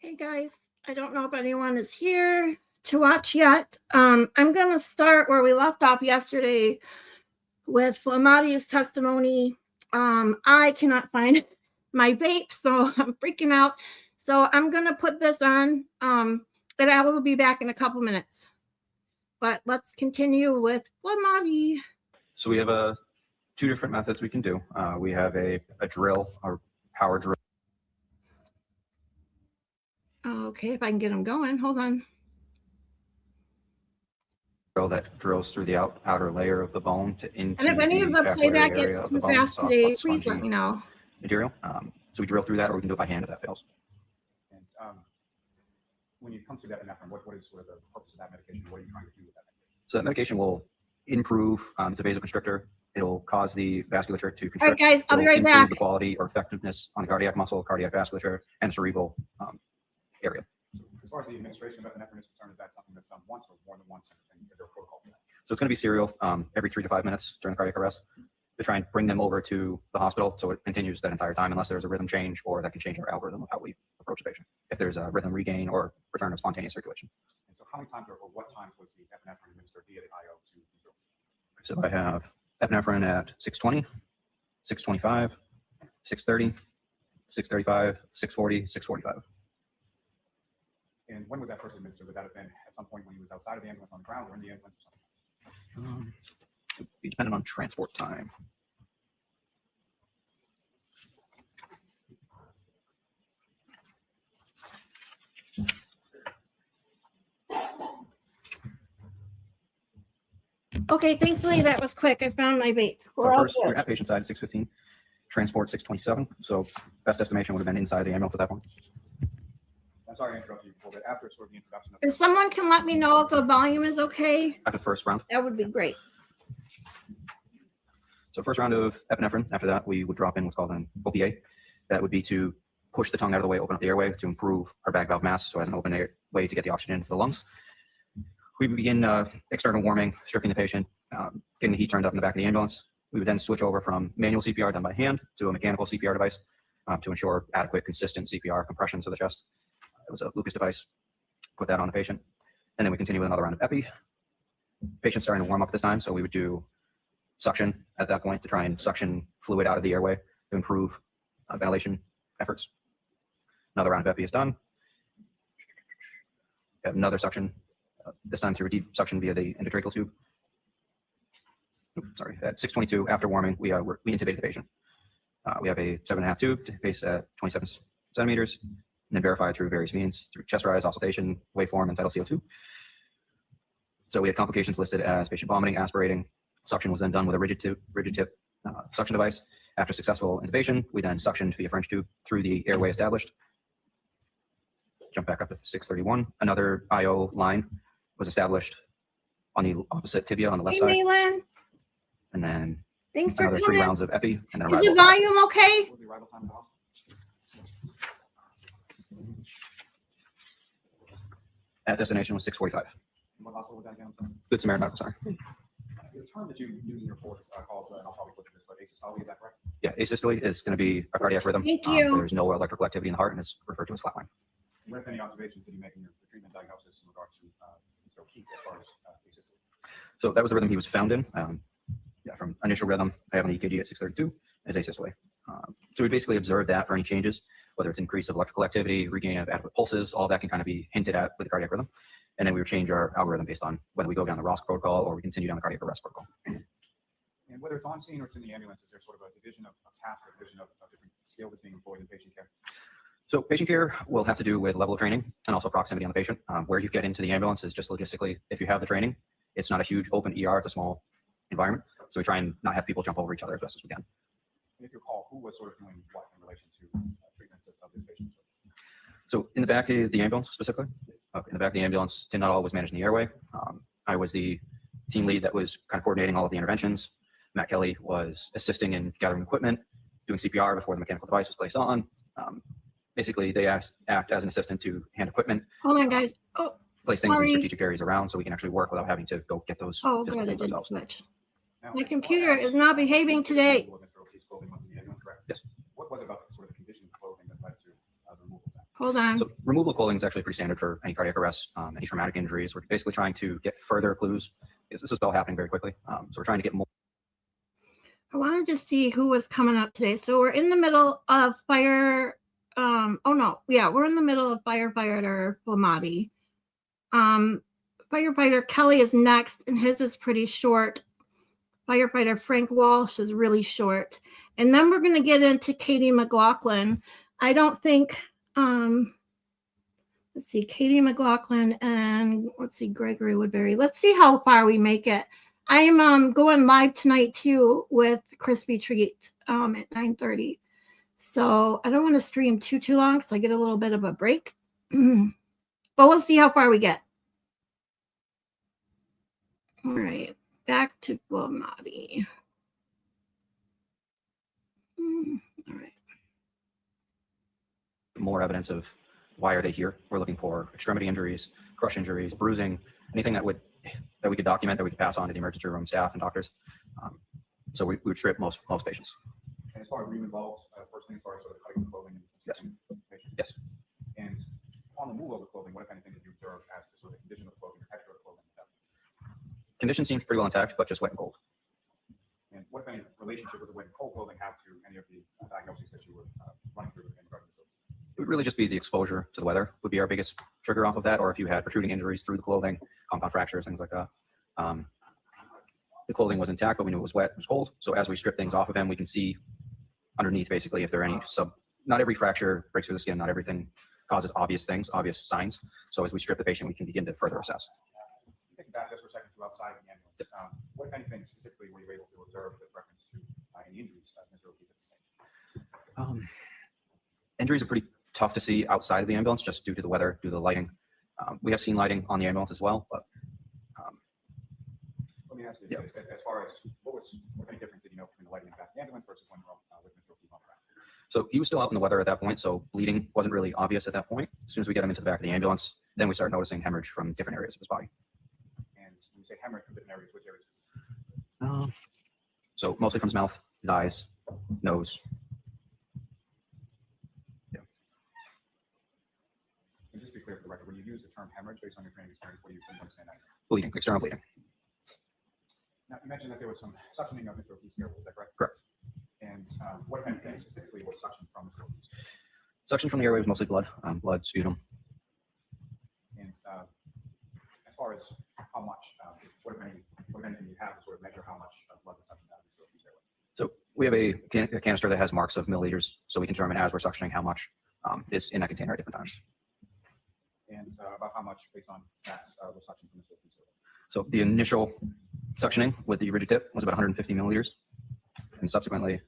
Hey guys, I don't know if anyone is here to watch yet. I'm going to start where we left off yesterday with Flamati's testimony. I cannot find my vape, so I'm freaking out. So I'm going to put this on, and I will be back in a couple minutes. But let's continue with Flamati. So we have two different methods we can do. We have a drill, or power drill. Okay, if I can get them going, hold on. That drills through the outer layer of the bone into and if any of the playback gets too fast today, please let me know. Material. So we drill through that, or we can do it by hand if that fails. And when you come to that epinephrine, what is sort of the purpose of that medication? What are you trying to do with that medication? So that medication will improve. It's a vasoconstrictor. It'll cause the vasculature to constrict. All right, guys, I'll be right improve back. The quality or effectiveness on the cardiac muscle, cardiac vasculature, and cerebral area. So as far as the administration of epinephrine is concerned, is that something that's done once or more than once? And is there a protocol for that? So it's going to be serial every 3 to 5 minutes during the cardiac arrest to try and bring them over to the hospital. So it continues that entire time unless there's a rhythm change, or that can change our algorithm of how we approach the patient if there's a rhythm regain or return of spontaneous circulation. And so how many times or what times was the epinephrine administered via the IO to these girls? So I have epinephrine at 620, 625, 630, 635, 640, 645. And when was that first administered? Would that have been at some point when he was outside of the ambulance on the ground or in the ambulance or something? It would be dependent on transport time. Okay, thankfully that was quick. I found my vape. So first, we're at patient side, 615, transport 627. So best estimation would have been inside the ambulance at that point. I'm sorry to interrupt you before, but after sort of the introduction of If someone can let me know if the volume is okay, After the first round. that would be great. So first round of epinephrine. After that, we would drop in what's called an OPA. That would be to push the tongue out of the way, open up the airway to improve our bag valve mass, so as an open air way to get the oxygen into the lungs. We would begin external warming, stripping the patient, getting the heat turned up in the back of the ambulance. We would then switch over from manual CPR done by hand to a mechanical CPR device to ensure adequate, consistent CPR compressions of the chest. It was a Lucas device. Put that on the patient. And then we continue with another round of epi. Patient's starting to warm up this time, so we would do suction at that point to try and suction fluid out of the airway to improve ventilation efforts. Another round of epi is done. We have another suction, this time through a deep suction via the endotracheal tube. Sorry, at 622, after warming, we intubated the patient. We have a 7.5 tube to pace at 27 centimeters, and then verify through various means, through chest rise, auscultation, waveform, and tidal CO2. So we had complications listed as patient vomiting, aspirating. Suction was then done with a rigid tip suction device. After successful intubation, we then suctioned via French tube through the airway established. Jump back up to 631. Another IO line was established on the opposite tibia on the left side. Malin. And then Thanks for another coming. 3 rounds of epi. And then Is the volume okay? what was the arrival time of the hospital? At destination was 6:45. And what hospital was that again? I'm sorry. Good Samaritan Medical Center. The term that you use in your reports called, and I'll probably butcher this, but asystole, is that correct? Yeah, asystole is going to be a cardiac rhythm. Thank you. There's no electrical activity in the heart, and it's referred to as flatline. What, if any, observations did you make in your treatment diagnosis in regards to sort of key as far as asystole? So that was the rhythm he was found in. From initial rhythm, I have an EKG at 632 as asystole. So we basically observe that for any changes, whether it's increase of electrical activity, regain of adequate pulses, all that can kind of be hinted at with the cardiac rhythm. And then we would change our algorithm based on whether we go down the ROSC protocol or we continue down the cardiac arrest protocol. And whether it's on scene or it's in the ambulance, is there sort of a division of tasks or division of different skill that's being employed in patient care? So patient care will have to do with level of training and also proximity on the patient. Where you get into the ambulance is just logistically, if you have the training, it's not a huge open ER, it's a small environment. So we try and not have people jump over each other as best as we can. And if you recall, who was sort of doing what in relation to treatment of this patient? So in the back of the ambulance specifically? Okay, in the back of the ambulance, Tim Nuttall was managing the airway. I was the team lead that was kind of coordinating all of the interventions. Matt Kelly was assisting in gathering equipment, doing CPR before the mechanical device was placed on. Basically, they act as an assistant to hand equipment. Hold on, guys. Oh, place things sorry. in strategic areas around so we can actually work without having to go get those. Oh, physical good. I things didn't ourselves. switch. Now, My computer is not behaving today. Yes. Yes. What was it about sort of the condition of clothing that led to the removal of Hold on. So removal of clothing is actually pretty standard for any cardiac arrest, any traumatic injuries. We're basically trying to get further clues. This is all happening very quickly. So we're trying to get more. I wanted to see who was coming up today. So we're in the middle of we're in the middle of firefighter Blamati. Firefighter Kelly is next, and his is pretty short. Firefighter Frank Walsh is really short. And then we're going to get into Katie McLaughlin. I don't think, Katie McLaughlin and Gregory Woodbury. Let's see how far we make it. I am going live tonight too with Crispy Treat at 9:30. So I don't want to stream too long, so I get a little bit of a break. But we'll see how far we get. All right, back to Blamati. All right. More evidence of why are they here. We're looking for extremity injuries, crush injuries, bruising, anything that we could document, that we could pass on to the emergency room staff and doctors. So we would strip most patients. And as far as were you involved, first thing as far as sort of cutting the clothing and stripping patients? Yes. And on the removal of the clothing, what if anything did you observe as to sort of the condition of the clothing or texture of the clothing? Condition seems pretty well intact, but just wet and cold. And what if any relationship with the wet and cold clothing have to any of the diagnoses that you were running through in regard to this? It would really just be the exposure to the weather would be our biggest trigger off of that, or if you had protruding injuries through the clothing, compound fractures, things like that. The clothing was intact, but we knew it was wet, it was cold. So as we strip things off of him, we can see underneath basically if there are any not every fracture breaks through the skin, not everything causes obvious signs. So as we strip the patient, we can begin to further assess. Taking back just for a second to outside the ambulance, what if anything specifically were you able to observe with reference to any injuries Mr. O'Keefe sustained? Injuries are pretty tough to see outside of the ambulance just due to the weather, due to the lighting. We have seen lighting on the ambulance as well, but let me ask you this, as far as what any difference did you know between the lighting in the back of the ambulance versus when you were with Mr. O'Keefe on the ground? So he was still out in the weather at that point, so bleeding wasn't really obvious at that point. As soon as we get him into the back of the ambulance, then we start noticing hemorrhage from different areas of his body. And when you say hemorrhage from different areas, which areas? So mostly from his mouth, his eyes, nose. Yeah. And just to be clear for the record, when you use the term hemorrhage based on your training experience, what do you understand that? Bleeding, external bleeding. Now, you mentioned that there was some suctioning of Mr. O'Keefe's airway, is that correct? Correct. And what kind of thing specifically was suction from Mr. O'Keefe's? Suction from the airway was mostly blood, sputum. And as far as how much, what if anything you have to sort of measure how much blood was suctioned out of Mr. O'Keefe's airway? So we have a canister that has marks of milliliters, so we can determine as we're suctioning how much is in that container at different times. And about how much, based on that, was suctioned from Mr. O'Keefe's airway? So the initial suctioning with the rigid tip was about 150 milliliters, and subsequently,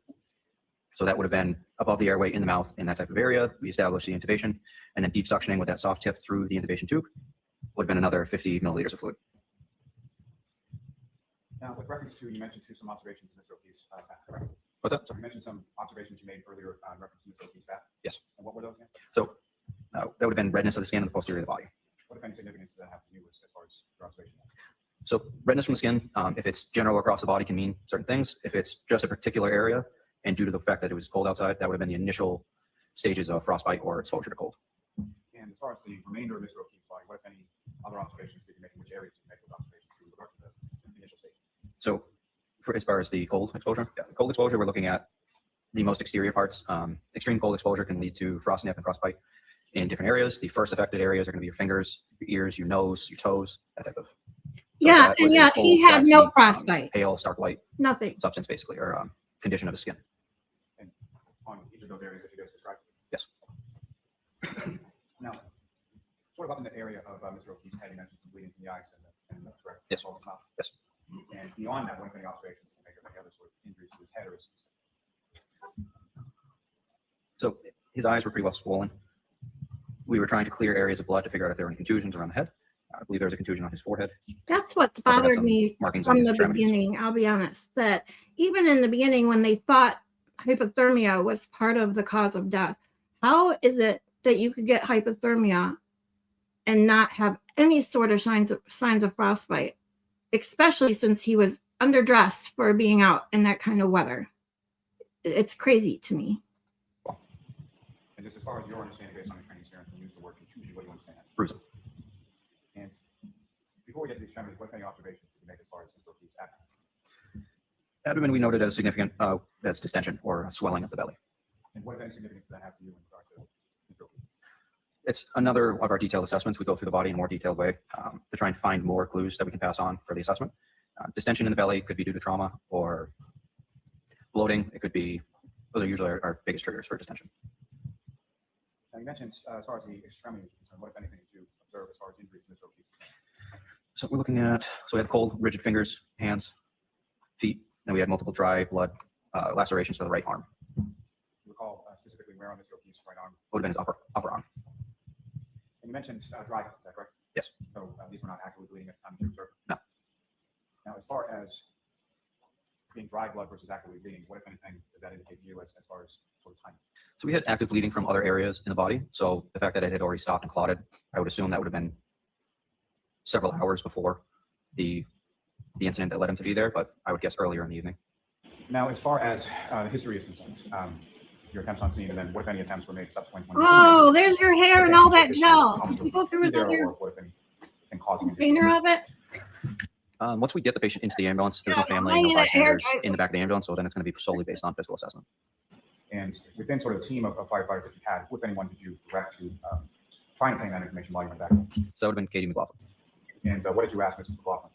so that would have been above the airway in the mouth in that type of area. We established the intubation, and then deep suctioning with that soft tip through the intubation tube would have been another 50 milliliters of fluid. Now, with reference to, you mentioned some observations of Mr. O'Keefe's back, correct? What's that? So you mentioned some observations you made earlier in reference to Mr. O'Keefe's back? Yes. And what were those again? So that would have been redness of the skin and the posterior of the body. What if any significance does that have to do with as far as your observation? So redness from the skin, if it's general across the body, can mean certain things. If it's just a particular area, and due to the fact that it was cold outside, that would have been the initial stages of frostbite or exposure to cold. And as far as the remainder of Mr. O'Keefe's body, what if any other observations did you make, in which areas did you make those observations with regard to the initial stage? So as far as the cold exposure, cold exposure, we're looking at the most exterior parts. Extreme cold exposure can lead to frost nip and frostbite in different areas. The first affected areas are going to be your fingers, your ears, your nose, your toes, that type of. Yeah, and yet he had no frostbite. Pale, stark white. Nothing. Substance, basically, or condition of the skin. And on each of those areas that you guys described? Yes. Now, sort of up in the area of Mr. O'Keefe's head, you mentioned some bleeding from the eyes and the correct? Yes. Mouth. Yes. And beyond that, what if any observations can make of any other sort of injuries to his head or his system? So his eyes were pretty well swollen. We were trying to clear areas of blood to figure out if there were any contusions around the head. I believe there was a contusion on his forehead. That's what's Also had bothered some me markings on from his the extremities. beginning. I'll be honest, that even in the beginning, when they thought hypothermia was part of the cause of death, how is it that you could get hypothermia and not have any sort of signs of frostbite, especially since he was underdressed for being out in that kind of weather? It's crazy to me. And just as far as your understanding based on your training experience, when you use the word contusion, what do you understand? Bruising. And before we get to the extremities, what any observations did you make as far as Mr. O'Keefe's abdomen? Abdomen we noted as significant as distension or swelling of the belly. And what, if any, significance does that have to you in regard to Mr. O'Keefe? It's another of our detailed assessments. We go through the body in a more detailed way to try and find more clues that we can pass on for the assessment. Distension in the belly could be due to trauma or bloating. It could be, those are usually our biggest triggers for distension. Now, you mentioned as far as the extremities are concerned, what, if anything, did you observe as far as injuries to Mr. O'Keefe? So we're looking at, so we had cold, rigid fingers, hands, feet, and we had multiple dry blood lacerations to the right arm. You recall specifically where on Mr. O'Keefe's right arm? Would have been his upper arm. And you mentioned dry, is that correct? Yes. So these were not actively bleeding at the time you observed? No. Now, as far as being dry blood versus actively bleeding, what, if anything, does that indicate to you as far as sort of time? So we had active bleeding from other areas in the body. So the fact that it had already stopped and clotted, I would assume that would have been several hours before the incident that led him to be there, but I would guess earlier in the evening. Now, as far as the history is concerned, your attempts on scene, and then what, if any, attempts were made subsequent? Oh, there's your hair and all that gel. Did you go through another What, if any, can cause container of it? Once we get the patient into the ambulance, there's no Yeah, family, I no need that hair bystanders in the back of the ambulance, so then it's going to be solely based on physical assessment. And within sort of the team of firefighters that you had, who, if anyone, did you direct to try and obtain that information while you went back? So that would have been Katie McLaughlin. And what did you ask Mr. McLaughlin?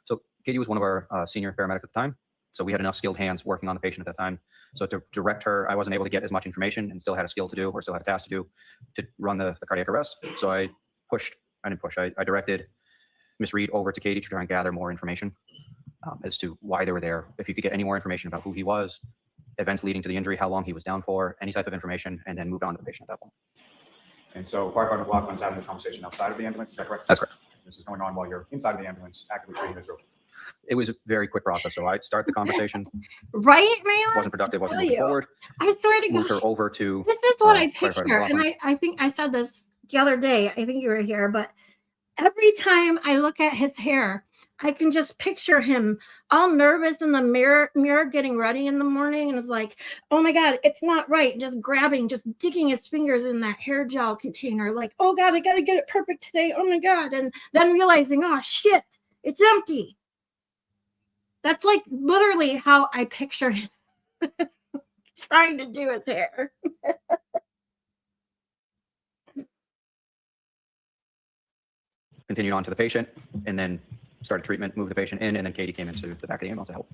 So Katie was one of our senior paramedics at the time. So we had enough skilled hands working on the patient at that time. So to direct her, I wasn't able to get as much information and still had a skill to do or still had a task to do to run the cardiac arrest. So I directed Ms. Reed over to Katie to try and gather more information as to why they were there. If you could get any more information about who he was, events leading to the injury, how long he was down for, any type of information, and then move on to the patient at that point. And so Firefighter McLaughlin was having this conversation outside of the ambulance, is that correct? That's correct. This is going on while you're inside of the ambulance, actively treating Mr. O'Keefe. It was a very quick process. So I'd start the conversation, Right, man? wasn't productive, wasn't Tell moving you. forward, I swear to moved God, her over to this is what I Firefighter picture. And McLaughlin. I think I said this the other day. I think you were here, but every time I look at his hair, I can just picture him all nervous in the mirror getting ready in the morning. And it's like, oh my God, it's not right. Just digging his fingers in that hair gel container. Like, oh God, I got to get it perfect today. Oh my God. And then realizing, oh shit, it's empty. That's like literally how I picture him trying to do his hair. Continued on to the patient and then started treatment, moved the patient in, and then Katie came into the back of the ambulance to help.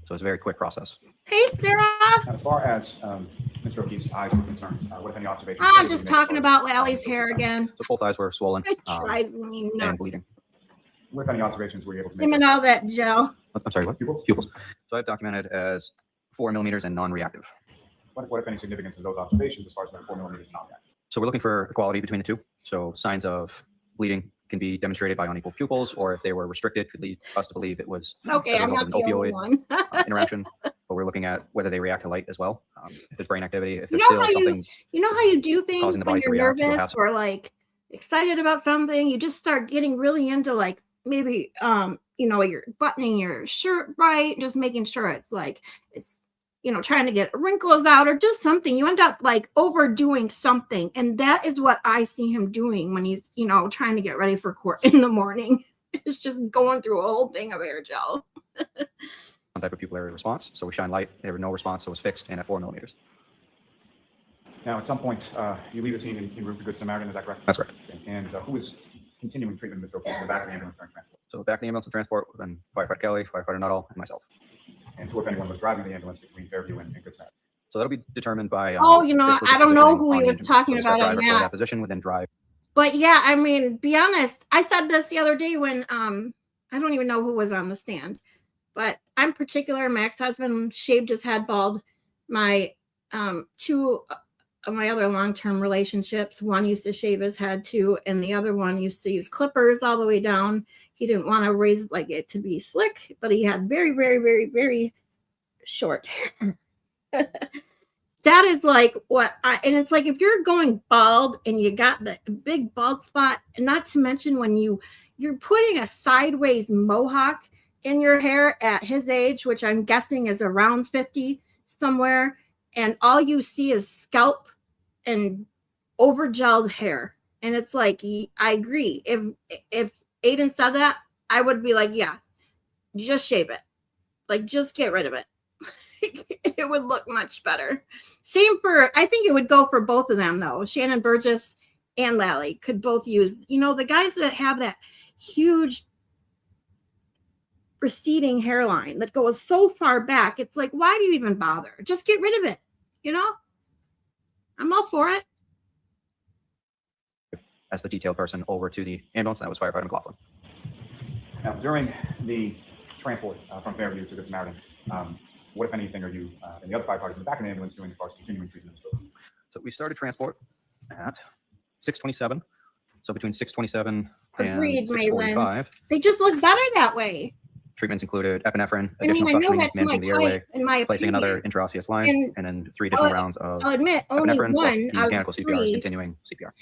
So it was a very quick process. Hey, Sarah. Now, as far as Mr. O'Keefe's eyes were concerned, what, if any, observations? I'm just talking about Lally's hair again. So both eyes were swollen It drives me and nuts. bleeding. What, if any, observations were you able to make? Him and all that gel. I'm sorry, what? Pupils? Pupils. So I've documented as 4 millimeters and non-reactive. What, if any, significance of those observations as far as when 4 millimeters and non-reactive? So we're looking for equality between the two. So signs of bleeding can be demonstrated by unequal pupils, or if they were restricted, could lead us to believe it was Okay, as a I'm result not of an the only opioid one. interaction. But we're looking at whether they react to light as well. If there's brain activity, if You there's know still how something. you know how you do things causing the when body to you're react to a nervous hazard. or like excited about something? You just start getting really into like maybe you're buttoning your shirt right, just making sure it's like it's trying to get wrinkles out or just something. You end up like overdoing something. And that is what I see him doing when he's, trying to get ready for court in the morning. It's just going through a whole thing of hair gel. Some type of pupillary response. So we shine light, there was no response, so it was fixed and at 4 millimeters. Now, at some point, you leave the scene in route to Good Samaritan, is that correct? That's correct. And who is continuing treatment of Mr. O'Keefe in the back of the ambulance during transport? So back in the ambulance and transport would have been Firefighter Kelly, Firefighter Nuttall, and myself. And who, if anyone, was driving the ambulance between Fairview and Good Samaritan? So that'll be determined by. I don't know who he was talking about on So that. that position would then drive. But yeah, I mean, be honest. I said this the other day when I don't even know who was on the stand, but I'm particular. My ex-husband shaved his head bald. My two of my other long-term relationships, one used to shave his head too, and the other one used to use clippers all the way down. He didn't want to raise like it to be slick, but he had very, very, very, very short hair. That is like and it's like if you're going bald and you got the big bald spot, and not to mention when you're putting a sideways mohawk in your hair at his age, which I'm guessing is around 50 somewhere, and all you see is scalp and over gelled hair. And it's like, I agree. If Aiden said that, I would be like, yeah, just shave it. Like, just get rid of it. It would look much better. Same for, I think it would go for both of them though. Shannon Burgess and Lally could both use, the guys that have that huge receding hairline that goes so far back. It's like, why do you even bother? Just get rid of it. I'm all for it. As the detailed person over to the ambulance, that was Firefighter McLaughlin. Now, during the transport from Fairview to Good Samaritan, what, if anything, are you and the other firefighters in the back of the ambulance doing as far as continuing treatment? So we started transport at 6:27. So between 6:27 and Agreed, 6:45, they just look better that way. treatments included epinephrine, I mean, additional I know suctioning, that's managing the my airway, type, in my placing opinion. another intraosseous line, and then 3 additional rounds of I'll admit, only epinephrine. one The out mechanical of CPR is 3 continuing CPR.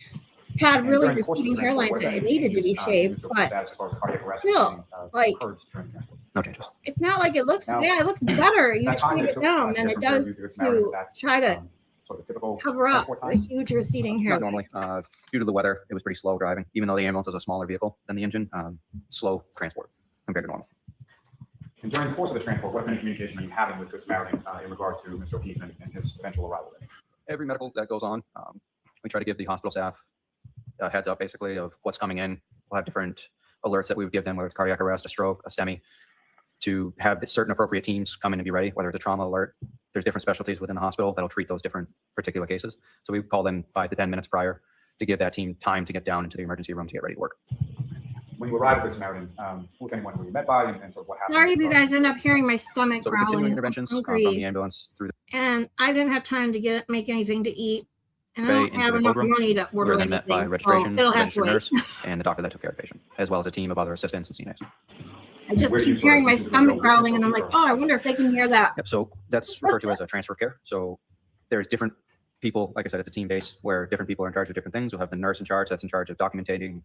had And really during the course of the receding transport, hairlines what, if that any, needed to be changes, shaved, to but status as far as cardiac arrest still, like, occurred during the transport? No changes. it's not like it looks, Now, it looks better. You that time shave it it took, down to than get it from Fairview does to Good Samaritan, to is that, try to sort of a typical cover up transport the time? huge receding Not hairline. normally. Due to the weather, it was pretty slow driving. Even though the ambulance is a smaller vehicle than the engine, slow transport compared to normal. And during the course of the transport, what, if any, communication are you having with Good Samaritan in regard to Mr. O'Keefe and his eventual arrival there? Every medical that goes on, we try to give the hospital staff a heads up, basically, of what's coming in. We'll have different alerts that we would give them, whether it's cardiac arrest, a stroke, a STEMI, to have the certain appropriate teams come in and be ready, whether it's a trauma alert. There's different specialties within the hospital that'll treat those different particular cases. So we call them 5 to 10 minutes prior to give that team time to get down into the emergency room to get ready to work. When you arrived at Good Samaritan, who, if anyone, were you met by, and sort of what happened? Sorry if you guys end up hearing my stomach So we're continuing growling. interventions I'm from the hungry. ambulance through the And I didn't have time to make anything to eat. And I bay don't into have the enough cold room. money to We order were then met by anything. registration, So it'll have to registered wait. nurse, and the doctor that took care of the patient, as well as a team of other assistants and CNAs. I just Where do you keep sort of hearing my consider stomach your growling, and I'm weakness like, or- oh, I wonder if they can hear that. Yep. So that's referred to as a transfer of care. So there's different people. Like I said, it's a team base where different people are in charge of different things. We'll have the nurse in charge that's in charge of documenting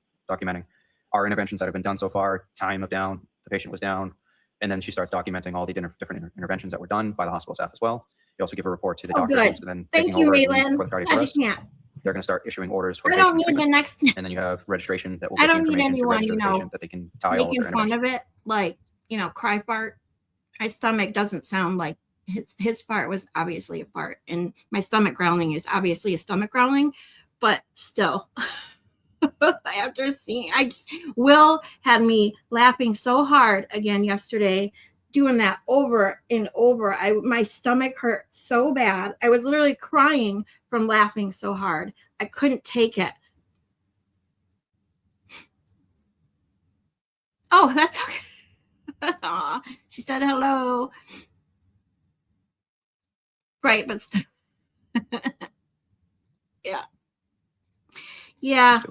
our interventions that have been done so far, time of down, the patient was down, and then she starts documenting all the different interventions that were done by the hospital staff as well. You also give a report to the Oh, doctor good. who's then Thank taking you, over as lead Maitland. for the cardiac Glad you arrest. can't. They're going to start issuing orders for I the don't patient need the treatment. next And then you have registration that will I get the don't need information to anyone, register the patient that they can tie all of making their fun interventions. of it, like, cry fart. My stomach doesn't sound like his fart was obviously a fart, and my stomach growling is obviously a stomach growling, but still. After seeing, Will had me laughing so hard again yesterday, doing that over and over. My stomach hurt so bad. I was literally crying from laughing so hard. I couldn't take it. Oh, that's okay. Aw, she said hello. Right, but still. Yeah.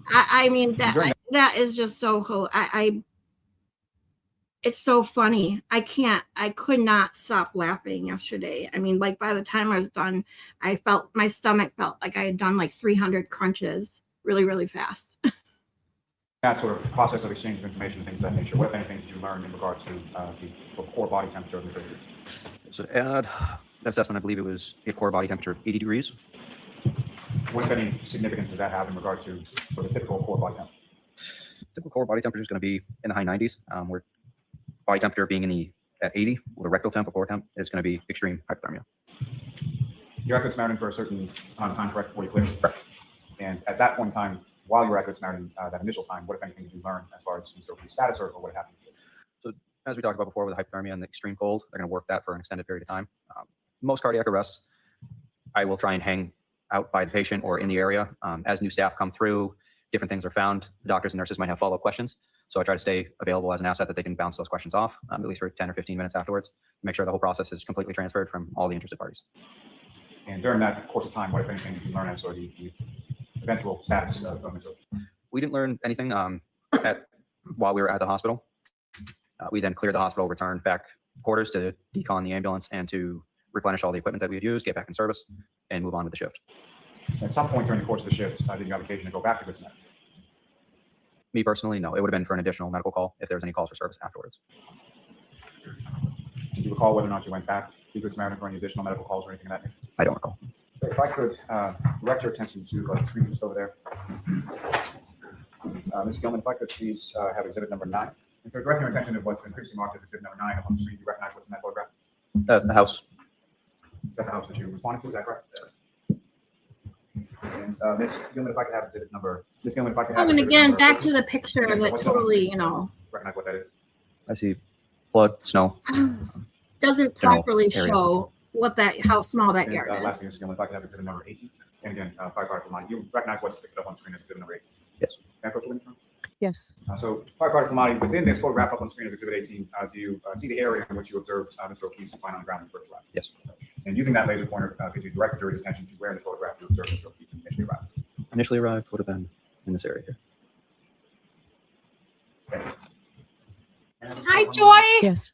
I mean that is just so it's so funny. I could not stop laughing yesterday. I mean, like, by the time I was done, my stomach felt like I had done like 300 crunches really, really fast. That sort of process of exchange of information and things of that nature, what, if anything, did you learn in regard to the core body temperature of the patient? So to add that assessment, I believe it was a core body temperature of 80 degrees. What, if any, significance does that have in regard to the typical core body temperature? Typical core body temperature is going to be in the high 90s. Where body temperature being at 80, with a rectal temp or core temp, is going to be extreme hypothermia. You're at Good Samaritan for a certain amount of time, correct, before you clear? And at that point in time, while you were at Good Samaritan, that initial time, what, if anything, did you learn as far as sort of status or what happened? So as we talked about before, with the hypothermia and the extreme cold, they're going to work that for an extended period of time. Most cardiac arrests, I will try and hang out by the patient or in the area. As new staff come through, different things are found. The doctors and nurses might have follow-up questions. So I try to stay available as an asset that they can bounce those questions off, at least for 10 or 15 minutes afterwards, to make sure the whole process is completely transferred from all the interested parties. And during that course of time, what, if anything, did you learn as sort of the eventual status of Mr. O'Keefe? We didn't learn anything while we were at the hospital. We then cleared the hospital, returned back quarters to decon the ambulance and to replenish all the equipment that we had used, get back in service, and move on with the shift. At some point during the course of the shift, did you have occasion to go back to Good Samaritan? Me personally, no. It would have been for an additional medical call if there was any calls for service afterwards. Do you recall whether or not you went back to Good Samaritan for any additional medical calls or anything of that nature? I don't recall. If I could direct your attention to the screen just over there. Ms. Gilman, if I could please have exhibit number 9. And so direct your attention to what's been previously marked as exhibit number 9 up on the screen. Do you recognize what's in that photograph? The house. Is that the house that you responded to? Is that correct? And Ms. Gilman, if I could have exhibit number. Ms. Gilman, if I could have. And exhibit again, number back 15. to the picture Yeah, so that what's that on totally, screen? you know, Recognize what that is? I see blood, snow. doesn't General properly area. show how small that And yard is. lastly, Ms. Gilman, if I could have exhibit number 18. And again, firefighters for money. You recognize what's picked up on screen as exhibit number 18? Yes. Can I approach the witness room? Yes. So, firefighter Flamati, within this photograph up on screen as exhibit 18, do you see the area in which you observed Mr. O'Keefe supine on the ground when you first arrived? Yes. And using that laser pointer, could you direct the jury's attention to where in the photograph you observed Mr. O'Keefe initially arrived? Initially arrived would have been in this area here. Hi, Joy. Yes.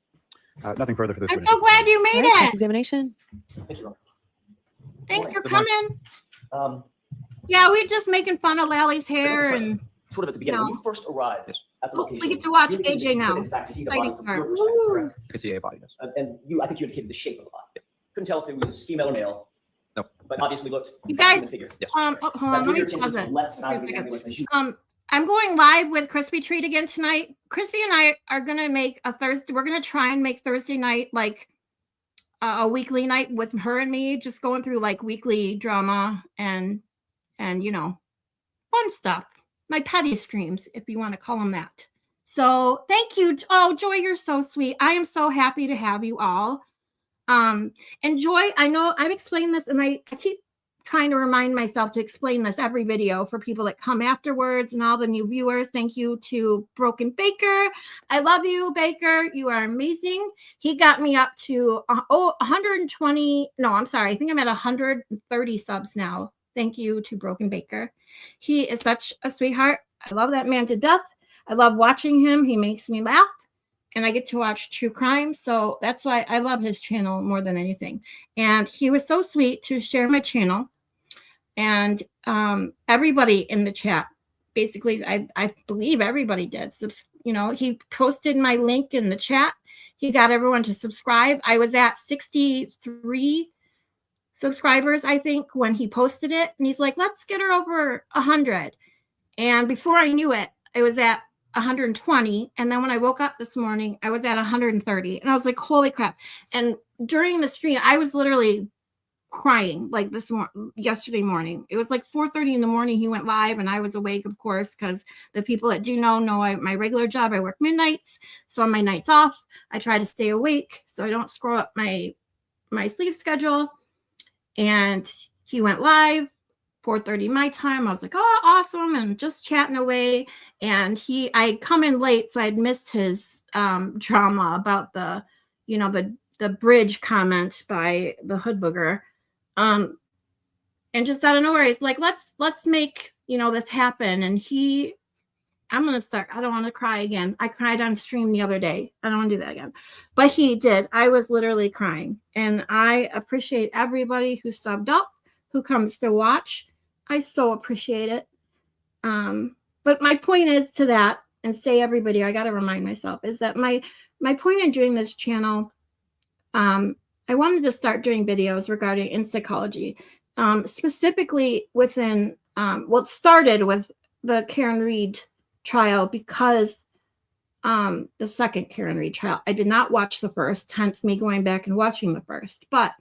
Nothing further for this. I'm witness. so glad you All made right, it. cross-examination. Thank you. Thanks for Good morning. coming. Um, Yeah, we're just making fun of Lally's hair and Sort of at the beginning, when No. you first arrived at the Oh, location. we get to watch you indicated AJ that you now. could, in fact, see the Exciting body from part. your perspective, Woo. correct? I can see a body, yes. And I think you indicated the shape of the body. Couldn't tell if it was female or male. Nope. But obviously looked. You like a guys- human figure. Yes. hold Now, on, let drew me your attention pause to the it. left side for a of the second. ambulance as you. I'm going live with Crispy Treat again tonight. Crispy and I are gonna make a Thursday. We're gonna try and make Thursday night like a weekly night with her and me, just going through like weekly drama and you know, fun stuff. My petty screams, if you want to call them that. So thank you. Oh, Joy, you're so sweet. I am so happy to have you all. And Joy, I know I've explained this, and I keep trying to remind myself to explain this every video for people that come afterwards and all the new viewers. Thank you to Broken Baker. I love you, Baker. You are amazing. He got me up to 120. No, I'm sorry. I think I'm at 130 subs now. Thank you to Broken Baker. He is such a sweetheart. I love that man to death. I love watching him. He makes me laugh. And I get to watch true crime. So that's why I love his channel more than anything. And he was so sweet to share my channel. And everybody in the chat, basically, I believe everybody did. So, you know, he posted my link in the chat. He got everyone to subscribe. I was at 63 subscribers, I think, when he posted it. And he's like, let's get her over 100. And before I knew it, I was at 120. And then when I woke up this morning, I was at 130. And I was like, holy crap. And during the stream, I was literally crying like yesterday morning. It was like 4:30 in the morning. He went live and I was awake, of course, because the people that do know my regular job. I work midnights. So on my nights off, I try to stay awake so I don't screw up my sleep schedule. And he went live 4:30 my time. I was like, oh, awesome. And just chatting away. And I come in late, so I'd missed his drama about the bridge comment by the hood booger. And just out of nowhere, he's like, let's make, this happen. And I'm going to start. I don't want to cry again. I cried on stream the other day. I don't want to do that again. But he did. I was literally crying. And I appreciate everybody who subbed up, who comes to watch. I so appreciate it. But my point is to that, and say everybody, I got to remind myself, is that my point in doing this channel, I wanted to start doing videos regarding in psychology, specifically within, it started with the Karen Reed trial because the second Karen Reed trial, I did not watch the first, hence me going back and watching the first. But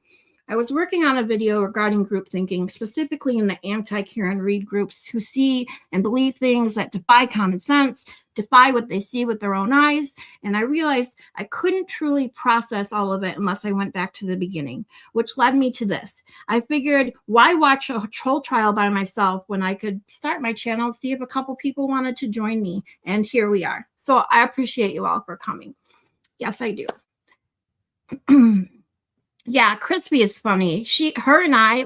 I was working on a video regarding group thinking, specifically in the anti-Karen Reed groups who see and believe things that defy common sense, defy what they see with their own eyes. And I realized I couldn't truly process all of it unless I went back to the beginning, which led me to this. I figured, why watch a troll trial by myself when I could start my channel, see if a couple people wanted to join me. And here we are. So I appreciate you all for coming. Yes, I do. Yeah, Crispy is funny. Her and I,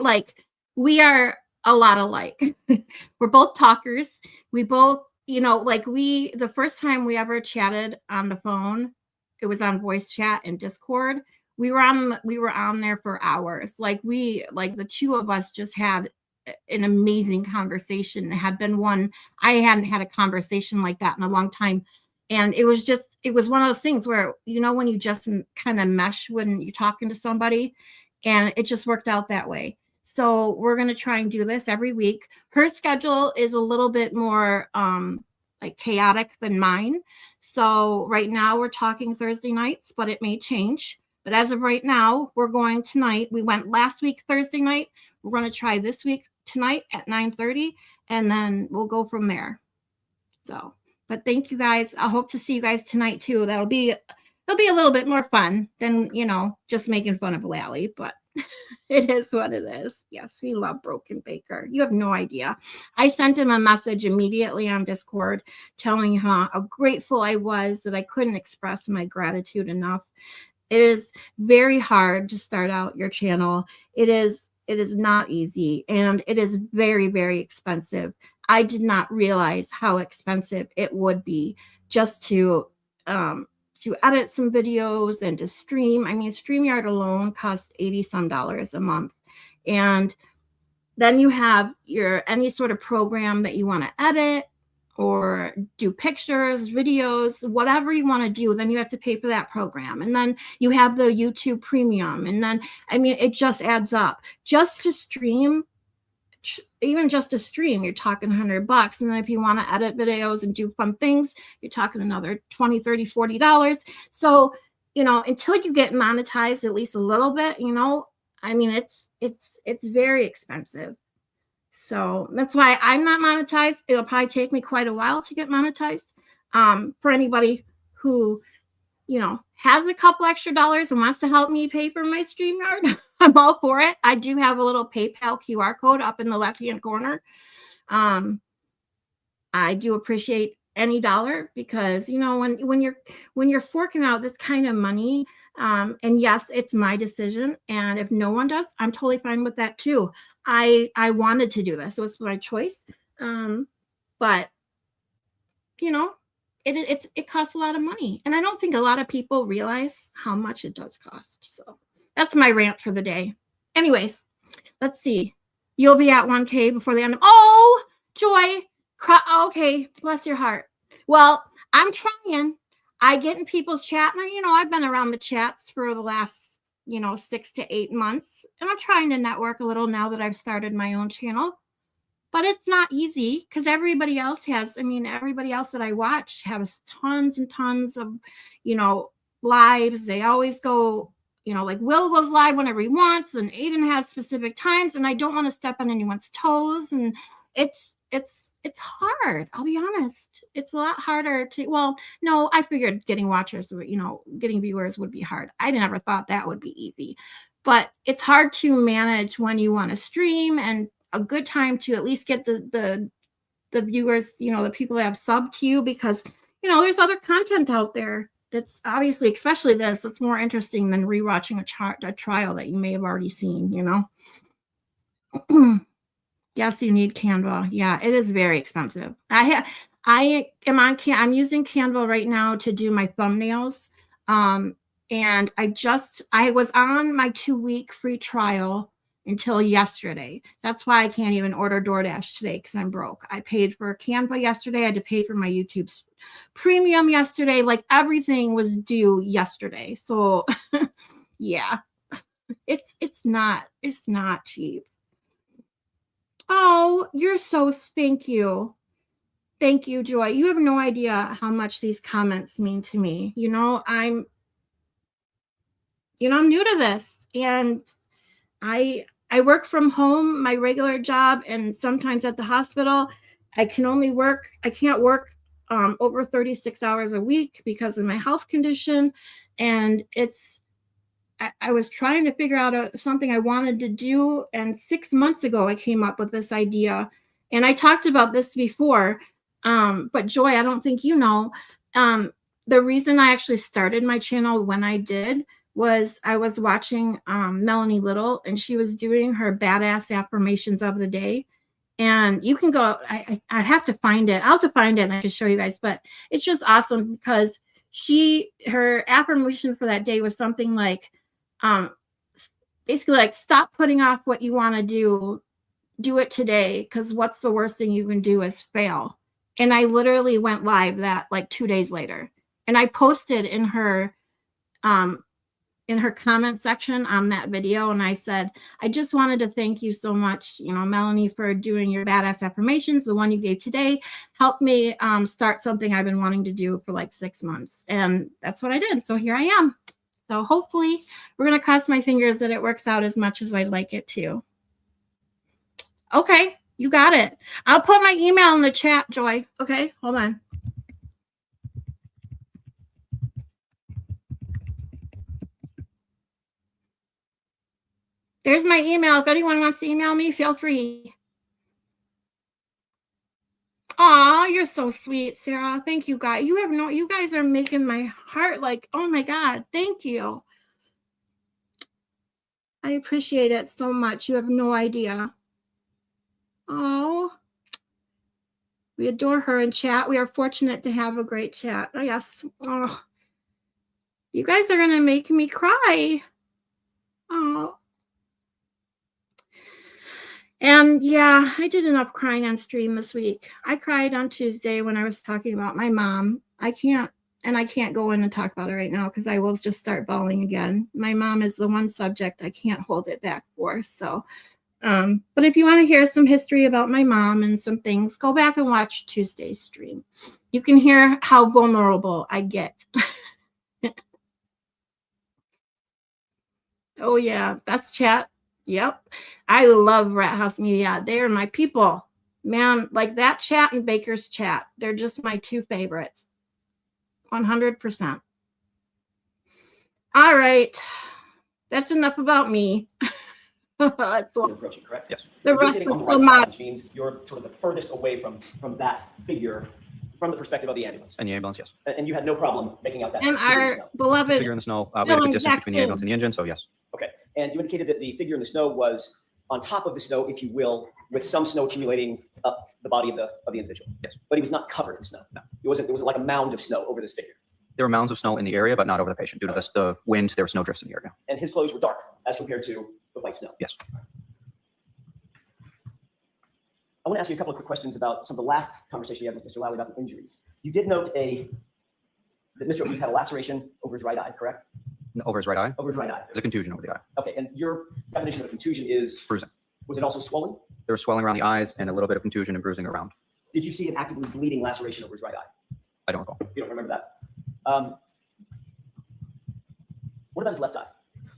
we are a lot alike. We're both talkers. We both, the first time we ever chatted on the phone, it was on voice chat and Discord. We were on there for hours. The two of us just had an amazing conversation. It had been one, I hadn't had a conversation like that in a long time. And it was one of those things where, when you just kind of mesh when you're talking to somebody, and it just worked out that way. So we're going to try and do this every week. Her schedule is a little bit more like chaotic than mine. So right now we're talking Thursday nights, but it may change. But as of right now, we're going tonight. We went last week Thursday night. We're going to try this week tonight at 9:30, and then we'll go from there. So, but thank you guys. I hope to see you guys tonight too. It'll be a little bit more fun than, you know, just making fun of Lally, but it is what it is. Yes, we love Broken Baker. You have no idea. I sent him a message immediately on Discord telling him how grateful I was, that I couldn't express my gratitude enough. It is very hard to start out your channel. It is not easy, and it is very, very expensive. I did not realize how expensive it would be just to edit some videos and to stream. I mean, StreamYard alone costs $80-some a month. And then you have any sort of program that you want to edit or do pictures, videos, whatever you want to do, then you have to pay for that program. And then you have the YouTube Premium. And then, I mean, it just adds up. Just to stream, even just to stream, you're talking $100. And then if you want to edit videos and do fun things, you're talking another $20, $30, $40. So, you know, until you get monetized at least a little bit, you know, I mean, it's very expensive. So that's why I'm not monetized. It'll probably take me quite a while to get monetized. For anybody who, you know, has a couple extra dollars and wants to help me pay for my StreamYard, I'm all for it. I do have a little PayPal QR code up in the left-hand corner. I do appreciate any dollar, because, you know, when you're forking out this kind of money, and yes, it's my decision, and if no one does, I'm totally fine with that too. I wanted to do this. It was my choice. But, you know, it costs a lot of money. And I don't think a lot of people realize how much it does cost. So that's my rant for the day. Anyways, let's see. You'll be at 1K before the end of, oh, Joy. Okay, bless your heart. Well, I'm trying. I get in people's chat, and you know, I've been around the chats for the last, you know, 6 to 8 months, and I'm trying to network a little now that I've started my own channel. But it's not easy, because everybody else everybody else that I watch has tons and tons of, you know, lives. They always go, you know, like Will goes live whenever he wants, and Aiden has specific times, and I don't want to step on anyone's toes. And it's hard. I'll be honest. It's a lot harder to, well, no, I figured getting watchers, you know, getting viewers would be hard. I never thought that would be easy, but it's hard to manage when you want to stream, and a good time to at least get the viewers, you know, the people that have subbed to you, because, you know, there's other content out there that's obviously, especially this, it's more interesting than rewatching a trial that you may have already seen, you know. Yes, you need Canva. Yeah, it is very expensive. I'm using Canva right now to do my thumbnails. And I was on my 2-week free trial until yesterday. That's why I can't even order DoorDash today, because I'm broke. I paid for Canva yesterday. I had to pay for my YouTube Premium yesterday. Like, everything was due yesterday. So yeah, it's not cheap. Oh, you're so, thank you. Thank you, Joy. You have no idea how much these comments mean to me. You know, I'm new to this, and I work from home, my regular job, and sometimes at the hospital. I can't work over 36 hours a week because of my health condition. And I was trying to figure out something I wanted to do. And 6 months ago, I came up with this idea, and I talked about this before. But Joy, I don't think you know, the reason I actually started my channel when I did was I was watching Melanie Little, and she was doing her badass affirmations of the day. And you can go, I have to find it. I'll have to find it, and I can show you guys. But it's just awesome, because her affirmation for that day was something like, basically like, stop putting off what you want to do it today, because what's the worst thing you can do is fail. And I literally went live that like 2 days later, and I posted in her in her comment section on that video, and I said, I just wanted to thank you so much, Melanie, for doing your badass affirmations. The one you gave today helped me start something I've been wanting to do for like 6 months, and that's what I did. So here I am. So hopefully we're going to cross my fingers that it works out as much as I'd like it to. Okay, you got it. I'll put my email in the chat, Joy. Okay, hold on. There's my email. If anyone wants to email me, feel free. Aw, you're so sweet, Sarah. Thank you, guys. You guys are making my heart like, oh my God, thank you. I appreciate it so much. You have no idea. Oh, we adore her in chat. We are fortunate to have a great chat. Oh, yes. Oh, you guys are going to make me cry. Oh. And yeah, I did end up crying on stream this week. I cried on Tuesday when I was talking about my mom. I can't go in and talk about it right now because I will just start bawling again. My mom is the one subject I can't hold it back for. So, but if you want to hear some history about my mom and some things, go back and watch Tuesday's stream. You can hear how vulnerable I get. Oh yeah, that's chat. Yep. I love Rat House Media. They are my people. Man, like that chat and Baker's chat. They're just my two favorites. 100%. All right. That's enough about me. That's You're approaching, correct? Yes. The You're rest sitting is on the so right side, much. which means you're sort of the furthest away from that figure from the perspective of the ambulance. And the ambulance, yes. And you had no problem making out that And figure in the our snow. beloved Figure in the snow. We had a good distance between the ambulance and the engine, so yes. Okay. And you indicated that the figure in the snow was on top of the snow, if you will, with some snow accumulating up the body of the individual. Yes. But he was not covered in snow. No. It wasn't like a mound of snow over this figure. There were mounds of snow in the area, but not over the patient. Due to the wind, there were snow drifts in the area. And his clothes were dark as compared to the white snow. Yes. I want to ask you a couple of quick questions about some of the last conversation you had with Mr. Lally about the injuries. You did note that Mr. O'Keefe had a laceration over his right eye, correct? Over his right eye. Over his right eye. There's a contusion over the eye. Okay, and your definition of a contusion is? Bruising. Was it also swollen? There was swelling around the eyes and a little bit of contusion and bruising around. Did you see an actively bleeding laceration over his right eye? I don't recall. You don't remember that? What about his left eye?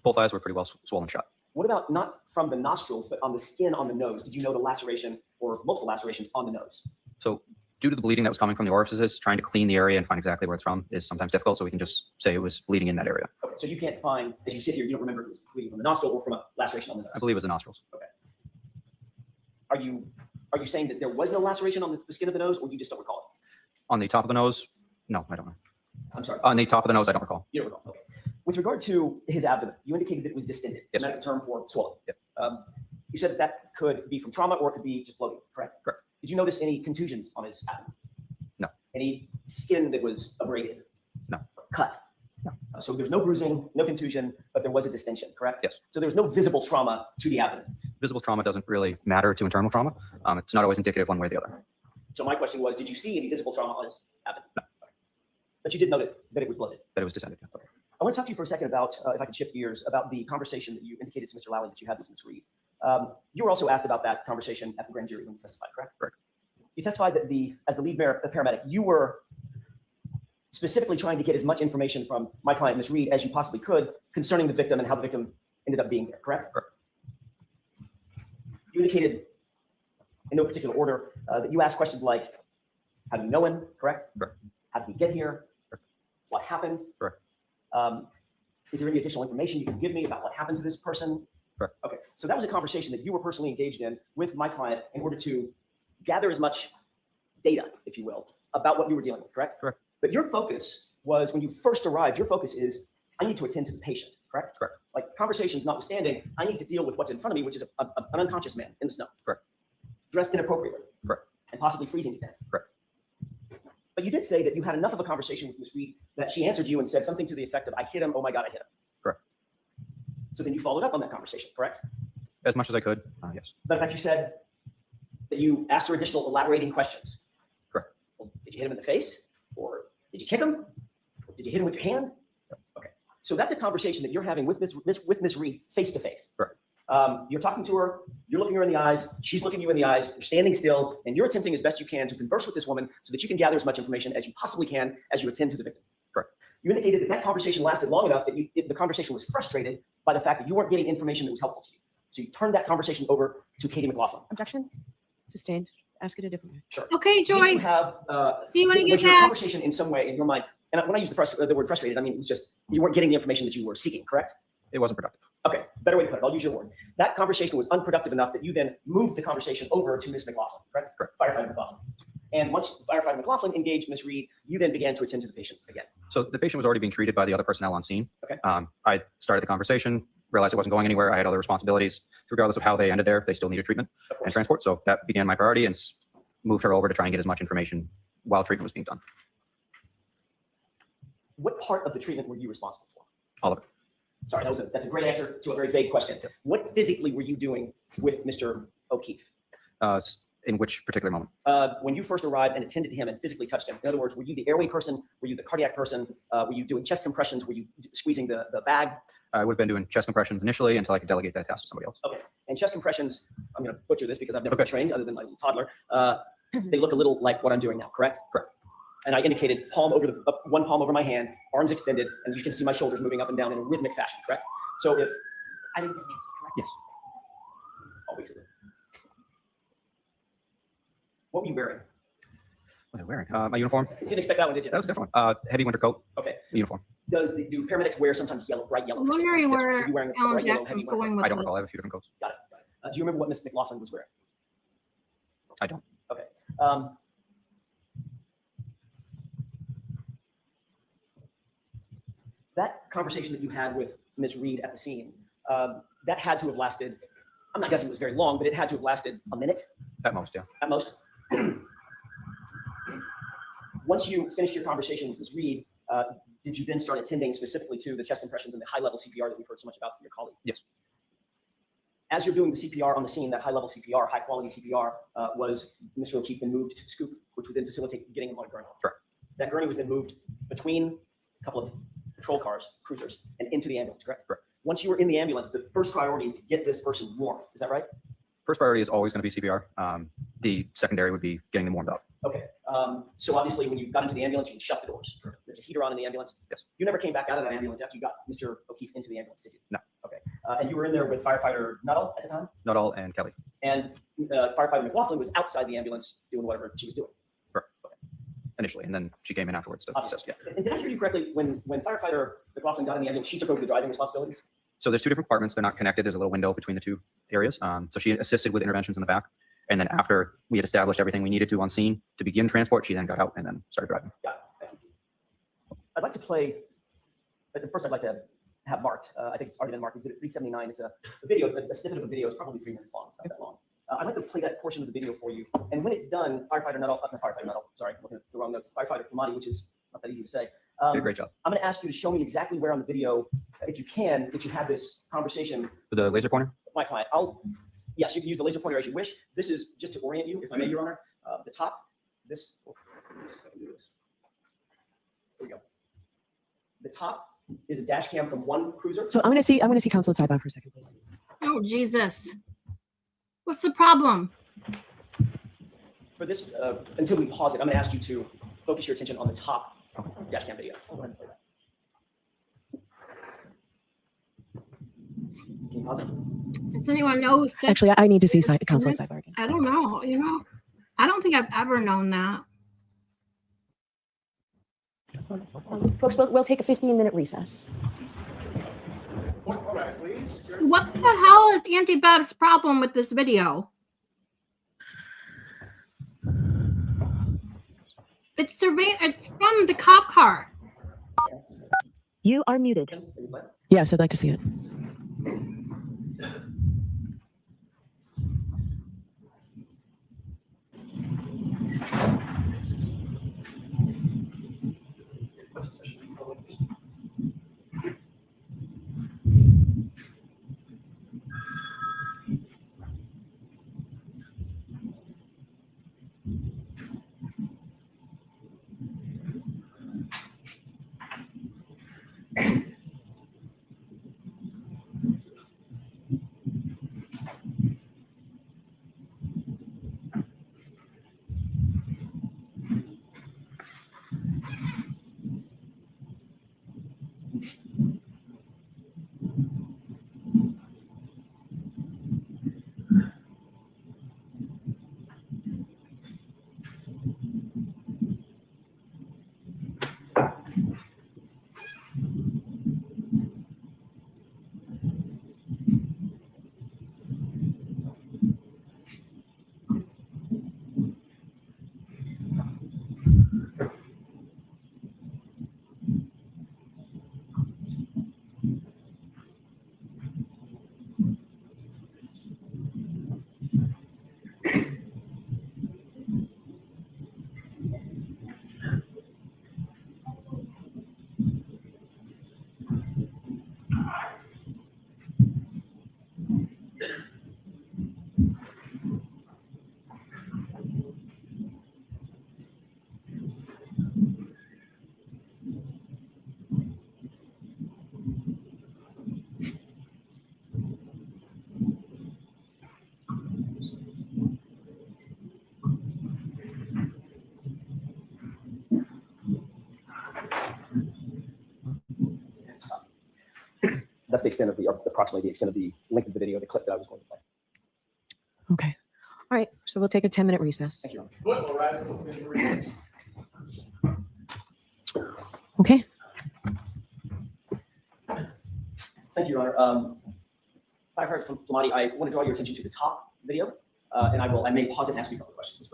Both eyes were pretty well swollen shut. What about not from the nostrils, but on the skin on the nose? Did you note a laceration or multiple lacerations on the nose? So due to the bleeding that was coming from the orifices, trying to clean the area and find exactly where it's from is sometimes difficult. So we can just say it was bleeding in that area. Okay, so you can't find, as you sit here, you don't remember if it was bleeding from the nostril or from a laceration on the nose. I believe it was the nostrils. Okay. Are you saying that there was no laceration on the skin of the nose, or you just don't recall it? On the top of the nose, no, I don't know. I'm sorry. On the top of the nose, I don't recall. You don't recall. Okay. With regard to his abdomen, you indicated that it was distended. Yes. The medical term for swollen. Yep. You said that could be from trauma or it could be just bloating, correct? Correct. Did you notice any contusions on his abdomen? No. Any skin that was abraded? No. Cut? No. So there's no bruising, no contusion, but there was a distension, correct? Yes. So there was no visible trauma to the abdomen. Visible trauma doesn't really matter to internal trauma. It's not always indicative one way or the other. So my question was, did you see any visible trauma on his abdomen? No. But you did note that it was bloated. That it was descended. Okay. I want to talk to you for a second about, if I could shift gears, about the conversation that you indicated to Mr. Lally that you had with Ms. Reed. You were also asked about that conversation at the grand jury when you testified, correct? Correct. You testified that as the lead paramedic, you were specifically trying to get as much information from my client, Ms. Reed, as you possibly could concerning the victim and how the victim ended up being there, correct? Correct. You indicated, in no particular order, that you asked questions like, how do you know him, correct? Correct. How did he get here? Correct. What happened? Correct. Is there any additional information you can give me about what happened to this person? Correct. Okay, so that was a conversation that you were personally engaged in with my client in order to gather as much data, if you will, about what you were dealing with, correct? Correct. But your focus was, when you first arrived, your focus is, I need to attend to the patient, correct? Correct. Like, conversations notwithstanding, I need to deal with what's in front of me, which is an unconscious man in the snow. Correct. Dressed inappropriately. Correct. And possibly freezing to death. Correct. But you did say that you had enough of a conversation with Ms. Reed that she answered you and said something to the effect of, I hit him, oh my God, I hit him. Correct. So then you followed up on that conversation, correct? As much as I could, yes. As a matter of fact, you said that you asked her additional elaborating questions. Correct. Well, did you hit him in the face? Or did you kick him? Or did you hit him with your hand? Okay. So that's a conversation that you're having with Ms. Reed face to face. Right. You're talking to her, you're looking her in the eyes, she's looking you in the eyes, you're standing still, and you're attempting as best you can to converse with this woman so that you can gather as much information as you possibly can as you attend to the victim. Correct. You indicated that that conversation lasted long enough that the conversation was frustrated by the fact that you weren't getting information that was helpful to you. So you turned that conversation over to Katie McLaughlin. Objection? Sustained. Ask it a different way. Sure. Okay, Did you Joy. have, See you when you was get your back. conversation in some way in your mind, and when I use the word frustrated, I mean, it was just, you weren't getting the information that you were seeking, correct? It wasn't productive. Okay, better way to put it, I'll use your word. That conversation was unproductive enough that you then moved the conversation over to Ms. McLaughlin, correct? Correct. Firefighter McLaughlin. And once Firefighter McLaughlin engaged Ms. Reed, you then began to attend to the patient again. So the patient was already being treated by the other personnel on scene. Okay. I started the conversation, realized it wasn't going anywhere. I had other responsibilities. So regardless of how they ended there, they still needed treatment Of and course. transport. So that began my priority and moved her over to try and get as much information while treatment was being done. What part of the treatment were you responsible for? All of it. Sorry, that's a great answer to a very vague question. What physically were you doing with Mr. O'Keefe? In which particular moment? When you first arrived and attended to him and physically touched him? In other words, were you the airway person? Were you the cardiac person? Were you doing chest compressions? Were you squeezing the bag? I would have been doing chest compressions initially until I could delegate that task to somebody else. Okay. And chest compressions, I'm going to butcher this because I've never Okay. been trained other than my little toddler. They look a little like what I'm doing now, correct? Correct. And I indicated palm over one palm over my hand, arms extended, and you can see my shoulders moving up and down in a rhythmic fashion, correct? So if I didn't get an answer, correct? Yes. always. What were you wearing? What was I wearing? My uniform. Didn't expect that one, did you? That was a different one. Heavy winter coat. Okay. Uniform. Do paramedics wear sometimes bright yellow? I'm for safety? wondering Yes. where Were you wearing a Alan bright yellow, heavy Jackson's winter coat? going with I don't this. recall. I have a few different coats. Got it. Do you remember what Miss McLaughlin was wearing? I don't. Okay. That conversation that you had with Ms. Reed at the scene, that had to have lasted, I'm not guessing it was very long, but it had to have lasted a minute At most, yeah. at most. Once you finished your conversation with Ms. Reed, did you then start attending specifically to the chest compressions and the high-level CPR that we've heard so much about from your colleague? Yes. As you're doing the CPR on the scene, that high-level CPR, high-quality CPR, was Mr. O'Keefe then moved to the scoop, which would then facilitate getting him on a gurney. Correct. That gurney was then moved between a couple of patrol cars, cruisers, and into the ambulance, correct? Correct. Once you were in the ambulance, the first priority is to get this person warm. Is that right? First priority is always going to be CPR. The secondary would be getting them warmed up. Okay. So obviously, when you got into the ambulance, you can shut the doors. Correct. There's a heater on in the ambulance. Yes. You never came back out of that ambulance after you got Mr. O'Keefe into the ambulance, did you? No. Okay. And you were in there with firefighter Nuttall at the time, Nuttall and Kelly. and firefighter McLaughlin was outside the ambulance doing whatever she was doing. Initially, and then she came in afterwards to assist. Obviously. Yeah. And did I hear you correctly? When firefighter McLaughlin got in the ambulance, she took over the driving responsibilities? So there's two different compartments. They're not connected. There's a little window between the two areas. So she assisted with interventions in the back. And then after we had established everything we needed to on scene to begin transport, she then got out and then started driving. Got it. Thank you. I'd like to play, but first I'd like to have marked, I think it's already been marked, Exhibit 379. It's a video, a snippet of a video. It's probably 3 minutes long. It's not that long. I'd like to play that portion of the video for you. And when it's done, firefighter Nuttall, sorry, I'm looking at the wrong notes, firefighter Flamati, which is not that easy to say. Did a great job. I'm going to ask you to show me exactly where on the video, if you can, that you had this conversation With the laser pointer. with my client. Yes, you can use the laser pointer as you wish. This is just to orient you, if I may, Your Honor. The top, let me see if I can do this. There we go. The top is a dash cam from one cruiser. So I'm gonna see counsel at sidebar for a second, please. Oh, Jesus. What's the problem? For this, until we pause it, I'm going to ask you to focus your attention on the top dash cam video. Go ahead and play that. Can you pause it? Does anyone know who said? Actually, I need to see counsel at sidebar again. I don't know. I don't think I've ever known that. Folks, we'll take a 15-minute recess. What the hell is Auntie Bev's problem with this video? It's from the cop car. You are muted. Can you play it? Yes, I'd like to see it. the extent of approximately the extent of the length of the video, the clip that I was going to play. Okay. All right. So we'll take a 10-minute recess. Thank you. Okay. Thank you, Your Honor. Firefighter from Flamati, I want to draw your attention to the top video, and I may pause it and ask you a couple of questions.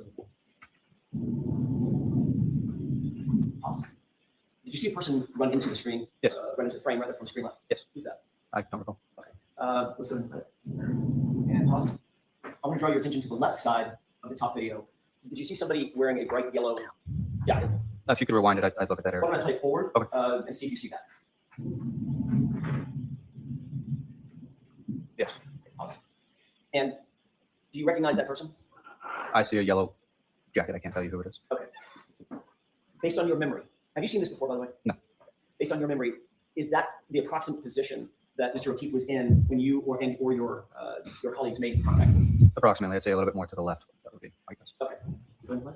Pause. Did you see a person run into the screen? Yes. Run into the frame rather from screen left? Yes. Who's that? I don't recall. Okay. Let's go ahead and play it. And pause. I want to draw your attention to the left side of the top video. Did you see somebody wearing a bright yellow jacket? If you could rewind it, I'd look at that Why don't area. I play it forward Okay. and see if you see that? Yes. Pause. And do you recognize that person? I see a yellow jacket. I can't tell you who it is. Based on your memory, have you seen this before, by the way? No. Based on your memory, is that the approximate position that Mr. O'Keefe was in when you or your colleagues made contact with him? Approximately, I'd say a little bit more to the left. That would be my guess. Okay. Go ahead and play.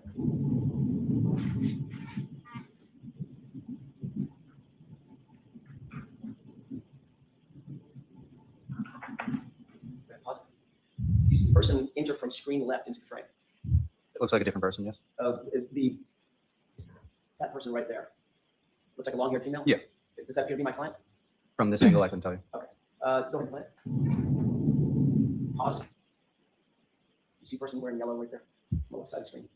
Pause. You see the person enter from screen left into the frame. It looks like a different person, yes. That person right there looks like a long-haired female. Yeah. Does that appear to be my client? From this angle, I can tell you. Go ahead and play it. Pause. You see a person wearing yellow right there on the left side of the screen.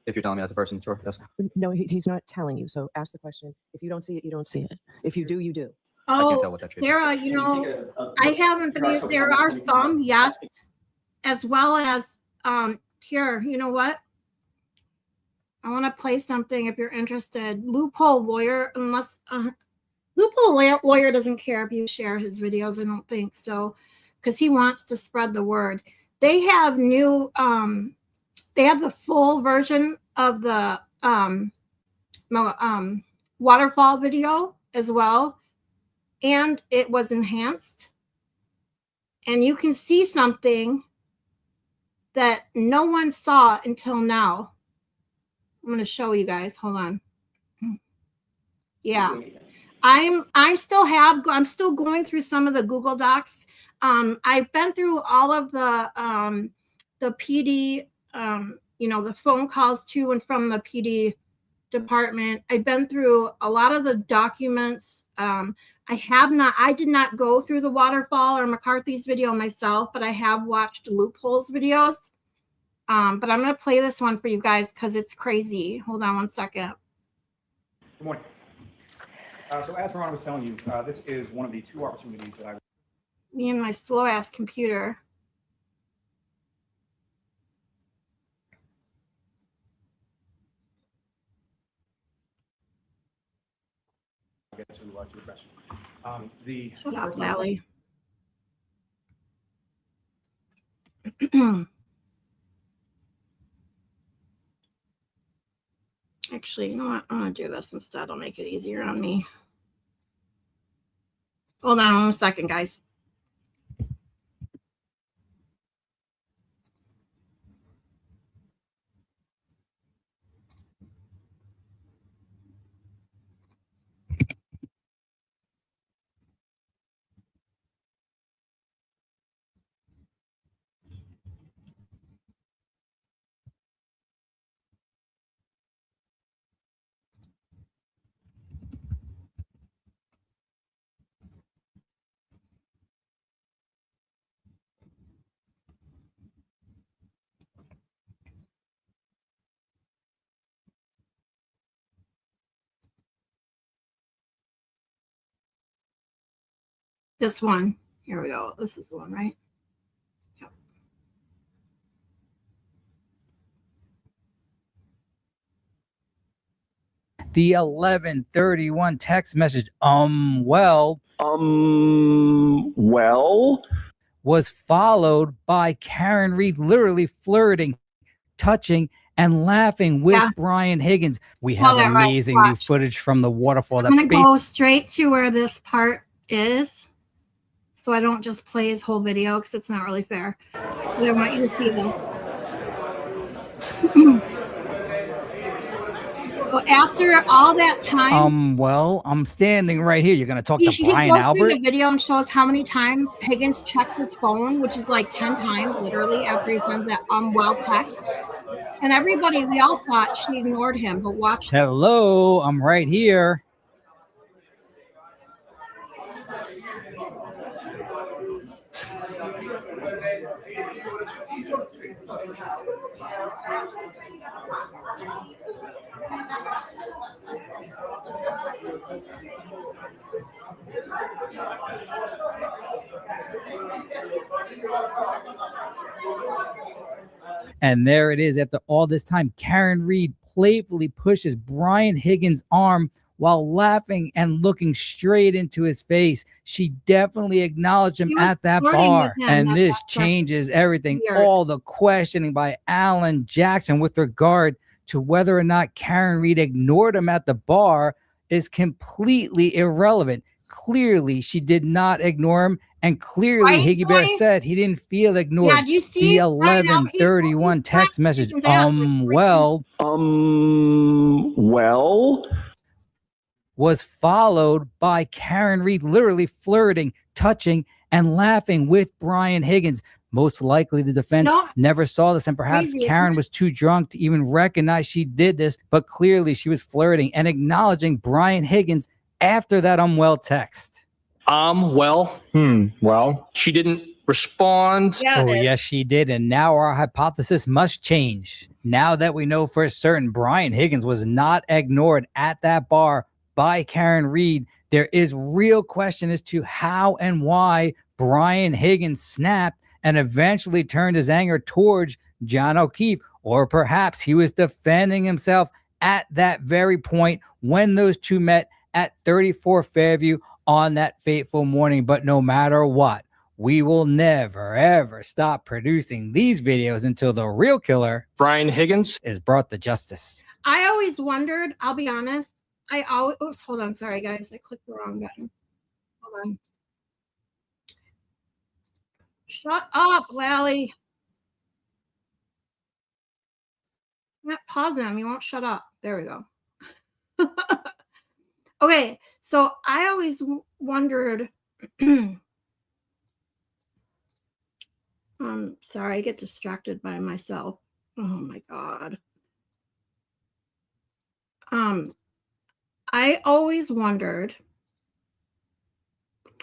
If you're telling me that's the person, sure. Yes. No, he's not telling you. So ask the question. If you don't see it, you don't see it. If you do, you do. can't Oh, tell what that shade is. Sarah, Can you you know, take a I look? haven't been, Your eyes focus there on are that, so you can see some, it. yes, as well as, here, you know what? I want to play something if you're interested. Loophole lawyer, unless, loophole lawyer doesn't care if you share his videos, I don't think so, because he wants to spread the word. They have new, they have the full version of the waterfall video as well, and it was enhanced, and you can see something that no one saw until now. I'm going to show you guys. Hold on. Yeah. I'm still going through some of the Google Docs. I've been through all of the PD, the phone calls to and from the PD department. I've been through a lot of the documents. I did not go through the waterfall or McCarthy's video myself, but I have watched Loopholes videos. But I'm going to play this one for you guys because it's crazy. Hold on one second. Good morning. So as Ron was telling you, this is one of the two opportunities that I Me and my slow ass computer. get to address. The Shut up, first- Lally. Actually, you know what? I'm going to do this instead. I'll make it easier on me. Hold on 1 second, guys. This one. Here we go. This is the one, right? Yep. The 11:31 text message, well, was followed by Karen Reed literally flirting, touching, and laughing with Yeah. Brian Higgins. We Well, have that right. amazing new Watch. footage from the waterfall. I'm going to go straight to where this part is, so I don't just play his whole video because it's not really fair. But I want you to see this. So after all that time, Well, I'm standing right here. You're gonna talk to he Brian goes Albert? through the video and shows how many times Higgins checks his phone, which is like 10 times literally after he sends that well text. And everybody, we all thought she ignored him, but watch. Hello, I'm right here. And there it is. After all this time, Karen Reed playfully pushes Brian Higgins' arm while laughing and looking straight into his face. She definitely acknowledged him He was at that flirting bar. with him And at this that session. changes everything. Weird. All the questioning by Alan Jackson with regard to whether or not Karen Reed ignored him at the bar is completely irrelevant. Clearly, she did not ignore him. And clearly, Right, Higgy Bear Joy? said he didn't feel ignored. Yeah, do you see? The Brian Albert, he's 11:31 text message. Higgins out, like, 3 Well, minutes. Well, was followed by Karen Reed literally flirting, touching, and laughing with Brian Higgins. Most likely the defense No. never saw this, and perhaps Crazy, isn't Karen it? was too drunk to even recognize she did this, but clearly she was flirting and acknowledging Brian Higgins after that unwell text. well, well, she didn't respond. Yeah, Oh, it is. yes, she did. And now our hypothesis must change. Now that we know for certain Brian Higgins was not ignored at that bar by Karen Reed, there is real question as to how and why Brian Higgins snapped and eventually turned his anger towards John O'Keefe, or perhaps he was defending himself at that very point when those two met at 34 Fairview on that fateful morning. But no matter what, we will never, ever stop producing these videos until the real killer, Brian Higgins. is brought to justice. I always wondered, I'll be honest, oops, hold on, sorry guys, I clicked the wrong button. Hold on. Shut up, Lally. I'm not pausing him, you won't shut up. There we go. Okay, so I always wondered, sorry, I get distracted by myself. Oh my God. I always wondered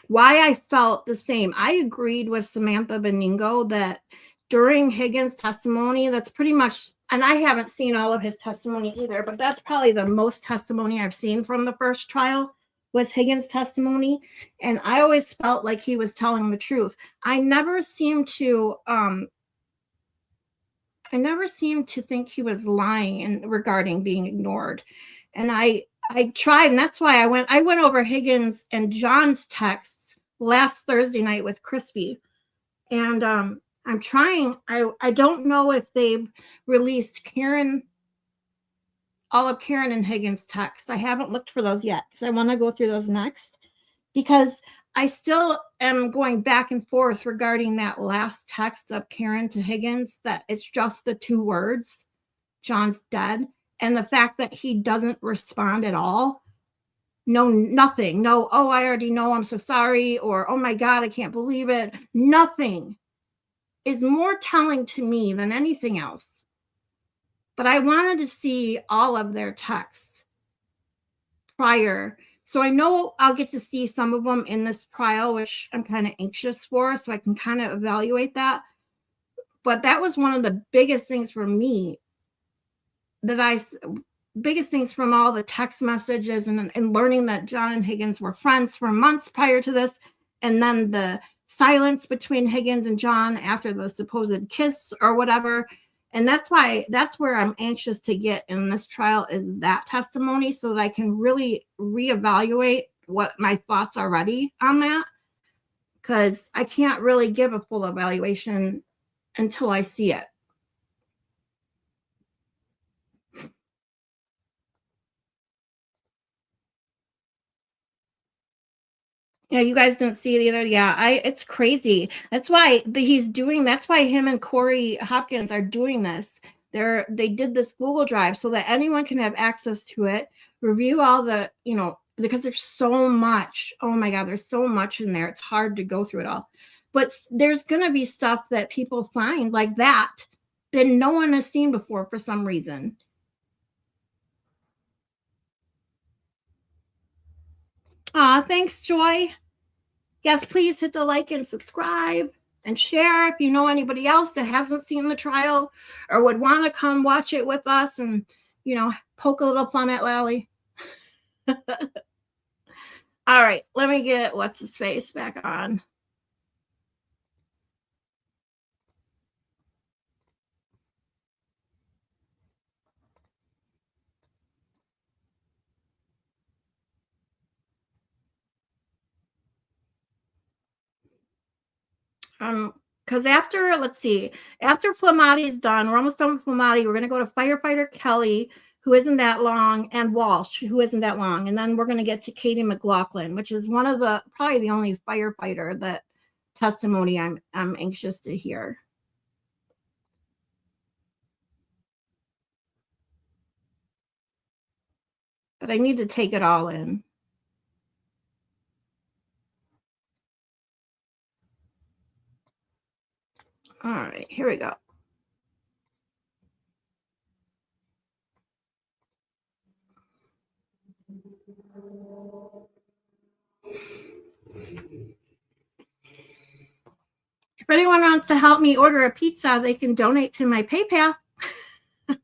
why I felt the same. I agreed with Samantha Beningo that during Higgins' testimony, that's pretty much, and I haven't seen all of his testimony either, but that's probably the most testimony I've seen from the first trial was Higgins' testimony. And I always felt like he was telling the truth. I never seemed to think he was lying regarding being ignored. And I tried, and that's why I went over Higgins and John's texts last Thursday night with Crispy. And I'm trying, I don't know if they've released all of Karen and Higgins' texts. I haven't looked for those yet because I want to go through those next, because I still am going back and forth regarding that last text of Karen to Higgins, that it's just the 2 words, John's dead. And the fact that he doesn't respond at all, no, nothing, no, oh, I already know, I'm so sorry, or oh my God, I can't believe it. Nothing is more telling to me than anything else. But I wanted to see all of their texts prior. So I know I'll get to see some of them in this trial, which I'm kind of anxious for, so I can kind of evaluate that. But that was one of the biggest things for me, biggest things from all the text messages and learning that John and Higgins were friends for months prior to this. And then the silence between Higgins and John after the supposed kiss or whatever. And that's where I'm anxious to get in this trial, is that testimony, so that I can really reevaluate what my thoughts are already on that. Because I can't really give a full evaluation until I see it. Yeah, you guys didn't see it either. Yeah, it's crazy. That's why him and Corey Hopkins are doing this. They did this Google Drive so that anyone can have access to it, review all the, because there's so much. Oh my God, there's so much in there. It's hard to go through it all. But there's going to be stuff that people find like that no one has seen before for some reason. Thanks, Joy. Yes, please hit the like and subscribe and share if you know anybody else that hasn't seen the trial or would want to come watch it with us and, poke a little fun at Lally. All right, let me get what's his face back on. Because after Flamati's done, we're almost done with Flamati. We're going to go to Firefighter Kelly, who isn't that long, and Walsh, who isn't that long. And then we're going to get to Katie McLaughlin, which is probably the only firefighter that testimony I'm anxious to hear. But I need to take it all in. All right, here we go. If anyone wants to help me order a pizza, they can donate to my PayPal.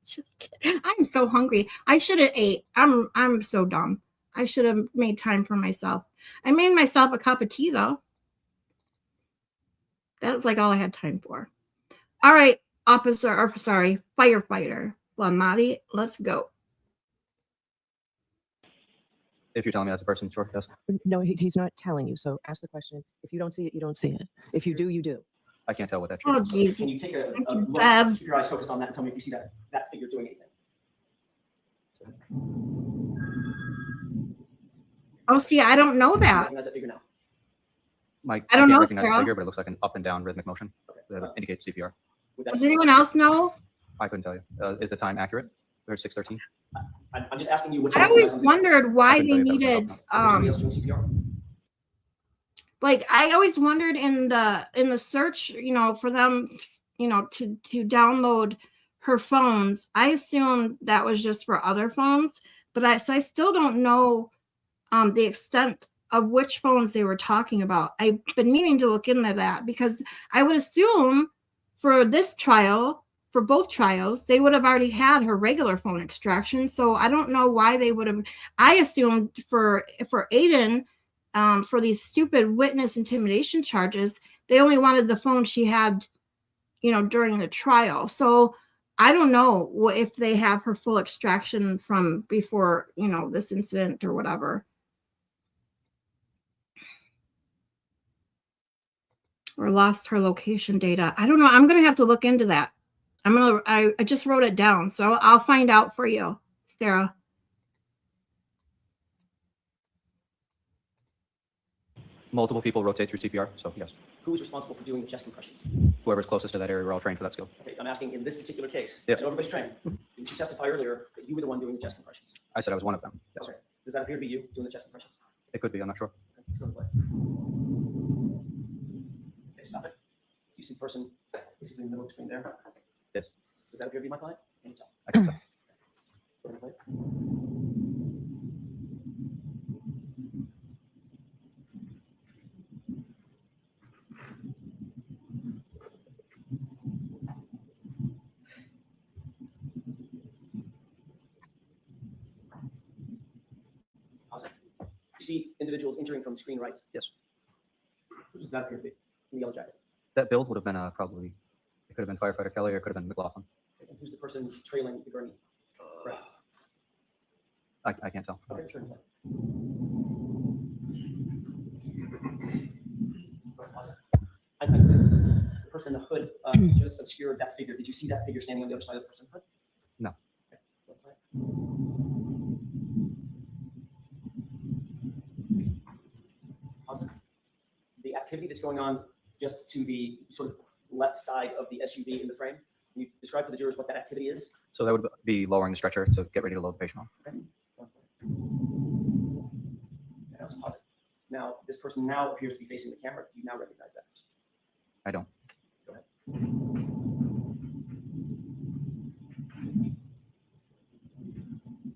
Just kidding. I'm so hungry. I should have ate. I'm so dumb. I should have made time for myself. I made myself a cup of tea though. That's like all I had time for. All right, firefighter Flamati, let's go. If you're telling me that's a person, sure, yes. No, he's not telling you. So ask the question. If you don't see it, you don't see it. If you do, you do. I can't tell what that Oh, is. geez. Can you take a Thank you, look, Bev. keep your eyes focused on that and tell me if you see that figure doing anything? Oh, see, I don't know that. Recognize that figure now. I I don't can't know, recognize the Sarah. figure, but it looks like an up and down rhythmic motion that indicates CPR. Would that Does anyone else know? I couldn't tell you. Is the time accurate? Or 6:13? I'm just asking you which I one always recognize on the video. wondered why I they couldn't tell you if that was needed up Is there somebody else doing CPR? like I always wondered in the search, for them, to download her phones. I assumed that was just for other phones, but I still don't know the extent of which phones they were talking about. I've been meaning to look into that because I would assume for this trial, for both trials, they would have already had her regular phone extraction. So I don't know why they would have. I assumed for Aiden, for these stupid witness intimidation charges, they only wanted the phone she had, during the trial. So I don't know if they have her full extraction from before, this incident or whatever. Or lost her location data. I don't know. I'm going to have to look into that. I just wrote it down, so I'll find out for you, Sarah. Multiple people rotate through CPR, so yes. Who is responsible for doing the chest compressions? Whoever's closest to that area, we're all trained for that skill. Okay, I'm asking in this particular case. Yes. I know everybody's trained. Did you testify earlier that you were the one doing the chest compressions? I said I was one of them. Yes. Okay. Does that appear to be you doing the chest compressions? It could be, I'm not sure. Okay, let's go to play. Okay, stop it. Do you see the person basically in the middle of the screen there? Yes. Does that appear to be my client? Can you tell? I can tell. We're gonna play. How's that? You see individuals entering from screen right? Yes. Who does that appear to be in the yellow jacket? That build would have been probably, it could have been Firefighter Kelly or it could have been McLaughlin. Okay, and who's the person trailing the gurney? Right. I can't tell. Okay, let's turn play. How's that? The person in the hood just obscured that figure. Did you see that figure standing on the other side of the person's hood? No. Okay, go play. How's that? The activity that's going on just to the sort of left side of the SUV in the frame, Can you describe for the jurors what that activity is? So that would be lowering the stretcher to get ready to load the patient on. Now let's pause it. Now, this person now appears to be facing the camera. Do you now recognize that person? I don't. Go ahead.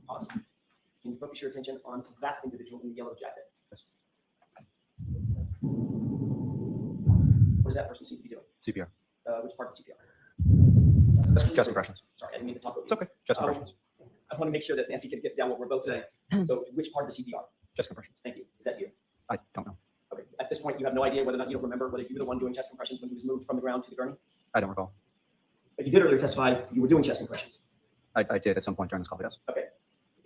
Pause. Can you focus your attention on that individual in the yellow jacket? Yes. What does that person seem to be doing? CPR. Which part of CPR? Chest compressions. Sorry, I didn't mean to talk over It's okay. Chest compressions. I want to make sure that Nancy can get down what we're both saying. So which part of the CPR? Chest compressions. Thank you. Is that you? I don't know. Okay. At this point, you have no idea whether or not, you don't remember whether you were the one doing chest compressions when he was moved from the ground to the gurney? I don't recall. But you did earlier testify you were doing chest compressions. I did at some point during this call, yes. Okay.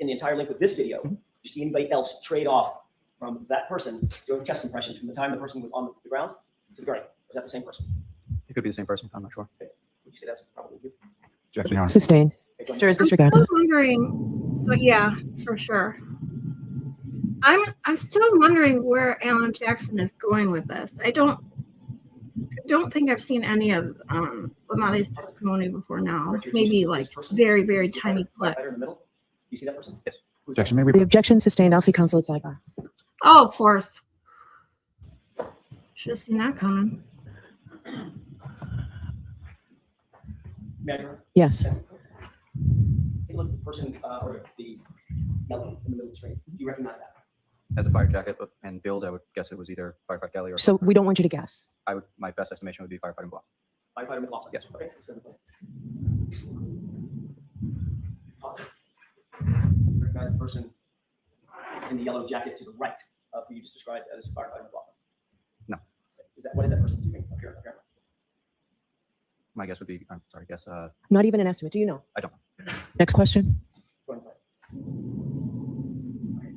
In the entire length of this video, did you see anybody else trade off from that person doing chest compressions from the time the person was on the ground to the gurney? Was that the same person? It could be the same person. I'm not sure. Would you say that's probably you? Objection, Your Honor. Sustained. Okay, go ahead. Jurors I'm disregard. still wondering. So yeah, for sure. I'm still wondering where Alan Jackson is going with this. I don't think I've seen any of Lamati's testimony before now. Maybe like very, very tiny clip. Firefighter in the middle. Do you see that person? Yes. Who's that? Objection, may we? The objection sustained. I'll see counsel at sidebar. Oh, of course. Should have seen that coming. May I interrupt? Yes. Take a look at the person or the yellow in the middle of the screen. Do you recognize that? As a fire jacket and build, I would guess it was either firefighter Kelly or. So we don't want you to guess. My best estimation would be firefighter Block. Firefighter McLaughlin? Yes. Okay, let's go to the pause. Recognize the person in the yellow jacket to the right of who you just described as firefighter McLaughlin? No. What is that person doing up here on the camera? My guess would be, I'm sorry, guess, Not even an estimate. Do you know? I don't know. Next question. Go ahead and play. Okay.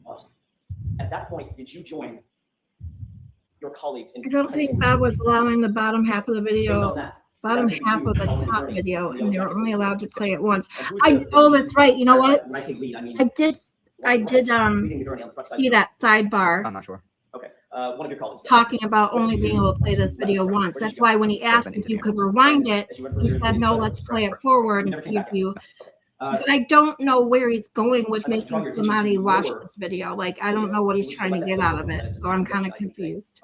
Pause. At that point, did you join your colleagues in? I don't think Bob was allowing the bottom half of the Based on video, that, bottom half of the top video, and they were only allowed to play it once. and who's Oh, that's right. You know what? When I say lead, I mean. I did leading the gurney on the front side. see that sidebar I'm not sure. Okay, one of your colleagues. talking about only being able to play this video once. That's why when he asked if you could rewind it, he said, no, let's play it forward and see if you. But I don't know where he's going with making somebody watch this video. Like, I don't know what he's trying to get out of it. So I'm kind of confused.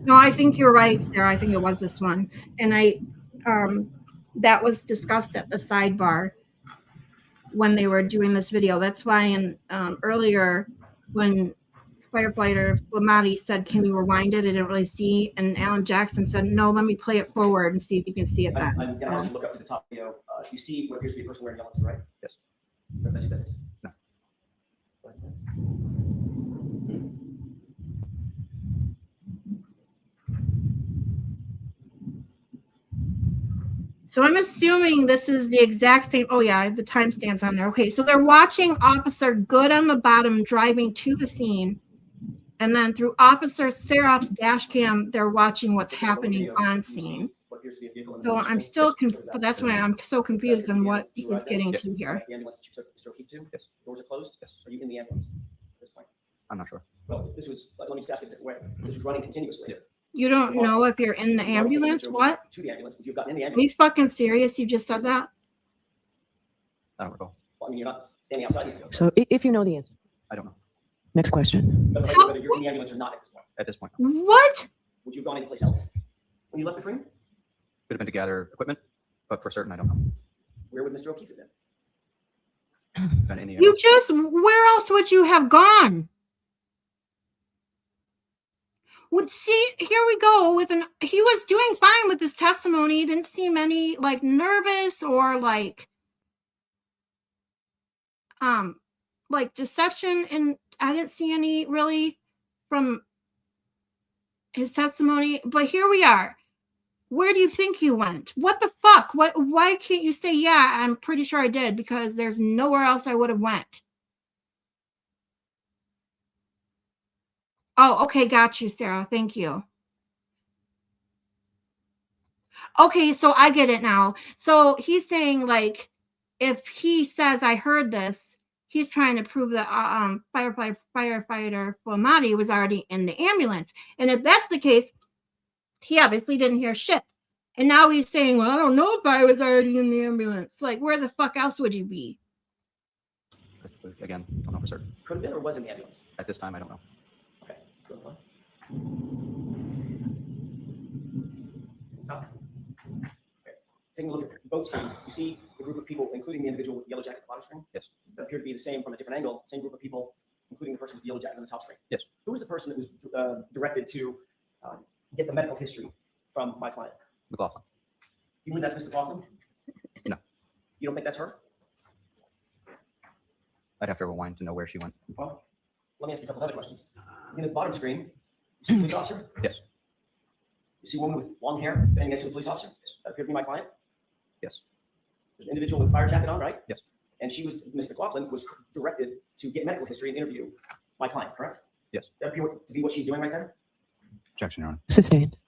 No, I think you're right, Sarah. I think it was this one. And that was discussed at the sidebar when they were doing this video. That's why in earlier when firefighter Lamati said, can you rewind it? I didn't really see. And Alan Jackson said, no, let me play it forward and see if you can see it back. I'm going to ask you to look up to the top video. Do you see what appears to be a person wearing yellow to the right? Yes. Recognize who that is? No. So I'm assuming this is the exact same. Oh yeah, I have the timestamps on there. Okay, so they're watching Officer Good on the bottom driving to the scene, and then through Officer Seraph's dash cam, they're watching what's happening on scene. What appears to be a vehicle in the So middle of the I'm screen. still, What is that? that's why I'm so confused on what he's getting to here. That's the ambulance that you took Mr. O'Keefe to? Yes. Doors are closed? Yes. Are you in the ambulance at this point? I'm not sure. Well, this was, let me just ask it a different way. This was running continuously. Yeah. You don't know if you're in the If you wanted to take ambulance? Mr. O'Keefe What? To the ambulance, would you have gotten in the Are you ambulance? fucking serious? You just said that? I don't recall. Well, I mean, you're not standing outside the ambulance. So if you know the answer. I don't know. Next question. But whether you're in the ambulance or not at this point. At this point, What? Would you have gone anyplace else when you left the frame? could have been to gather equipment, but for certain, I don't know. Where would Mr. O'Keefe have been? Been in the You just, where else would you have gone? Would see, here we go with he was doing fine with his testimony. He didn't seem any like nervous or like deception. And I didn't see any really from his testimony, but here we are. Where do you think you went? What the fuck? Why can't you say, yeah, I'm pretty sure I did, because there's nowhere else I would have went. Oh, okay. Got you, Sarah. Thank you. Okay. So I get it now. So he's saying like, if he says, I heard this, he's trying to prove that firefighter Fomati was already in the ambulance. And if that's the case, he obviously didn't hear shit. And now he's saying, well, I don't know if I was already in the ambulance. Like, where the fuck else would you be? Again, don't know for certain. Could have been or was in the ambulance. At this time, I don't know. Okay. Let's go to the line. Stop. Okay. Taking a look at both screens, you see the group of people, including the individual with the yellow jacket at the bottom screen? Yes. That appear to be the same from a different angle, same group of people, including the person with the yellow jacket on the top screen? Yes. Who was the person that was directed to get the medical history from my client? McLaughlin. You believe that's Ms. McLaughlin? No. You don't think that's her? I'd have to rewind to know where she went. Well, let me ask you a couple other questions. In the bottom screen, you see a police officer? Yes. You see a woman with long hair standing next to a police officer? That appeared to be my client? Yes. There's an individual with a fire jacket on, right? Yes. And she was, Ms. McLaughlin was directed to get medical history and interview my client, correct? Yes. That appear to be what she's doing right there? Objection, Your Honor. Sustained.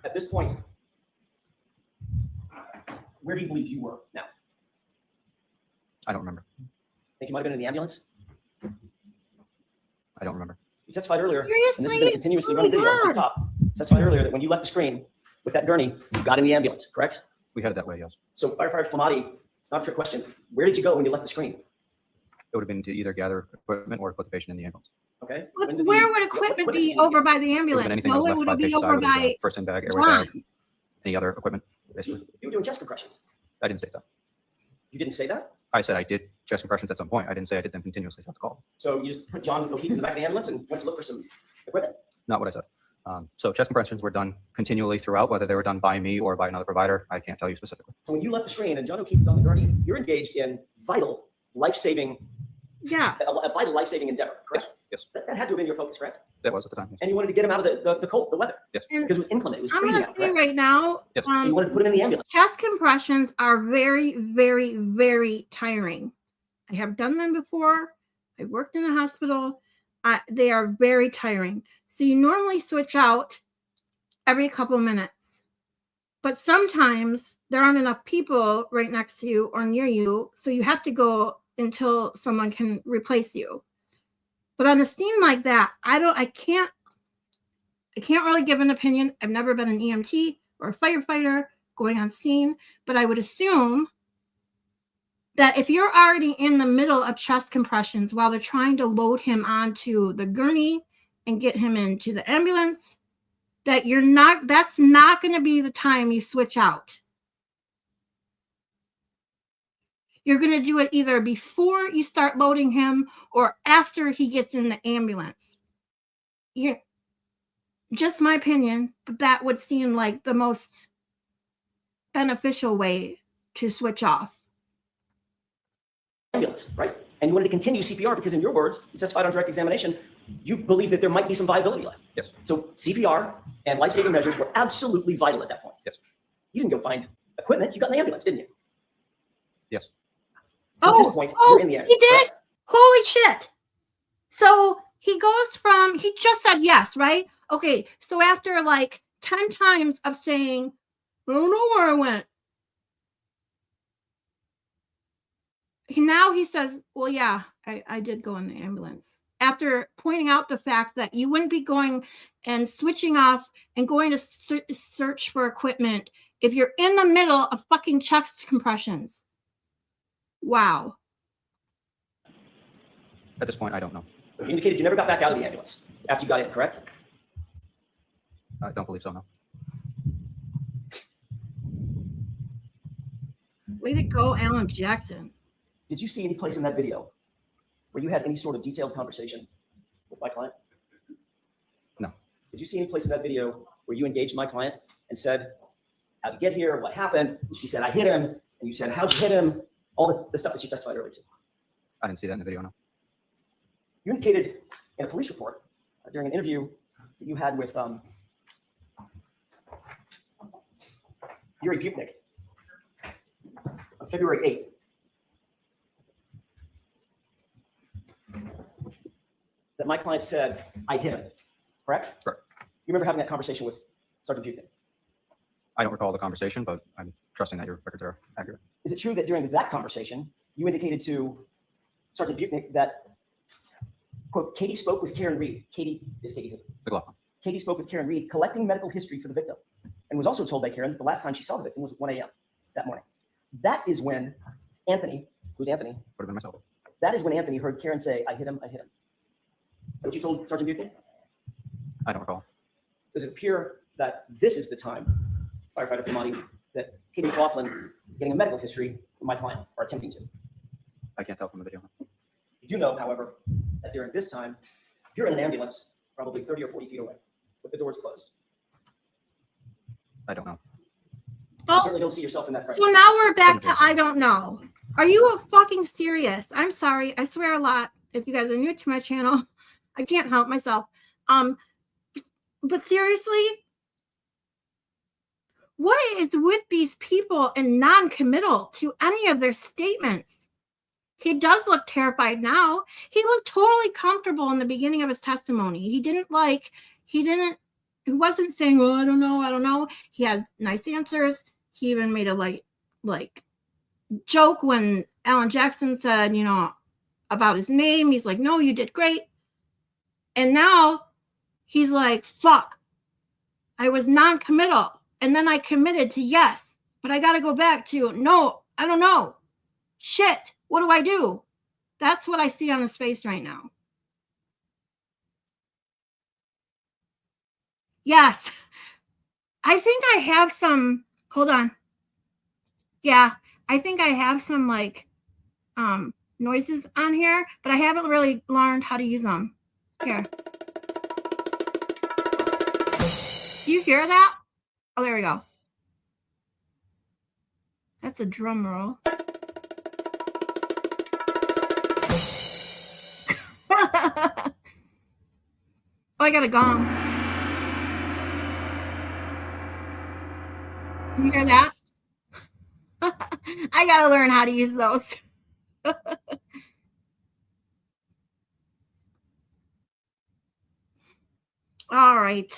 At this point, where do you believe you were now? I don't remember. Think you might have been in the ambulance? I don't remember. You testified earlier, and this has been a Seriously? continuously Oh running my video at the God. top. You testified earlier that when you left the screen with that gurney, you got in the ambulance, correct? We had it that way, yes. So firefighter Flamati, it's not a trick question. Where did you go when you left the screen? It would have been to either gather equipment or put the patient in the ambulance. Okay? Look, When did where the- would what equipment did be you over get? by the It would have ambulance? been anything that No, was it left would by be patient's side, over whether it was by a first in bag, airway bag, John. any other equipment, basically. You were doing chest compressions. I didn't state that. You didn't say that? I said I did chest compressions at some point. I didn't say I did them continuously throughout the call. So you just put John O'Keefe in the back of the ambulance and went to look for some equipment? Not what I said. So chest compressions were done continually throughout, whether they were done by me or by another provider. I can't tell you specifically. So when you left the screen and John O'Keefe is on the gurney, you're engaged in vital, life-saving, Yeah. a vital life-saving endeavor, correct? Yes. That had to have been your focus, correct? That was at the time. Yes. And you wanted to get him out of the cold, the weather, Yes. And because it was inclement, it was I'm freezing gonna out, say correct? right now, Yes. So you wanted to put him in the ambulance. chest compressions are very, very, very tiring. I have done them before. I worked in a hospital. They are very tiring. So you normally switch out every couple minutes. But sometimes there aren't enough people right next to you or near you, so you have to go until someone can replace you. But on a scene like that, I can't really give an opinion. I've never been an EMT or a firefighter going on scene, but I would assume that if you're already in the middle of chest compressions while they're trying to load him onto the gurney and get him into the ambulance, that's not going to be the time you switch out. You're going to do it either before you start loading him or after he gets in the ambulance. Just my opinion, but that would seem like the most beneficial way to switch off. Ambulance, right? And you wanted to continue CPR because in your words, you testified on direct examination, you believe that there might be some viability left. Yes. So CPR and life-saving measures were absolutely vital at that point. Yes. You didn't go find equipment, you got in the ambulance, didn't you? Yes. So at this point, you're in the ambulance. He did? correct? Holy shit. So he just said yes, right? Okay, so after like 10 times of saying, I don't know where I went. Now he says, well, yeah, I did go in the ambulance. After pointing out the fact that you wouldn't be going and switching off and going to search for equipment if you're in the middle of fucking chest compressions. Wow. At this point, I don't know. You indicated you never got back out of the ambulance after you got in, correct? I don't believe so, no. Way to go, Alan Jackson. Did you see any place in that video where you had any sort of detailed conversation with my client? No. Did you see any place in that video where you engaged my client and said, how'd you get here? What happened? And she said, I hit him. And you said, how'd you hit him? All the stuff that she testified earlier to. I didn't see that in the video, no. You indicated in a police report during an interview that you had with Yuri Butnik on February 8th. That my client said, I hit him, correct? Correct. You remember having that conversation with Sergeant Butnik? I don't recall the conversation, but I'm trusting that your records are accurate. Is it true that during that conversation, you indicated to Sergeant Butnik that, quote, Katie spoke with Karen Reed. Katie is Katie who? McLaughlin. Katie spoke with Karen Reed, collecting medical history for the victim, and was also told by Karen that the last time she saw the victim was 1 a.m. that morning. That is when Anthony, who's Anthony? Would have been myself. That is when Anthony heard Karen say, I hit him, I hit him. Is that what you told Sergeant Buchanan? I don't recall. Does it appear that this is the time, firefighter Flamati, that Katie McLaughlin is getting a medical history from my client, or attempting to? I can't tell from the video. You do know, however, that during this time, you're in an ambulance, probably 30 or 40 feet away, with the doors closed. I don't know. You Oh, certainly don't see yourself in that frame. so now we're back to I don't know. Are you fucking serious? I'm sorry. I swear a lot. If you guys are new to my channel, I can't help myself. But seriously, what is with these people and non-committal to any of their statements? He does look terrified now. He looked totally comfortable in the beginning of his testimony. He wasn't saying, oh, I don't know. He had nice answers. He even made a like joke when Alan Jackson said, about his name. He's like, no, you did great. And now he's like, fuck, I was non-committal. And then I committed to yes, but I got to go back to no, I don't know. Shit, what do I do? That's what I see on his face right now. Yes, I think I have some, hold on. Yeah, I think I have some noises on here, but I haven't really learned how to use them. Here. Do you hear that? Oh, there we go. That's a drum roll. Oh, I got a gong. Can you hear that? I gotta learn how to use those. All right,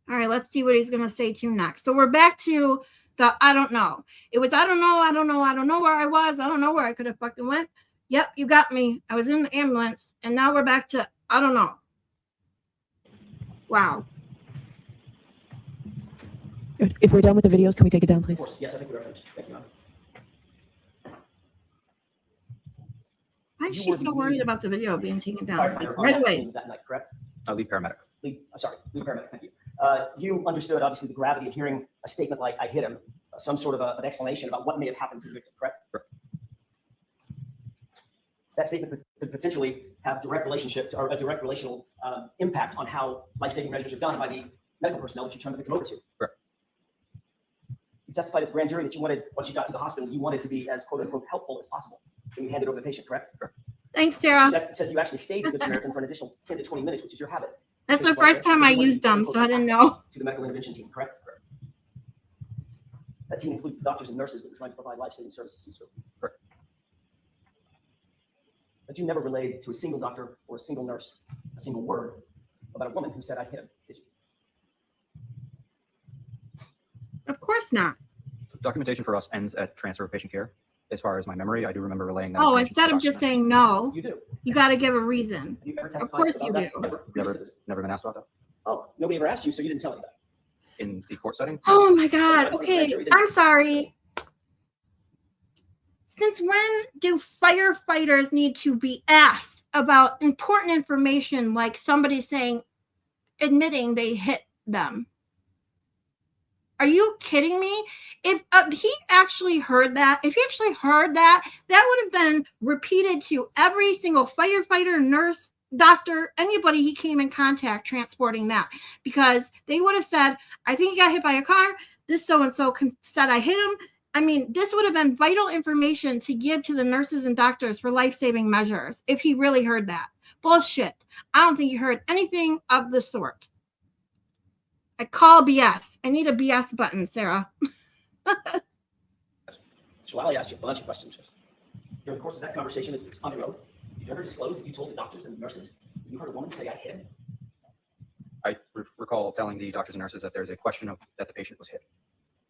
let's see what he's going to say to you next. So we're back to the I don't know. It was I don't know where I was. I don't know where I could have fucking went. Yep, you got me. I was in the ambulance. And now we're back to I don't know. Wow. Good. If we're done with the videos, can we take it down, Of please? course, yes, I think we are finished. Thank you, Madam. Why is You she were the so worried lead about the video being taken down? Firefighter on Right that away. scene that night, correct? Lead paramedic. Lead paramedic, thank you. You understood, obviously, the gravity of hearing a statement like, I hit him, some sort of an explanation about what may have happened to the victim, correct? Correct. So that statement could potentially have direct relationship or a direct relational impact on how life-saving measures are done by the medical personnel that you turned the victim over to. Correct. You testified at the grand jury that you wanted, once you got to the hospital, you wanted to be as quote-unquote helpful as possible when you handed over the patient, correct? Correct. Thanks, Sarah. You said you actually stayed with Good Samaritan for an additional 10 to 20 minutes, which is your habit. That's the first time I used them, so I didn't know. To the medical intervention team, correct? That team includes the doctors and nurses that were trying to provide life-saving services to you. Correct. But you never relayed to a single doctor or a single nurse a single word about a woman who said, I hit him, did you? Of course not. So documentation for us ends at transfer of patient care. As far as my memory, I do remember relaying that. Oh, information to instead the of just doctor. saying no, You do. you got to give a reason. Have you ever Of testified course about you that? do. Ever previous to this? Never been asked about that Oh, nobody ever asked you, so you didn't tell anybody. in the court setting. Oh my God. Okay, I'm sorry. Since when do firefighters need to be asked about important information like somebody admitting they hit them? Are you kidding me? If he actually heard that, that would have been repeated to every single firefighter, nurse, doctor, anybody he came in contact transporting that, because they would have said, I think he got hit by a car. This so-and-so said I hit him. I mean, this would have been vital information to give to the nurses and doctors for life-saving measures if he really heard that. Bullshit. I don't think he heard anything of the sort. I call BS. I need a BS button, Sarah. So while I asked you a bunch of questions, during the course of that conversation that was on your oath, did you ever disclose that you told the doctors and the nurses that you heard a woman say, I hit him? I recall telling the doctors and nurses that there's a question of that the patient was hit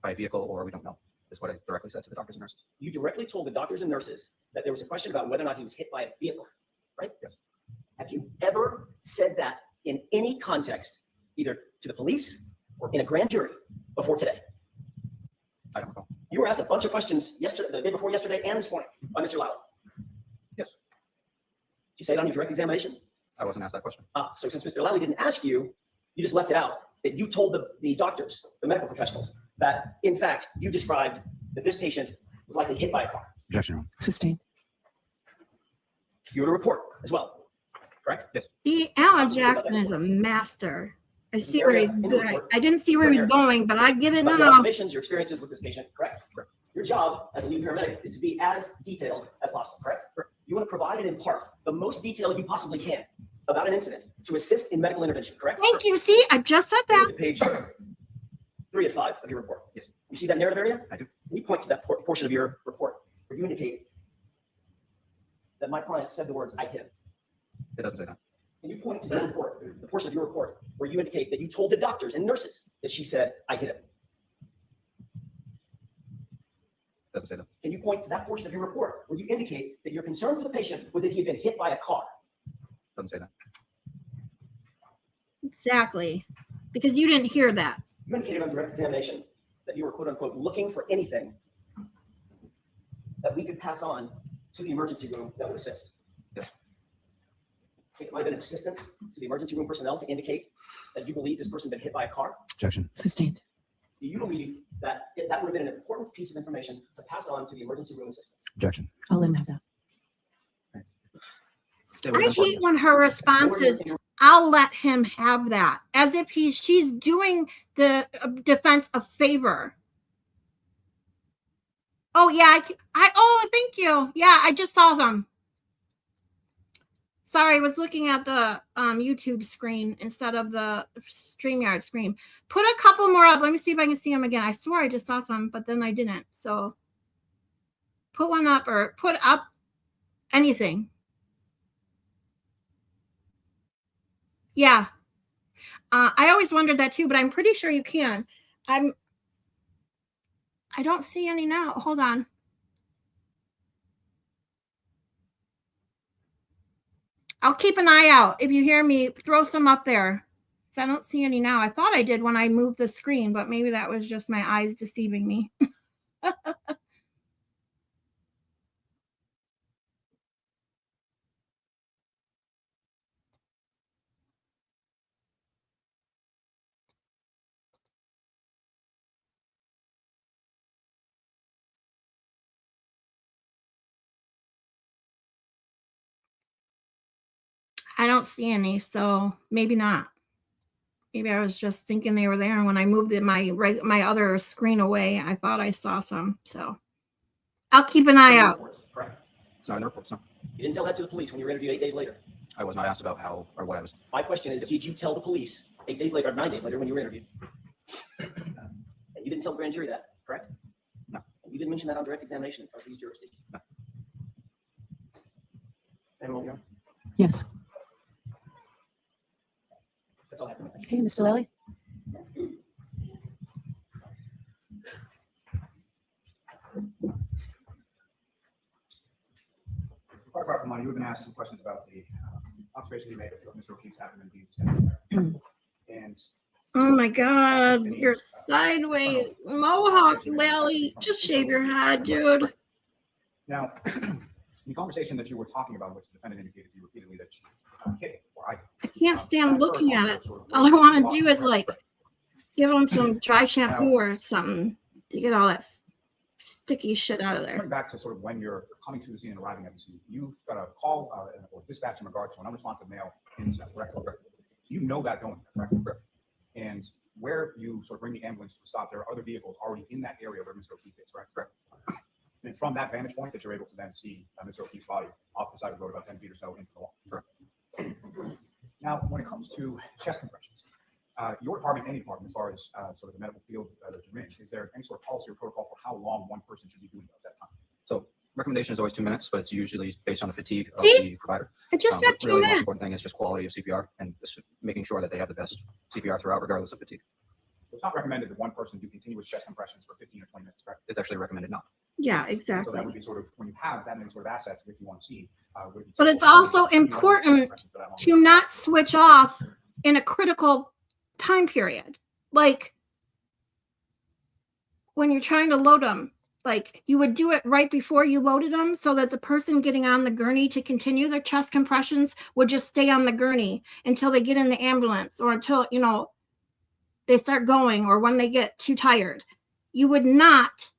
by a vehicle or we don't know, is what I directly said to the doctors and nurses. You directly told the doctors and nurses that there was a question about whether or not he was hit by a vehicle, right? Yes. Have you ever said that in any context, either to the police or in a grand jury before today? I don't recall. You were asked a bunch of questions yesterday, the day before yesterday, and this morning by Mr. Lally. Yes. Did you say it on your direct examination? I wasn't asked that question. So since Mr. Lally didn't ask you, you just left it out, that you told the doctors, the medical professionals, that in fact, you described that this patient was likely hit by a car. Objection, Your Honor. Sustained. You wrote a report as well, correct? Yes. Alan Jackson is a master. I see where he's going. I didn't see where he's going, but I get it About your now. observations, your experiences with this patient, correct? Correct. Your job as a lead paramedic is to be as detailed as possible, correct? You want to provide and impart the most detail you possibly can about an incident to assist in medical intervention, correct? Thank you. See, I just said Look that. at page 3 of 5 of your report. Yes. You see that narrative area? I do. Can you point to that portion of your report where you indicate that my client said the words, "I hit him"? It doesn't say that. Can you point to the report, the portion of your report where you indicate that you told the doctors and nurses that she said, "I hit him"? It doesn't say that. Can you point to that portion of your report where you indicate that your concern for the patient was that he had been hit by a car? It doesn't say that. Exactly. Because you didn't hear that. You indicated on direct examination that you were quote unquote looking for anything that we could pass on to the emergency room that would assist. Yes. I think it might have been assistance to the emergency room personnel to indicate that you believe this person had been hit by a car. Objection. Sustained. Do you believe that that would have been an important piece of information to pass on to the emergency room assistants? Objection. I'll let him have that. I hate when her response is, I'll let him have that, as if she's doing the defense a favor. Oh yeah, oh thank you. Yeah, I just saw them. Sorry, I was looking at the YouTube screen instead of the StreamYard screen. Put a couple more up. Let me see if I can see them again. I swore I just saw some, but then I didn't. So put one up or put up anything. Yeah. I always wondered that too, but I'm pretty sure you can. I don't see any now. Hold on. I'll keep an eye out. If you hear me, throw some up there. So I don't see any now. I thought I did when I moved the screen, but maybe that was just my eyes deceiving me. I don't see any, so maybe not. Maybe I was just thinking they were there, and when I moved my other screen away, I thought I saw some. So I'll keep an eye out. Correct. It's not in the reports, no. You didn't tell that to the police when you were interviewed 8 days later. I was not asked about how or what I was. My question is, did you tell the police 8 days later, or 9 days later when you were interviewed? And you didn't tell the grand jury that, correct? No. And you didn't mention that on direct examination in front of these jurors, did you? No. Anyone else? Yes. That's all I have to know. Okay, Mr. Lally? Firefighter Money, you have been asked some questions about the observation you made of Mr. O'Keefe's abdomen being standing there. And Oh my God, you're sideways. Mohawk Valley. Just shave your head, dude. now, the conversation that you were talking about, which the defendant indicated to you repeatedly that she hit or I can't stand looking at it. All I want to do is like give him some dry shampoo or something to get all that sticky shit out of there. Turning back to sort of when you're coming to the scene and arriving at the scene, you've got a call or dispatch in regard to an unresponsive male incident, correct? So you know that going there, correct? And where you sort of bring the ambulance to a stop, there are other vehicles already in that area where Mr. O'Keefe is, correct? And it's from that vantage point that you're able to then see Mr. O'Keefe's body off the side of the road about 10 feet or so into the wall. Correct. Now, when it comes to chest compressions, your department, any department, as far as sort of the medical field that you're in, is there any sort of policy or protocol for how long one person should be doing those at that time? So recommendation is always 2 minutes, but it's usually based on the fatigue of See? the provider. I just said But 2 really, the most minutes. important thing is just quality of CPR and just making sure that they have the best CPR throughout, regardless of fatigue. It's not recommended that one person do continuous chest compressions for 15 or 20 minutes, correct? It's actually recommended not. Yeah, So exactly. that would be sort of, when you have that many sort of assets with you on scene. But it's also important to not switch off in a critical time period. Like when you're trying to load them, like you would do it right before you loaded them so that the person getting on the gurney to continue their chest compressions would just stay on the gurney until they get in the ambulance or until, you know, they start going or when they get too tired. You would not,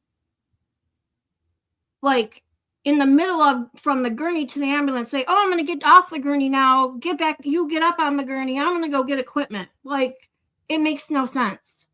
like, in the middle of from the gurney to the ambulance say, oh, I'm going to get off the gurney now. Get back. You get up on the gurney. I'm going to go get equipment. Like, it makes no sense.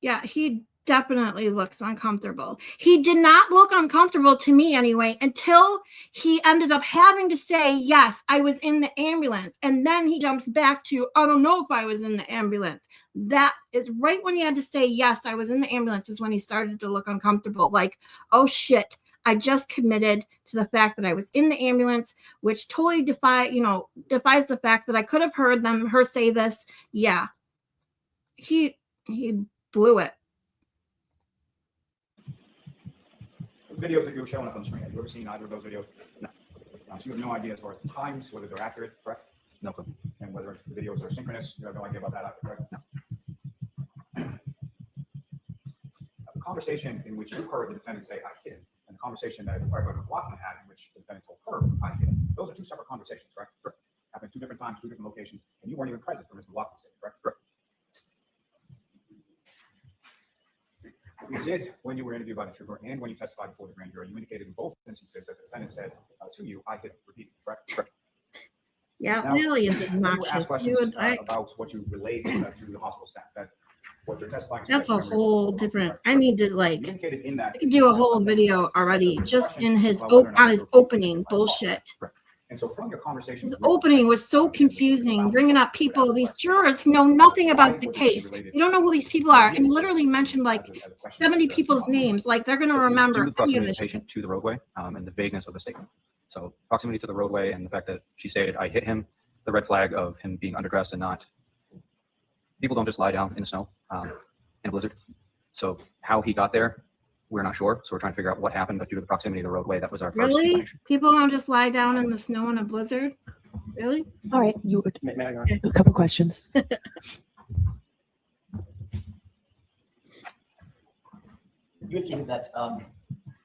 Yeah, he definitely looks uncomfortable. He did not look uncomfortable to me anyway until he ended up having to say, yes, I was in the ambulance. And then he jumps back to, I don't know if I was in the ambulance. That is right when he had to say, yes, I was in the ambulance is when he started to look uncomfortable. Like, oh shit, I just committed to the fact that I was in the ambulance, which totally defies the fact that I could have heard her say this. Yeah, he blew it. The videos that you were showing up on the screen, have you ever seen either of those videos? No. So you have no idea as far as the times, whether they're accurate, correct? No clue. And whether the videos are synchronous, you have no idea about that either, correct? No. The conversation in which you heard the defendant say, I hit him, and the conversation that Firefighter McLaughlin had in which the defendant told her, I hit him, those are two separate conversations, correct? Correct. Happened two different times, two different locations, and you weren't even present for Mr. McLaughlin's statement, correct? Correct. You did, when you were interviewed by the trooper and when you testified before the grand jury, you indicated in both instances that the defendant said to you, I hit him, repeatedly, correct? Correct. Yeah, Now, really is you ask obnoxious. questions Dude, about what you relayed to the hospital staff, that what you're testifying to. that's a whole different. I need to You like. indicated in that. I could do a whole video already just in his on his opening bullshit. And so from your conversation. His opening was so confusing, bringing up people, these jurors who know nothing about the case. They don't know who these people are. And he literally mentioned like 70 people's names. Like they're going to remember Due to the any of proximity of this the shit. patient to the roadway and the vagueness of the statement. So proximity to the roadway and the fact that she stated, I hit him, the red flag of him being underdressed and not. People don't just lie down in the snow in a blizzard. So how he got there, we're not sure. So we're trying to figure out what happened, but due to the proximity of the roadway, that was our first Really? explanation. People don't just lie down in the snow in a blizzard? Really? All right, May I, Your Honor? a couple questions. You indicated that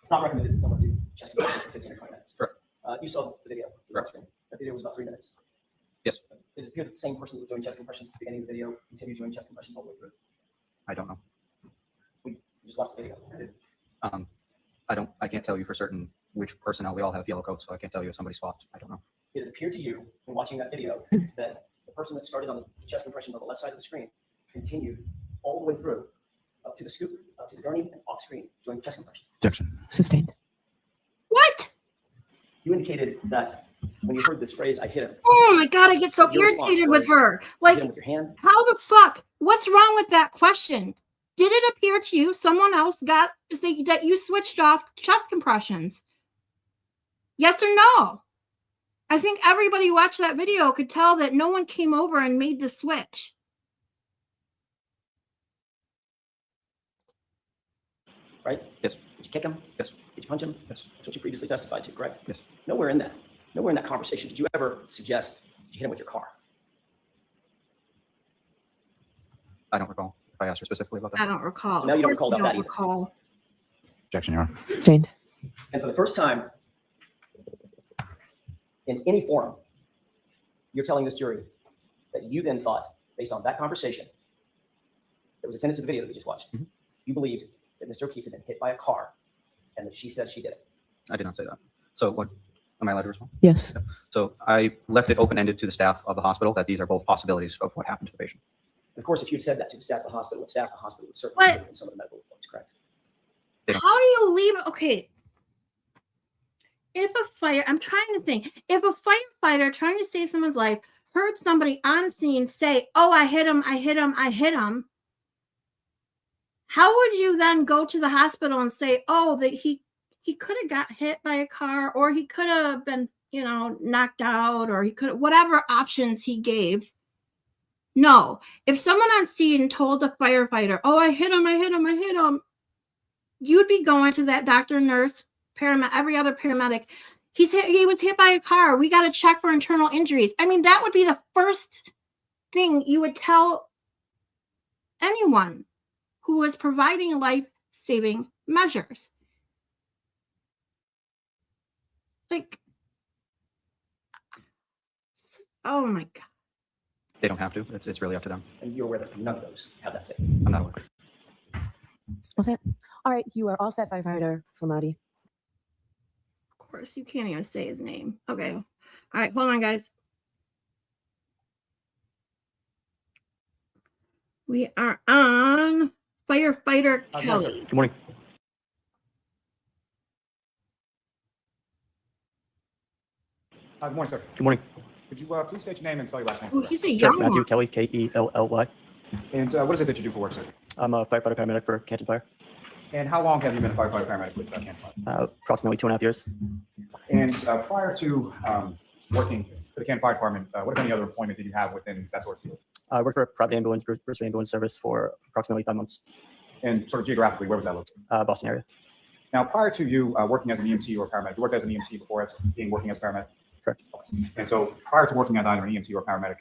it's not recommended that someone do chest compressions for 15 or 20 minutes. Correct. You saw the video. Correct. That video was about 3 minutes. Yes. It appeared that the same person that was doing chest compressions at the beginning of the video continued doing chest compressions all the way through. I don't know. You just watched the video. I can't tell you for certain which personnel. We all have yellow coats, so I can't tell you if somebody swapped. I don't know. It appeared to you in watching that video that the person that started on the chest compressions on the left side of the screen continued all the way through up to the scoop, up to the gurney, and off screen doing chest compressions. Objection. Sustained. What? You indicated that when you heard this phrase, I hit him, Oh my God, I get so Your response irritated with was, her. you Like, hit him with your hand. how the fuck? What's wrong with that question? Did it appear to you someone else got that you switched off chest compressions? Yes or no? I think everybody who watched that video could tell that no one came over and made the switch. Right? Yes. Did you kick him? Yes. Did you punch him? Yes. That's what you previously testified to, correct? Yes. Nowhere in that conversation did you ever suggest that you hit him with your car. I don't recall if I asked her specifically about that. I don't recall. So now you don't Of course recall about you that don't either. recall. Objection, Your Honor. Sustained. And for the first time in any forum, you're telling this jury that you then thought, based on that conversation that was attended to the video that we just watched, Mhm. you believed that Mr. O'Keefe had been hit by a car and that she said she did it. I did not say that. So what? Am I allowed to respond? Yes. So I left it open-ended to the staff of the hospital that these are both possibilities of what happened to the patient. And of course, if you had said that to the staff of the hospital, the staff of the hospital would certainly What? have given some of the medical reports, correct? How do you leave? Okay. I'm trying to think. If a firefighter trying to save someone's life heard somebody on scene say, oh, I hit him, I hit him, I hit him, how would you then go to the hospital and say, oh, that he could have got hit by a car, or he could have been, knocked out, or he could, whatever options he gave. No. If someone on scene told a firefighter, oh, I hit him, I hit him, I hit him, you'd be going to that doctor, nurse, paramedic, every other paramedic. He was hit by a car. We got to check for internal injuries. I mean, that would be the first thing you would tell anyone who was providing life-saving measures. Like, oh my God. They don't have to. It's really up to them. And you're aware that none of those have that state. I'm not aware. What's that? All right, you are all set, firefighter Flamati. Of course, you can't even say his name. Okay. All right, hold on, guys. We are on Firefighter Kelly. Good morning. Good morning, sir. Good morning. Could you please state your name and spell your last name? Oh, he's a Sure, young Matthew one. Kelly, Kelly. And what is it that you do for work, sir? I'm a firefighter paramedic for Canton Fire. And how long have you been a firefighter paramedic with Canton Fire? Approximately 2.5 years. And prior to working for the Canton Fire Department, what if any other employment did you have within that sort of field? I worked for a private ambulance, first ambulance service for approximately 5 months. And sort of geographically, where was that located? Boston area. Now, prior to you working as an EMT or a paramedic, you worked as an EMT before working as a paramedic? Correct. And so prior to working as either an EMT or a paramedic,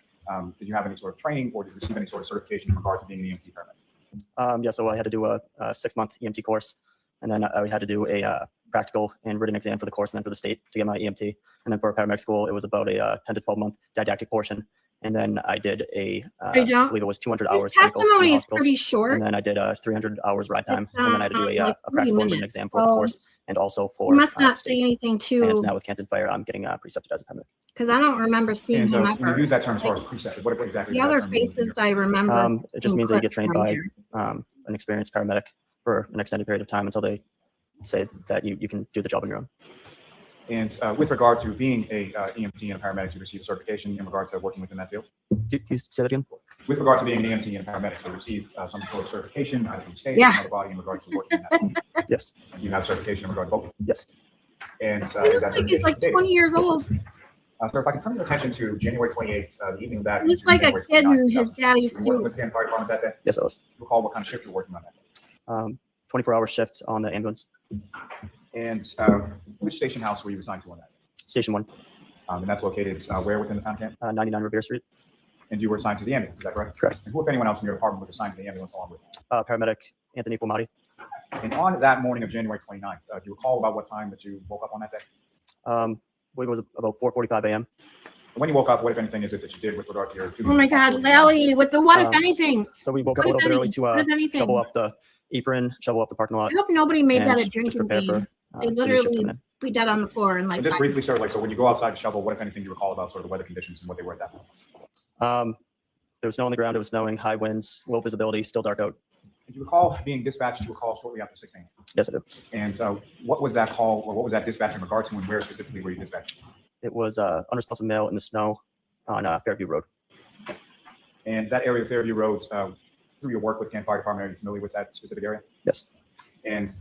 did you have any sort of training or did you receive any sort of certification in regards to being an EMT paramedic? Yeah, so I had to do a 6-month EMT course, and then I had to do a practical and written exam for the course, and then for the state to get my EMT. And then for a paramedic school, it was about a 10 to 12-month didactic portion. And then I did I believe it was 200 hours. His clinical in testimony is hospitals. pretty short. And then I did 300 hours ride time, It's, and then I had to do like a 40 practical and written minutes. exam for the So course, and also for You must not state. say anything And too, now with Canton Fire, I'm getting precepted as a paramedic. because I don't remember seeing And him when you ever. use that term as far as precepted, what exactly The does that other term mean in your- faces I remember. It just some means that you get clips trained from by there. an experienced paramedic for an extended period of time until they say that you can do the job on your own. And with regard to being a EMT and a paramedic, you receive a certification in regard to working within that field? Can you say that again? With regard to being an EMT and a paramedic, you receive some sort of certification either from the state or Yeah. from the body in regards to working in that field. Yes. You have certification in regard to both? Yes. And He is looks that like he's like certification 20 years Yes, old. Sir, if I can turn your attention to January 28th, the evening of that. He looks like a January kid in 29th, his daddy's you worked suit. with the Canton Fire Department that day? Yes, I was. Recall what kind of shift you were working on that day? 24-hour shift on the ambulance. And which station house were you assigned to on that day? Station 1, And that's located where within the town, Canton? 99 Revere Street. And you were assigned to the ambulance, is that correct? Correct. And who, if anyone else in your department, was assigned to the ambulance along with you? Paramedic Anthony Flamati. And on that morning of January 29th, do you recall about what time that you woke up on that day? I believe it was about 4:45 a.m. And when you woke up, what, if anything, is it that you did with regard to your duties? Oh my God, Lally, with the what if anything. So we woke up a What little if bit early anything? to What if anything? shovel off the apron, shovel off the parking lot. I hope nobody made that a and just drinking prepare game. for They the new shift literally coming in. be dead on the floor and like. And just briefly, sir, like, so when you go outside to shovel, what, if anything, do you recall about sort of the weather conditions and what they were at that point? There was snow on the ground. It was snowing, high winds, low visibility, still dark out. Do you recall being dispatched to a call shortly after 6 a.m.? Yes, I do. And so what was that call, or what was that dispatch in regard to, and where specifically were you dispatched? It was unresponsive male in the snow on Fairview Road. And that area of Fairview Road, through your work with Canton Fire Department, are you familiar with that specific area? Yes. And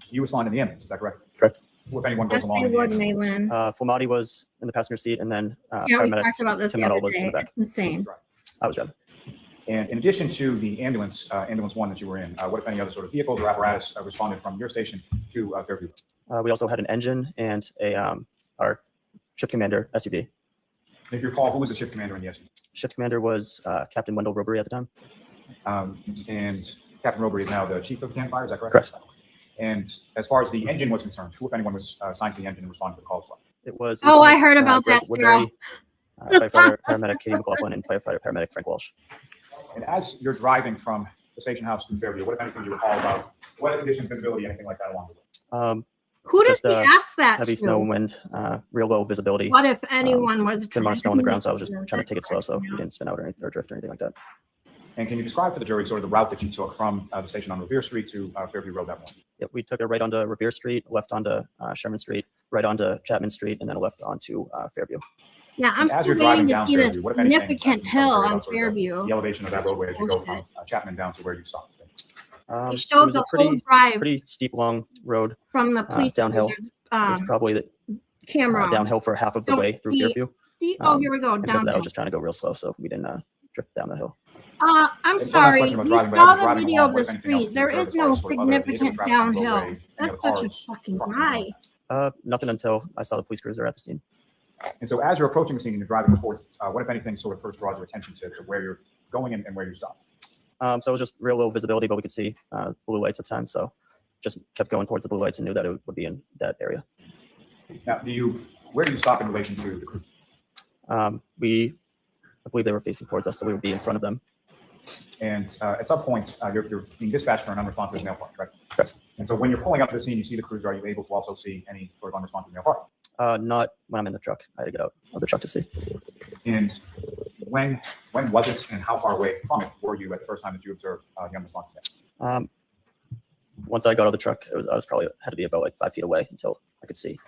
you responded in the ambulance, is that correct? Correct. Who, if anyone, goes Yes, along they in the would, ambulance? Maylin. Flamati was in the passenger seat, and then Yeah, we paramedic talked about this Tim the other Nuttall was in day. the back. It's insane. I was driving. And in addition to the ambulance, ambulance one that you were in, what, if any, other sort of vehicles or apparatus responded from your station to Fairview? We also had an engine and our shift commander SUV. And if you recall, who was the shift commander in the SUV? Shift commander was Captain Wendell Robery at the time. And Captain Robery is now the chief of Canton Fire, is that correct? Correct. And as far as the engine was concerned, who, if anyone, was assigned to the engine and responded to the call as well? It was. Oh, I heard about Greg that, Woodbury, firefighter paramedic Katie McLaughlin, and firefighter paramedic Frank Walsh. And as you're driving from the station house to Fairview, what, if anything, do you recall about weather conditions, visibility, anything like that along the way? Who does Just, he ask that Heavy snow and to? wind, real low visibility. What if anyone was? Good amount of snow on the ground, so I was just driving trying to take it slow so you we didn't spin out or drift or anything like that. And can you describe for the jury sort of the route that you took from the station on Revere Street to Fairview Road that morning? Yeah, we took a right onto Revere Street, left onto Sherman Street, right onto Chapman Street, and then a left onto Fairview. Yeah, I'm And as still you're driving waiting to down see this Fairview, what, if anything, significant can you hill tell me on about sort of Fairview. The elevation of that roadway as you go Bullshit. from Chapman down to where you stopped. He It showed was the a whole drive pretty steep, long road. from the police downhill. cruiser's, It was probably camera. downhill for half of the So way through the- Fairview. Oh, here we go. And because of that, I Downhill. was just trying to go real slow, so we didn't drift down the hill. I'm And one last sorry. question about We driving, but saw as you're the driving video along, of what, the if anything, else street. do you There observe is as far no as sort of other vehicles, significant traffic on the downhill. roadway, any That's other such a cars, fucking trucks, lie. anything like Nothing until I saw the police cruiser at the scene. And so as you're approaching the scene and you're driving towards it, what, if anything, sort of first draws your attention to where you're going and where you stop? So it was just real low visibility, but we could see blue lights at the time. So just kept going towards the blue lights and knew that it would be in that area. Now, where do you stop in relation to the cruiser? I believe they were facing towards us, so we would be in front of them. And at some point, you're being dispatched for an unresponsive male part, correct? Correct. And so when you're pulling up to the scene, you see the cruiser. Are you able to also see any sort of unresponsive male part? Not when I'm in the truck. I had to get out of the truck to see. And when was it, and how far away from it were you at the first time that you observed the unresponsive male? Once I got out of the truck, I was probably had to be about like 5 feet away until I could see.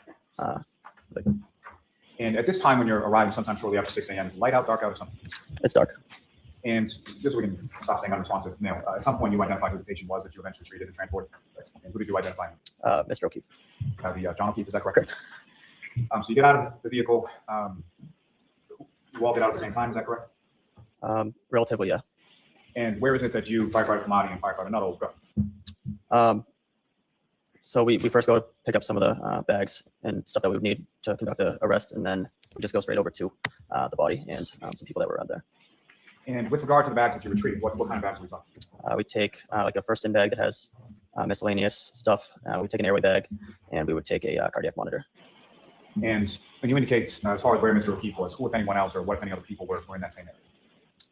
And at this time, when you're arriving, sometime shortly after 6 a.m., is it light out, dark out, or something? It's dark. And this we can stop saying unresponsive male. At some point, you identified who the patient was that you eventually treated and transported. And who did you identify? Mr. O'Keefe. The John O'Keefe, is that correct? Correct. So you get out of the vehicle. You all get out at the same time, is that correct? Relatively, yeah. And where is it that you, firefighter Kamadi and firefighter Nuttall, go? So we first go to pick up some of the bags and stuff that we would need to conduct the arrest, and then we just go straight over to the body and some people that were around there. And with regard to the bags that you retrieved, what kind of bags are we talking? We take like a first in bag that has miscellaneous stuff. We take an airway bag, and we would take a cardiac monitor. And when you indicate, as far as where Mr. O'Keefe was, who, if anyone else, or what, if any other people were in that same area?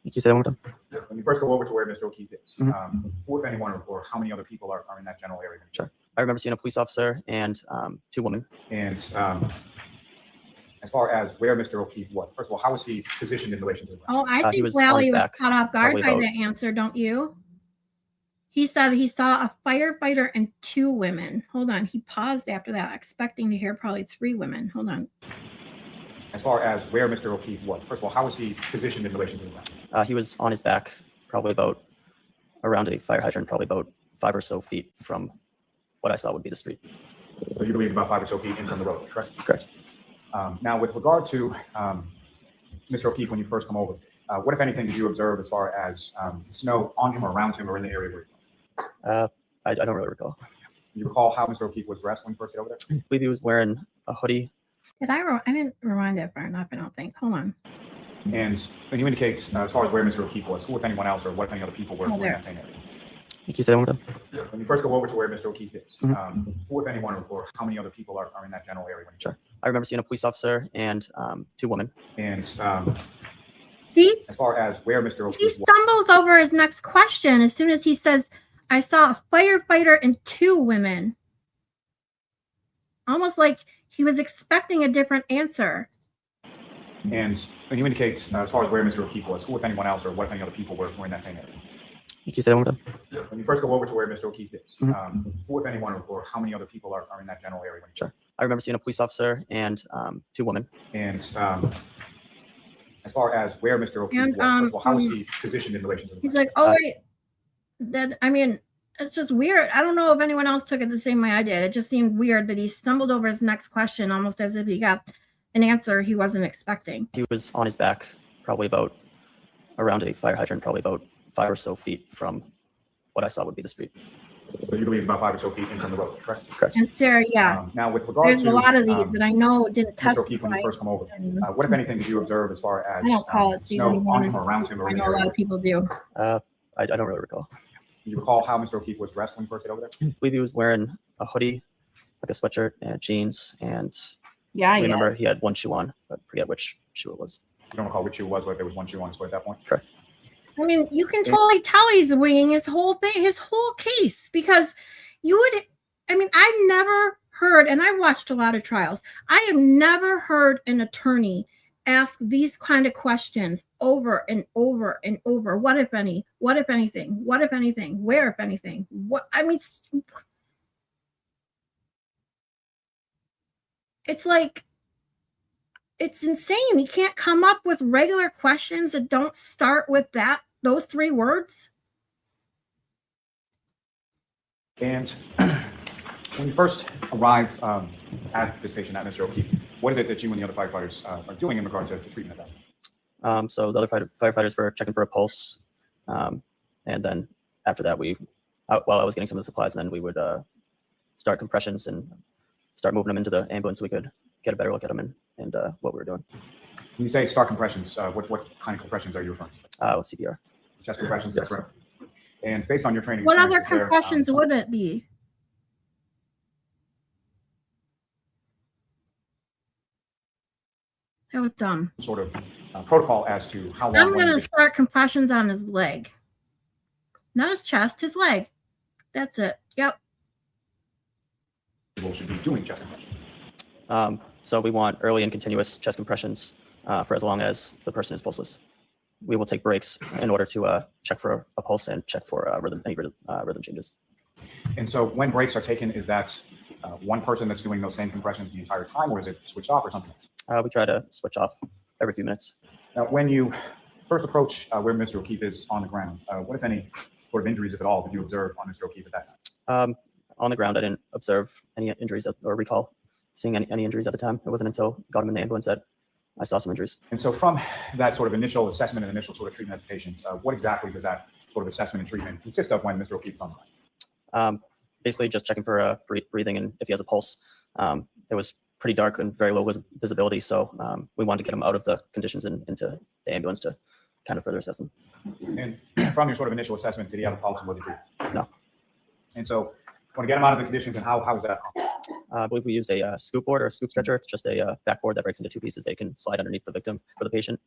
Can you say that one more time? When you first go over to where Mr. O'Keefe is, Mhm. who, if anyone, or how many other people are in that general area? Sure. I remember seeing a police officer and 2 women. And as far as where Mr. O'Keefe was, first of all, how was he positioned in relation to the ground? Oh, I He think was on Lally his was back, caught off guard probably by about- that answer, don't you? He said he saw a firefighter and 2 women. Hold on. He paused after that, expecting to hear probably 3 women. Hold on. As far as where Mr. O'Keefe was, first of all, how was he positioned in relation to the ground? He was on his back, probably about around a fire hydrant, probably about 5 or so feet from what I saw would be the street. So you believe about 5 or so feet in from the road, correct? Correct. Now, with regard to Mr. O'Keefe, when you first come over, what, if anything, did you observe as far as snow on him or around him or in the area where you were? I don't really recall. Do you recall how Mr. O'Keefe was dressed when you first get over there? I believe he was wearing a hoodie. I didn't rewind that far enough, I don't think. Hold on. And when you indicate, as far as where Mr. O'Keefe was, who, if anyone else, or what, if any other people were in that same area? Can you say that one more time? When you first go over to where Mr. O'Keefe is, Mhm. who, if anyone, or how many other people are in that general area? Sure. I remember seeing a police officer and 2 women. And See? as far as where Mr. He O'Keefe was, stumbles over his next question as soon as he says, I saw a firefighter and 2 women. Almost like he was expecting a different answer. and when you indicate, as far as where Mr. O'Keefe was, who, if anyone else, or what, if any other people were in that same area? Can you say that one more time? When you first go over to where Mr. O'Keefe is, Mhm. who, if anyone, or how many other people are in that general area? Sure. I remember seeing a police officer and 2 women. And as far as where Mr. O'Keefe And, was, first of all, how was he positioned in relation to the He's ground? like, oh, wait. It's just weird. I don't know if anyone else took it the same way I did. It just seemed weird that he stumbled over his next question almost as if he got an answer he wasn't expecting. He was on his back, probably about around a fire hydrant, probably about 5 or so feet from what I saw would be the street. So you believe about 5 or so feet in from the road, correct? Correct. And Sarah, yeah, Now, with regard there's to a lot of these that I know didn't Mr. O'Keefe, when testify. you first come over, and what, if anything, did you observe as far as I don't call it snow season on him one. or around him or I in the know a lot area? of people do. I don't really recall. Do you recall how Mr. O'Keefe was dressed when you first get over there? I believe he was wearing a hoodie, like a sweatshirt and jeans, and Yeah, I remember he had 1 shoe on, but forget which shoe it was. You don't recall which shoe it was, but there was 1 shoe on his foot at that point? Correct. I mean, you can totally tell he's winging his whole thing, his whole case, because I've never heard, and I've watched a lot of trials, I have never heard an attorney ask these kind of questions over and over and over. What if any? What if anything? What if anything? Where if anything? It's like, it's insane. You can't come up with regular questions that don't start with those 3 words. And when you first arrive at this patient, at Mr. O'Keefe, what is it that you and the other firefighters are doing in regard to treatment at that? So the other firefighters were checking for a pulse. And then after that, while I was getting some of the supplies, then we would start compressions and start moving him into the ambulance so we could get a better look at him and what we were doing. When you say start compressions, what kind of compressions are you referring to? With CPR. Chest compressions, Yes. that's right. And based on your training, What other experience, is there, compressions would it be? That was dumb. sort of protocol as to how long I'm one gonna individual start compressions on his leg. Not his chest, his leg. That's it. Yep. should be doing chest compressions? So we want early and continuous chest compressions for as long as the person is pulseless. We will take breaks in order to check for a pulse and check for any rhythm changes. And so when breaks are taken, is that one person that's doing those same compressions the entire time, or is it switched off or something? We try to switch off every few minutes. Now, when you first approach where Mr. O'Keefe is on the ground, what, if any, sort of injuries, if at all, did you observe on Mr. O'Keefe at that time? On the ground, I didn't observe any injuries or recall seeing any injuries at the time. It wasn't until I got him in the ambulance that I saw some injuries. And so from that sort of initial assessment and initial sort of treatment of the patients, what exactly does that sort of assessment and treatment consist of when Mr. O'Keefe is on the ground? Basically just checking for breathing and if he has a pulse. It was pretty dark and very low visibility, so we wanted to get him out of the conditions and into the ambulance to kind of further assess him. And from your sort of initial assessment, did he have a pulse and was he breathing? No. And so want to get him out of the conditions, and how is that? I believe we used a scoop board or a scoop stretcher. It's just a backboard that breaks into two pieces. They can slide underneath the victim for the patient.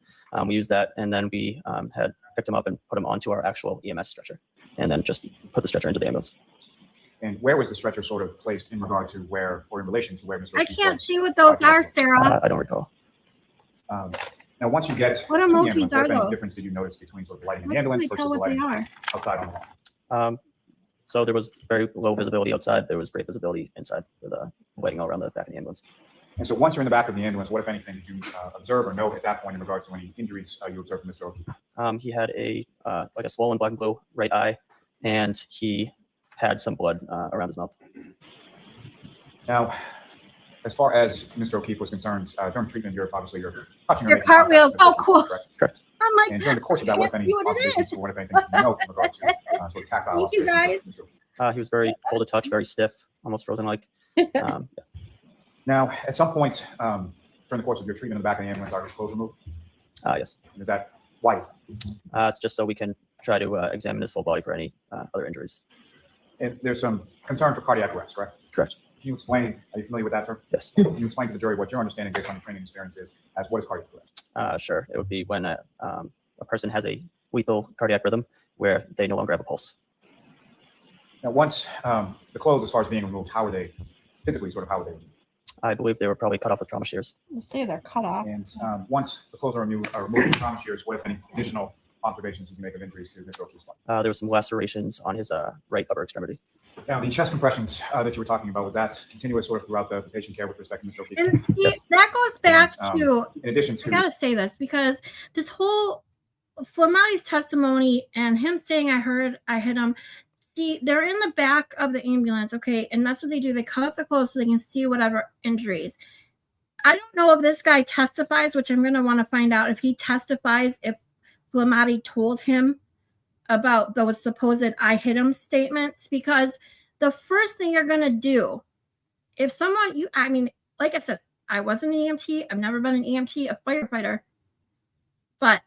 We used that, and then we had picked him up and put him onto our actual EMS stretcher, and then just put the stretcher into the ambulance. And where was the stretcher sort of placed in regard to where, or in relation to where Mr. I O'Keefe can't was? see what those are, Sarah. I don't recall. Now, once you get What to the emojis ambulance, are what, if any those? difference did you notice between sort of the lighting in How the can ambulance we versus tell the what they lighting are? outside on the lawn? So there was very low visibility outside. There was great visibility inside with lighting all around the back of the ambulance. And so once you're in the back of the ambulance, what, if anything, did you observe or note at that point in regard to any injuries you observed from Mr. O'Keefe? He had like a swollen black and blue right eye, and he had some blood around his mouth. Now, as far as Mr. O'Keefe was concerned, during treatment, you're touching or Your making contact cartwheels. with Mr. Oh, O'Keefe, cool. correct? Correct. I'm like, And during the course of that, what, if can't any see what it observations is. or what, if anything, did you note in regard to sort of tactile Thank you, observations guys. of Mr. O'Keefe? He was very cold to touch, very stiff, almost frozen-like. Yeah. Now, at some point during the course of your treatment in the back of the ambulance, are his clothes removed? Yes. And is that, why is that? It's just so we can try to examine his full body for any other injuries. And there's some concern for cardiac arrest, correct? Correct. Can you explain, are you familiar with that term? Yes. Can you explain to the jury what your understanding based on your training experience is as what is cardiac arrest? Sure. It would be when a person has a lethal cardiac rhythm where they no longer have a pulse. Now, once the clothes, as far as being removed, how are they physically, sort of how are they removed? I believe they were probably cut off with trauma shears. Let's say they're cut off. And once the clothes are removed from trauma shears, what, if any, additional observations you can make of injuries to Mr. O'Keefe's body? There were some lacerations on his right upper extremity. Now, the chest compressions that you were talking about, was that continuous sort of throughout the patient care with respect to Mr. O'Keefe? And see, Yes. that goes back And, to, in addition I to, gotta say this because this whole Flamati's testimony and him saying I hit him. See, they're in the back of the ambulance, okay, and that's what they do. They cut up the clothes so they can see whatever injuries. I don't know if this guy testifies, which I'm going to want to find out if he testifies if Flamati told him about those supposed I hit him statements, because the first thing you're going to do if someone like I said, I wasn't an EMT. I've never been an EMT, a firefighter. But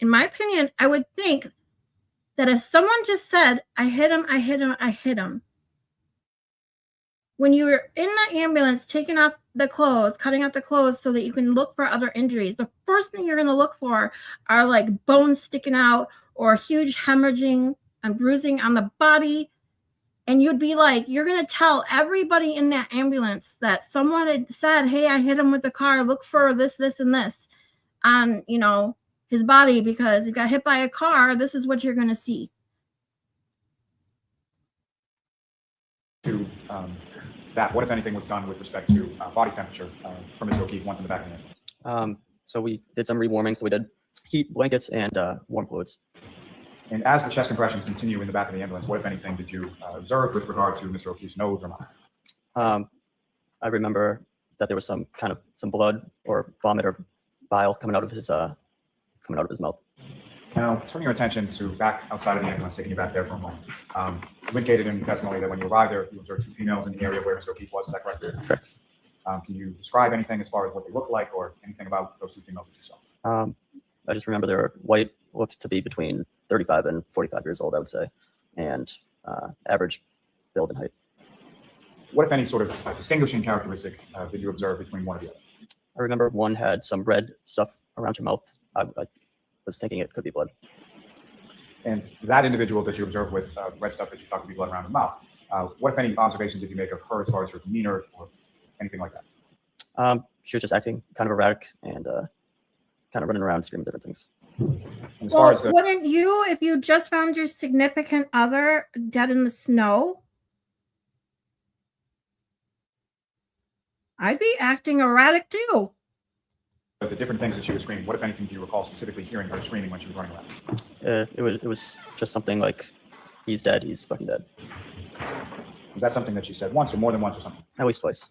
in my opinion, I would think that if someone just said, I hit him, when you were in the ambulance taking off the clothes, cutting out the clothes so that you can look for other injuries, the first thing you're going to look for are like bones sticking out or huge hemorrhaging and bruising on the body. And you'd be like, you're going to tell everybody in that ambulance that someone had said, hey, I hit him with the car. Look for this, this, and this on, his body, because he got hit by a car. This is what you're going to see. to that, what, if anything, was done with respect to body temperature for Mr. O'Keefe once in the back of the ambulance? So we did some rewarming. So we did heat blankets and warm fluids. And as the chest compressions continue in the back of the ambulance, what, if anything, did you observe with regard to Mr. O'Keefe's nose or mouth? I remember that there was some blood or vomit or bile coming out of his mouth. Now, turning your attention to back outside of the ambulance, taking you back there for a moment. You indicated in testimony that when you arrived there, you observed two females in the area where Mr. O'Keefe was. Is that correct? Correct. Can you describe anything as far as what they look like or anything about those two females that you saw? I just remember they were white, looked to be between 35 and 45 years old, I would say, and average build and height. What, if any, sort of distinguishing characteristic did you observe between one or the other? I remember one had some red stuff around her mouth. I was thinking it could be blood. And that individual that you observed with red stuff that you thought could be blood around her mouth, what, if any, observations did you make of her as far as her demeanor or anything like that? She was just acting kind of erratic and kind of running around screaming different things. And as far as the, wouldn't you, if you just found your significant other dead in the snow, I'd be acting erratic too. the different things that she was screaming, what, if anything, do you recall specifically hearing her screaming when she was running around? It was just something like, he's dead, he's fucking dead. Was that something that she said once or more than once or something? At least twice.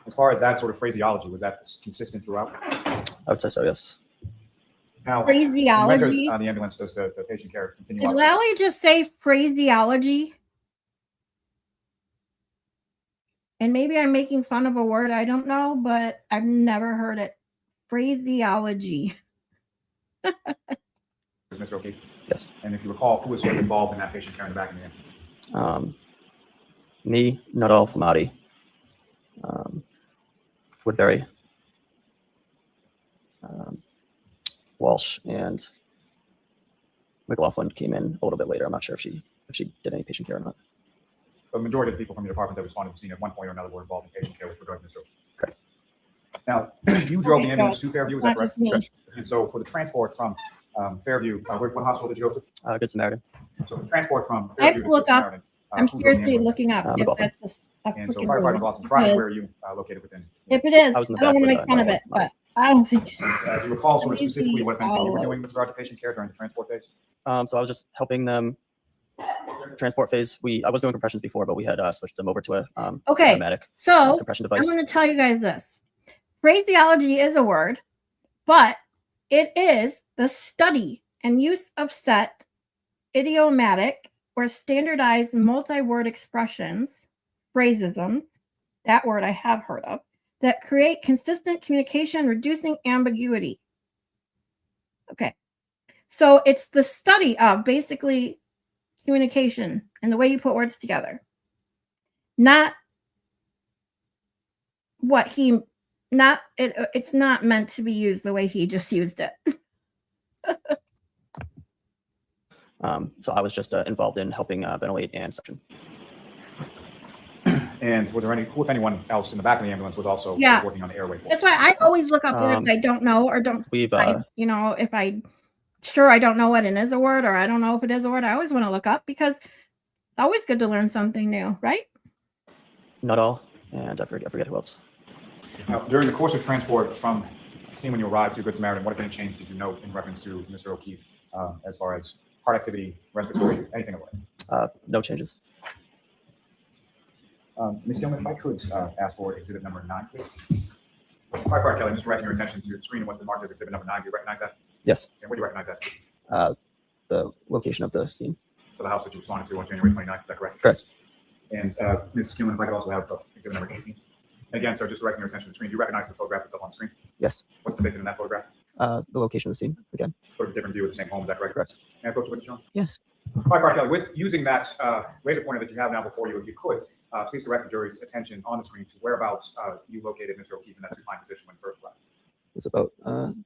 As far as that sort of phraseology, was that consistent throughout? I would say so, yes. Now, Phraseology. you enter the ambulance, does the patient care continue Did on? Lally just say phraseology? And maybe I'm making fun of a word I don't know, but I've never heard it. Phraseology. Mr. O'Keefe? Yes. And if you recall, who was sort of involved in that patient care in the back of the ambulance? Me, Nuttall, Flamati, Woodbury, Walsh, and McLaughlin came in a little bit later. I'm not sure if she did any patient care or not. The majority of the people from your department that responded to the scene at one point or another were involved in patient care with regard to Mr. O'Keefe. Correct. Now, you drove the ambulance to Fairview, is that Not correct? just me. Correct. And so for the transport from Fairview, what hospital did you go to? Good Samaritan. So the transport from I have Fairview to look Good up. Samaritan, I'm who drove the seriously ambulance? looking up if McLaughlin. that's a And so freaking firefighters word. Lawson, Friday, It where are is. you located within? If it is, I was in the I don't back want to with, make fun of my it, wife. but I don't think. Do you recall sort of Maybe specifically what, if anything, you were all doing with regard to patient care during the transport phase? So I was just helping them transport phase. I was doing compressions before, but we had switched them over to a Okay, automatic so compression I'm device. going to tell you guys this. Phraseology is a word, but it is the study and use of set, idiomatic, or standardized multi-word expressions, phrasisms, that word I have heard of, that create consistent communication, reducing ambiguity. Okay, so it's the study of basically communication and the way you put words together, not what he, not it, it's not meant to be used the way he just used it. So I was just involved in helping ventilate and suction. And was there any, who, if anyone else in the back of the ambulance was also Yeah. working on the airway? That's why I always look up words I don't know or don't. We've I, you know, if I sure I don't know what it is a word or I don't know if it is a word, I always want to look up because it's always good to learn something new, right? Nuttall, and I forget who else. Now, during the course of transport from the scene when you arrived to Good Samaritan, what, if any, change did you note in reference to Mr. O'Keefe as far as heart activity, respiratory, anything of that? No changes. Ms. Gilman, if I could ask for exhibit number 9, please. Firefighter Kelly, just directing your attention to the screen of what's been marked as exhibit number 9. Do you recognize that? Yes. And where do you recognize that? The location of the scene. For the house that you responded to on January 29th, is that correct? Correct. And Ms. Gilman, if I could also have exhibit number 18. Again, so just directing your attention to the screen, do you recognize the photograph that's up on the screen? Yes. What's depicted in that photograph? The location of the scene again. Sort of a different view of the same home, is that correct? Correct. Can I approach the witness, John? Yes. Firefighter Kelly, with using that laser pointer that you have now before you, if you could, please direct the jury's attention on the screen to whereabouts you located Mr. O'Keefe in that supine position when first left. It's about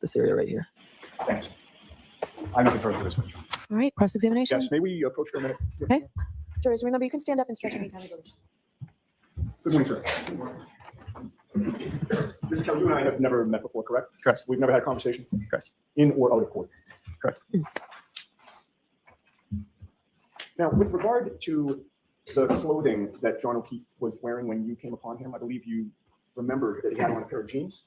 this area right here. Thanks. I'm looking forward to this one. All right, cross-examination. Yes, may we approach for a minute? Okay. Jurors, remember, you can stand up and stretch anytime you go. Good morning, sir. Mr. Kelly, you and I have never met before, correct? Correct. We've never had a conversation? Correct. In or out of court? Correct. Now, with regard to the clothing that John O'Keefe was wearing when you came upon him, I believe you remembered that he had on a pair of jeans,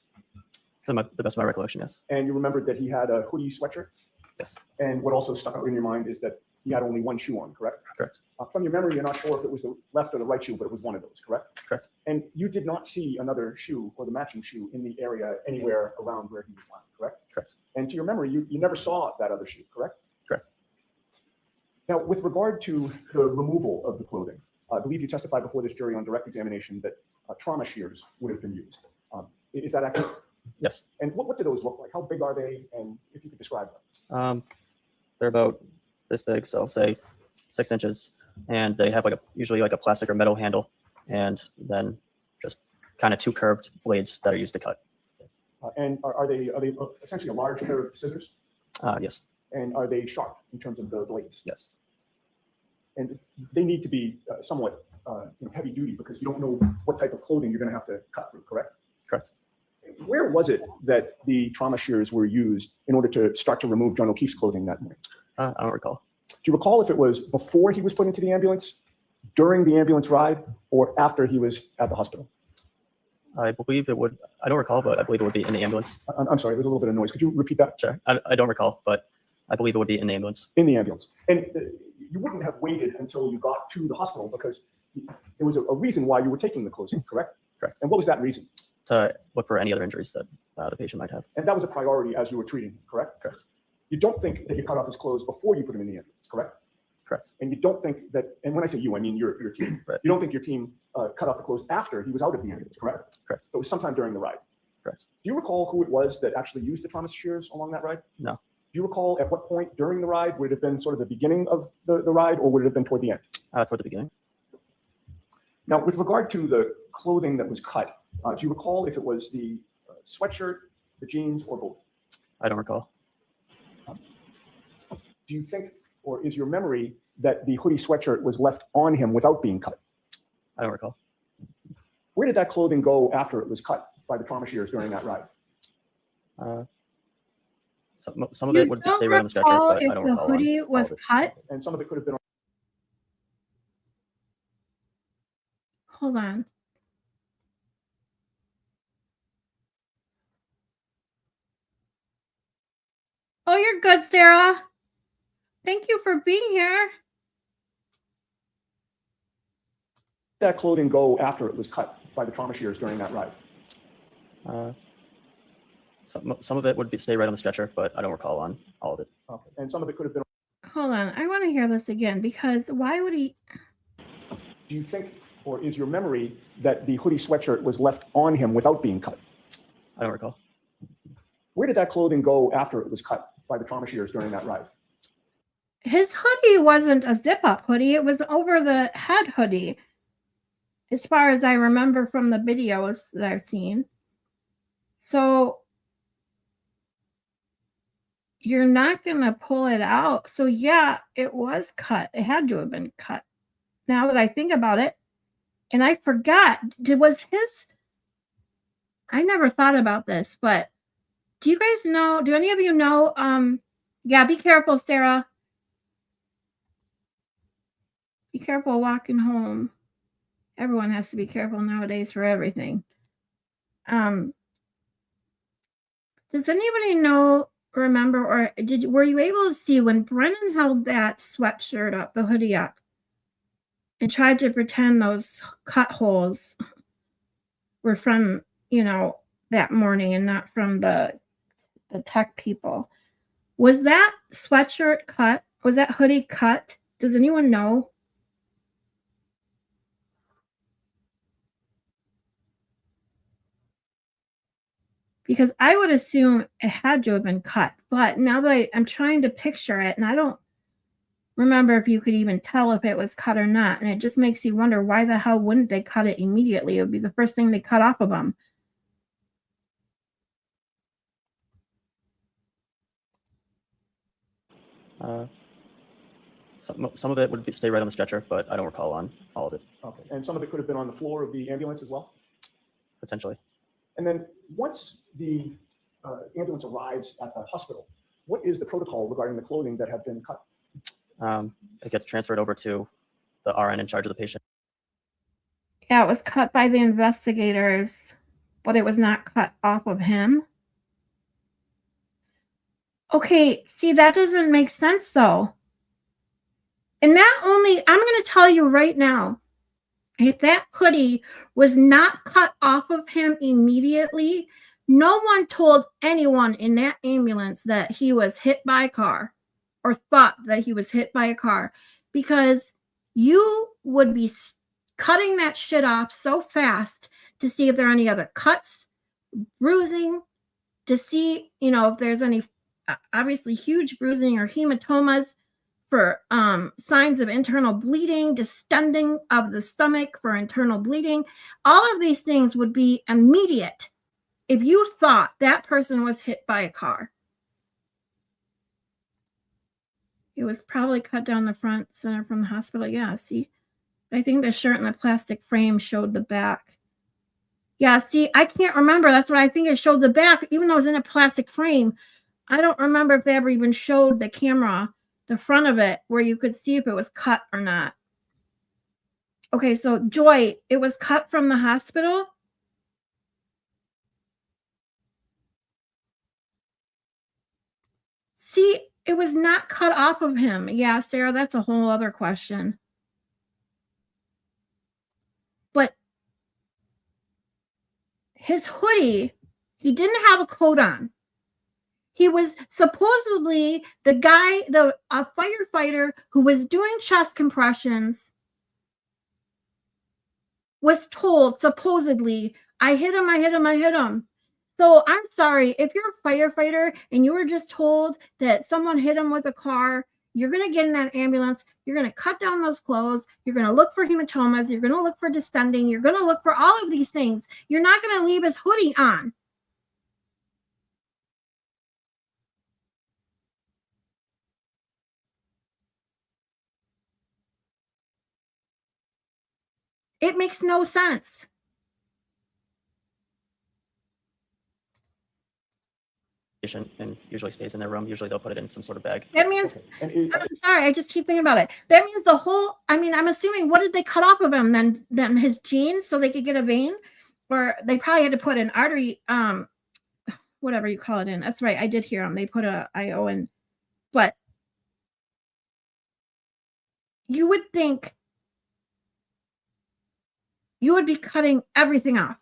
To the best of my recollection, yes. and you remembered that he had a hoodie sweatshirt. Yes. And what also stuck out in your mind is that he had only one shoe on, correct? Correct. From your memory, you're not sure if it was the left or the right shoe, but it was one of those, correct? Correct. And you did not see another shoe or the matching shoe in the area anywhere around where he was lying, correct? Correct. And to your memory, you never saw that other shoe, correct? Correct. Now, with regard to the removal of the clothing, I believe you testified before this jury on direct examination that trauma shears would have been used. Is that accurate? Yes. And what do those look like? How big are they? And if you could describe them. They're about this big, so say 6 inches, and they have usually like a plastic or metal handle, and then just kind of 2 curved blades that are used to cut. And are they essentially a large pair of scissors? Yes. And are they sharp in terms of the blades? Yes. And they need to be somewhat heavy duty because you don't know what type of clothing you're going to have to cut through, correct? Correct. Where was it that the trauma shears were used in order to start to remove John O'Keefe's clothing that morning? I don't recall. Do you recall if it was before he was put into the ambulance, during the ambulance ride, or after he was at the hospital? I believe it would. I don't recall, but I believe it would be in the ambulance. I'm sorry, there's a little bit of noise. Could you repeat that? Sure. I don't recall, but I believe it would be in the ambulance. In the ambulance. And you wouldn't have waited until you got to the hospital because there was a reason why you were taking the clothing, correct? Correct. And what was that reason? To look for any other injuries that the patient might have. And that was a priority as you were treating him, correct? Correct. You don't think that you cut off his clothes before you put him in the ambulance, correct? Correct. And you don't think that, and when I say you, I mean your team. Right. You don't think your team cut off the clothes after he was out of the ambulance, correct? Correct. So it was sometime during the ride. Correct. Do you recall who it was that actually used the trauma shears along that ride? No. Do you recall at what point during the ride, would it have been sort of the beginning of the ride, or would it have been toward the end? Toward the beginning. Now, with regard to the clothing that was cut, do you recall if it was the sweatshirt, the jeans, or both? I don't recall. Do you think, or is your memory that the hoodie sweatshirt was left on him without being cut? I don't recall. Where did that clothing go after it was cut by the trauma shears during that ride? Some of it would stay right on the stretcher, but I don't recall. The hoodie was cut. And some of it could have been. Hold on. Oh, you're good, Sarah. Thank you for being here. That clothing go after it was cut by the trauma shears during that ride? Some of it would stay right on the stretcher, but I don't recall on all of it. Okay. And some of it could have been. Hold on. I want to hear this again because why would he? Do you think, or is your memory that the hoodie sweatshirt was left on him without being cut? I don't recall. Where did that clothing go after it was cut by the trauma shears during that ride? His hoodie wasn't a zip-up hoodie. It was over the head hoodie, as far as I remember from the videos that I've seen. So you're not going to pull it out. So yeah, it was cut. It had to have been cut. Now that I think about it, and I forgot, I never thought about this, but do you guys know, do any of you know, yeah, be careful, Sarah. Be careful walking home. Everyone has to be careful nowadays for everything. Does anybody know, remember, or were you able to see when Brennan held that sweatshirt up, the hoodie up, and tried to pretend those cut holes were from, that morning and not from the tech people? Was that sweatshirt cut? Was that hoodie cut? Does anyone know? Because I would assume it had to have been cut. But now that I'm trying to picture it, and I don't remember if you could even tell if it was cut or not. And it just makes you wonder, why the hell wouldn't they cut it immediately? It would be the first thing they cut off of them. Some of it would stay right on the stretcher, but I don't recall on all of it. Okay. And some of it could have been on the floor of the ambulance as well? Potentially. And then once the ambulance arrives at the hospital, what is the protocol regarding the clothing that have been cut? It gets transferred over to the RN in charge of the patient. Yeah, it was cut by the investigators, but it was not cut off of him. Okay, see, that doesn't make sense though. And I'm going to tell you right now, if that hoodie was not cut off of him immediately, no one told anyone in that ambulance that he was hit by a car. or thought that he was hit by a car, because you would be cutting that shit off so fast to see if there are any other cuts, bruising, to see, if there's any obviously huge bruising or hematomas, for signs of internal bleeding, distending of the stomach for internal bleeding. All of these things would be immediate if you thought that person was hit by a car. It was probably cut down the front center from the hospital. Yeah, see, I think the shirt and the plastic frame showed the back. Yeah, see, I can't remember. That's what I think, it showed the back, even though it was in a plastic frame. I don't remember if they ever even showed the camera, the front of it, where you could see if it was cut or not. Okay, so Joy, it was cut from the hospital? See, it was not cut off of him. Yeah, Sarah, that's a whole other question. But his hoodie, he didn't have a coat on. He was supposedly a firefighter who was doing chest compressions, was told, supposedly, I hit him, I hit him, I hit him. So I'm sorry, if you're a firefighter and you were just told that someone hit him with a car, you're going to get in that ambulance, you're going to cut down those clothes, you're going to look for hematomas, you're going to look for distending, you're going to look for all of these things. You're not going to leave his hoodie on. It makes no sense. And usually stays in their room. Usually they'll put it in some sort of bag. That means, And I'm sorry, I just keep thinking about it. That means the whole, I'm assuming, what did they cut off of him then his jeans so they could get a vein? Or they probably had to put an artery, whatever you call it in. That's right, I did hear them. They put a IO in. But you would think you would be cutting everything off.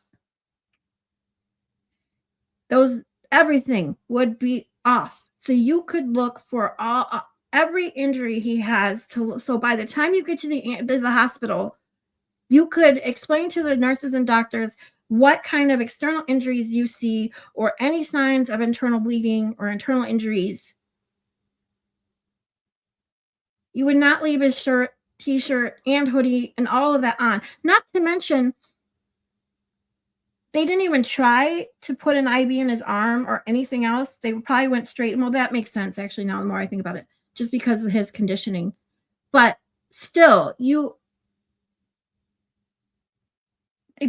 Everything would be off. So you could look for every injury he has. So by the time you get to the hospital, you could explain to the nurses and doctors what kind of external injuries you see, or any signs of internal bleeding or internal injuries. You would not leave his shirt, t-shirt, and hoodie and all of that on. Not to mention, they didn't even try to put an IV in his arm or anything else. They probably went straight. Well, that makes sense, actually, now the more I think about it, just because of his conditioning. But still, they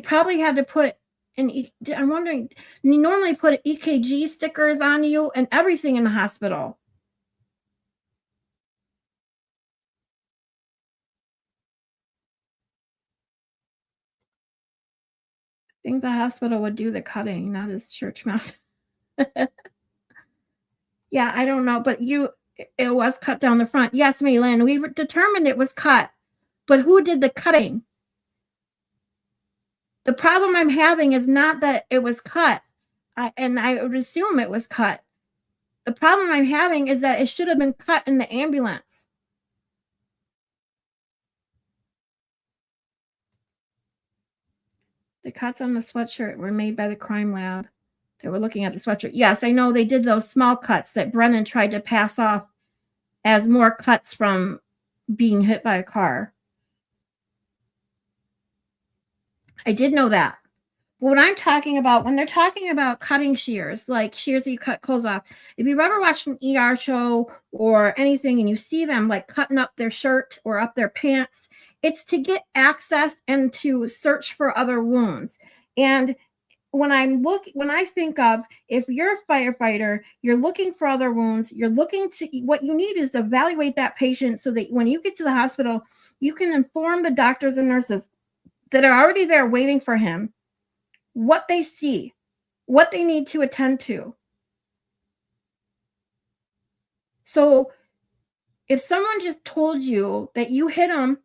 probably had to put I'm wondering, you normally put EKG stickers on you and everything in the hospital. I think the hospital would do the cutting, not his church mouse. Yeah, I don't know, but it was cut down the front. Yes, Maylin, we determined it was cut, but who did the cutting? The problem I'm having is not that it was cut, and I would assume it was cut. The problem I'm having is that it should have been cut in the ambulance. The cuts on the sweatshirt were made by the crime lab. They were looking at the sweatshirt. Yes, I know they did those small cuts that Brennan tried to pass off as more cuts from being hit by a car. I did know that. But what I'm talking about, when they're talking about cutting shears, like shears that you cut clothes off, if you've ever watched an ER show or anything and you see them like cutting up their shirt or up their pants, it's to get access and to search for other wounds. And when I think of, if you're a firefighter, you're looking for other wounds, what you need is to evaluate that patient so that when you get to the hospital, you can inform the doctors and nurses that are already there waiting for him what they see, what they need to attend to. So if someone just told you that you hit him,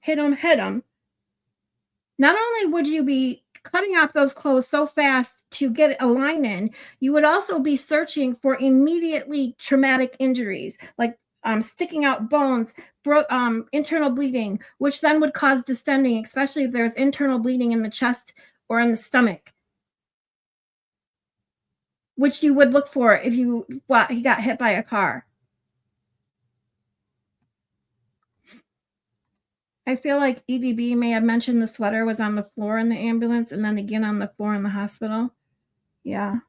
not only would you be cutting off those clothes so fast to get a line in, you would also be searching for immediately traumatic injuries, like sticking out bones, internal bleeding, which then would cause distending, especially if there's internal bleeding in the chest or in the stomach, which you would look for if he got hit by a car. I feel like EDB may have mentioned the sweater was on the floor in the ambulance and then again on the floor in the hospital. Yeah.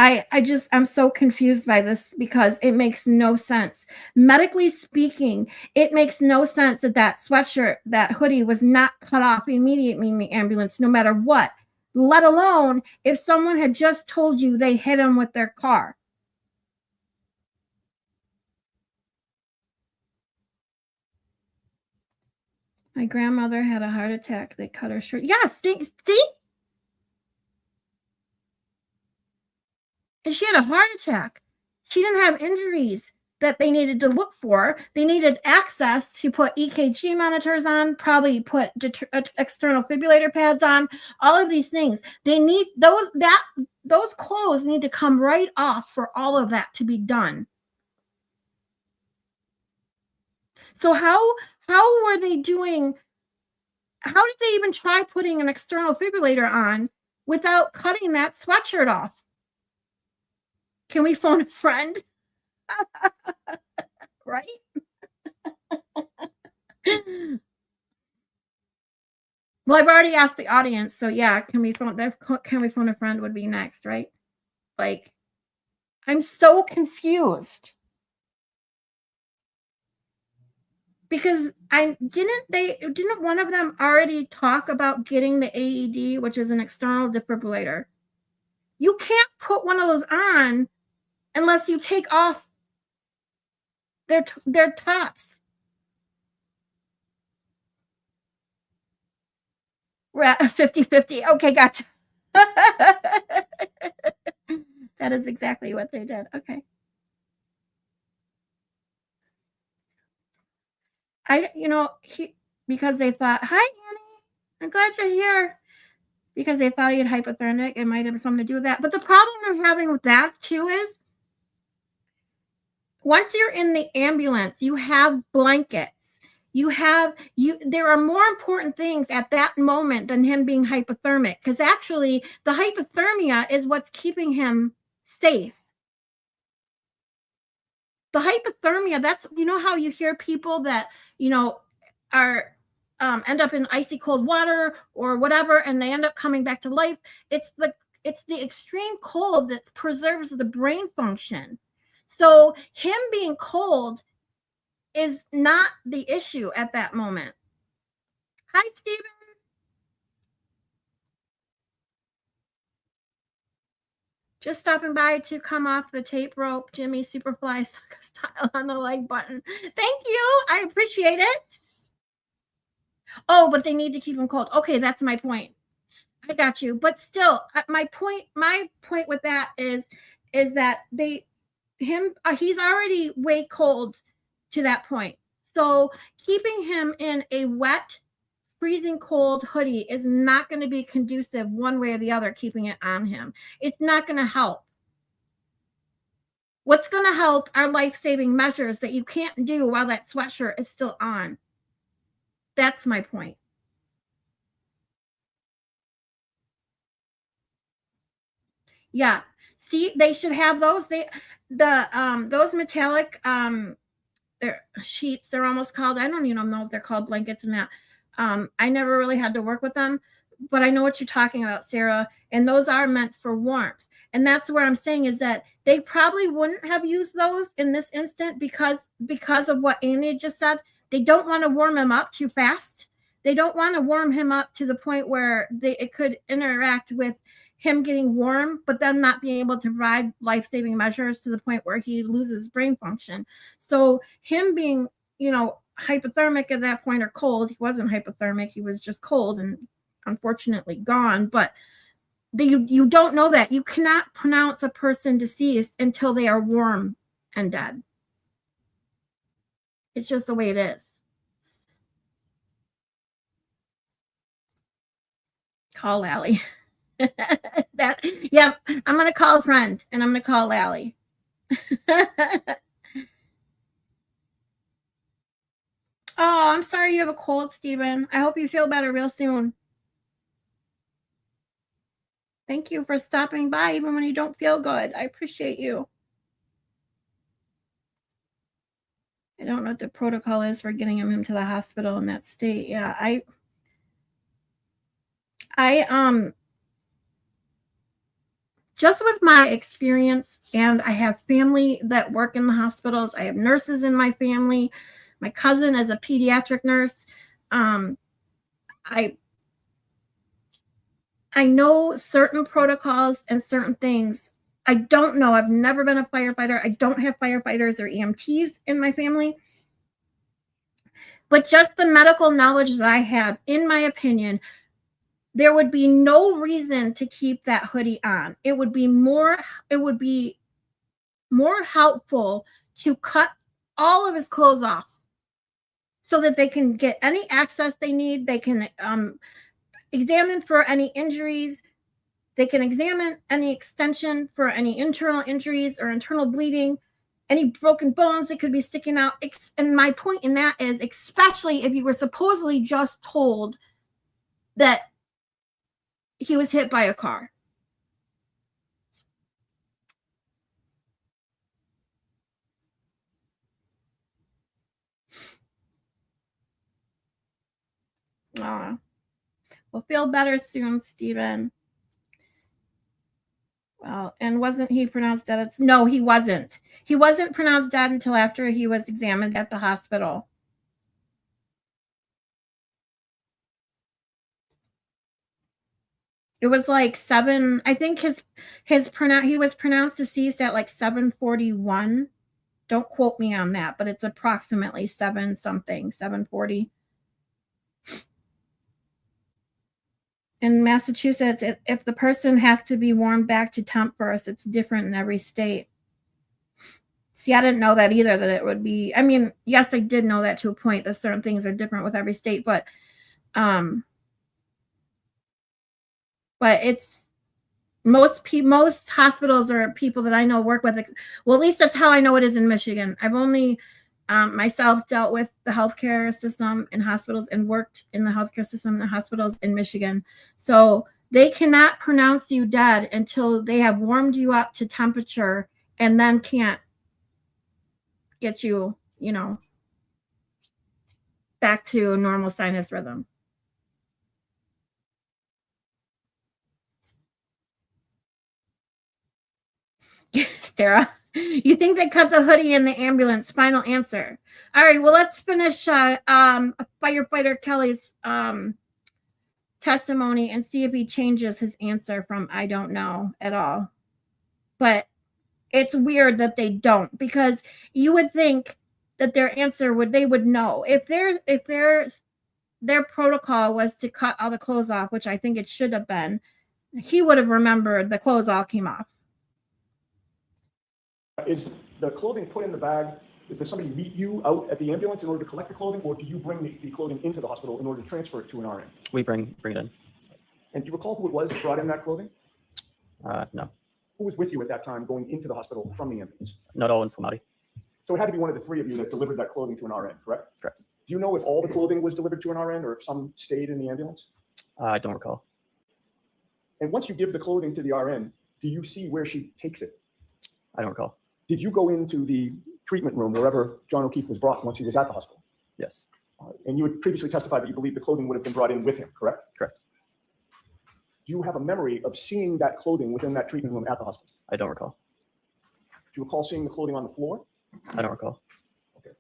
I'm so confused by this because it makes no sense. Medically speaking, it makes no sense that that sweatshirt, that hoodie was not cut off immediately in the ambulance, no matter what, let alone if someone had just told you they hit him with their car. My grandmother had a heart attack. They cut her short. Yeah, see? And she had a heart attack. She didn't have injuries that they needed to look for. They needed access to put EKG monitors on, probably put external defibrillator pads on, all of these things. They need those clothes need to come right off for all of that to be done. So how were they doing? How did they even try putting an external defibrillator on without cutting that sweatshirt off? Can we phone a friend? Right? Well, I've already asked the audience, so yeah, can we phone a friend would be next, right? Like, I'm so confused. Because didn't one of them already talk about getting the AED, which is an external defibrillator? You can't put one of those on unless you take off their tops. We're at 50-50. Okay, gotcha. That is exactly what they did. Okay. Because they thought, hi, Annie, I'm glad you're here. Because they thought he had hypothermic, it might have something to do with that. But the problem I'm having with that too is once you're in the ambulance, you have blankets. There are more important things at that moment than him being hypothermic, because actually the hypothermia is what's keeping him safe. The hypothermia, that's, how you hear people that, are end up in icy cold water or whatever, and they end up coming back to life. It's the extreme cold that preserves the brain function. So him being cold is not the issue at that moment. Hi, Stephen. Just stopping by to come off the tape rope, Jimmy Superfly style on the like button. Thank you. I appreciate it. Oh, but they need to keep him cold. Okay, that's my point. I got you. But still, my point with that is that he's already way cold to that point. So keeping him in a wet, freezing cold hoodie is not going to be conducive one way or the other, keeping it on him. It's not going to help. What's going to help are life-saving measures that you can't do while that sweatshirt is still on. That's my point. Yeah. See, they should have those. Those metallic sheets, they're almost called, I don't even know if they're called blankets and that. I never really had to work with them, but I know what you're talking about, Sarah. And those are meant for warmth. And that's what I'm saying is that they probably wouldn't have used those in this instant because of what Annie just said. They don't want to warm him up too fast. They don't want to warm him up to the point where it could interact with him getting warm, but then not being able to provide life-saving measures to the point where he loses brain function. So him being, hypothermic at that point or cold, he wasn't hypothermic, he was just cold and unfortunately gone. But you don't know that. You cannot pronounce a person deceased until they are warm and dead. It's just the way it is. Call Allie. Yeah, I'm going to call a friend and I'm going to call Allie. Oh, I'm sorry you have a cold, Stephen. I hope you feel better real soon. Thank you for stopping by even when you don't feel good. I appreciate you. I don't know what the protocol is for getting him into the hospital in that state. Yeah, I just with my experience, and I have family that work in the hospitals. I have nurses in my family. My cousin is a pediatric nurse. I know certain protocols and certain things. I don't know. I've never been a firefighter. I don't have firefighters or EMTs in my family. But just the medical knowledge that I have, in my opinion, there would be no reason to keep that hoodie on. It would be more helpful to cut all of his clothes off so that they can get any access they need. They can examine for any injuries. They can examine any extension for any internal injuries or internal bleeding, any broken bones that could be sticking out. And my point in that is, especially if you were supposedly just told that he was hit by a car. We'll feel better soon, Stephen. Well, and wasn't he pronounced dead? No, he wasn't. He wasn't pronounced dead until after he was examined at the hospital. It was like 7. I think he was pronounced deceased at like 7:41. Don't quote me on that, but it's approximately 7:40. In Massachusetts, if the person has to be warmed back to temp first, it's different in every state. See, I didn't know that either, that it would be, I mean, yes, I did know that to a point, that certain things are different with every state, but it's most hospitals or people that I know work with, well, at least that's how I know it is in Michigan. I've only myself dealt with the healthcare system in hospitals and worked in the healthcare system in the hospitals in Michigan. So they cannot pronounce you dead until they have warmed you up to temperature, and then can't get you, back to normal sinus rhythm. Sarah, you think they cut the hoodie in the ambulance? Final answer. All right, well, let's finish firefighter Kelly's testimony and see if he changes his answer from I don't know at all. But it's weird that they don't, because you would think that their answer they would know. If their protocol was to cut all the clothes off, which I think it should have been, he would have remembered the clothes all came off. Is the clothing put in the bag? Does somebody meet you out at the ambulance in order to collect the clothing, or do you bring the clothing into the hospital in order to transfer it to an RN? We bring it in. And do you recall who it was that brought in that clothing? No, Who was with you at that time going into the hospital from the ambulance? not all informati. So it had to be one of the three of you that delivered that clothing to an RN, correct? Correct. Do you know if all the clothing was delivered to an RN or if some stayed in the ambulance? I don't recall. And once you give the clothing to the RN, do you see where she takes it? I don't recall. Did you go into the treatment room wherever John O'Keefe was brought once he was at the hospital? Yes. And you had previously testified that you believe the clothing would have been brought in with him, correct? Correct. Do you have a memory of seeing that clothing within that treatment room at the hospital? I don't recall. Do you recall seeing the clothing on the floor? I don't recall. Okay.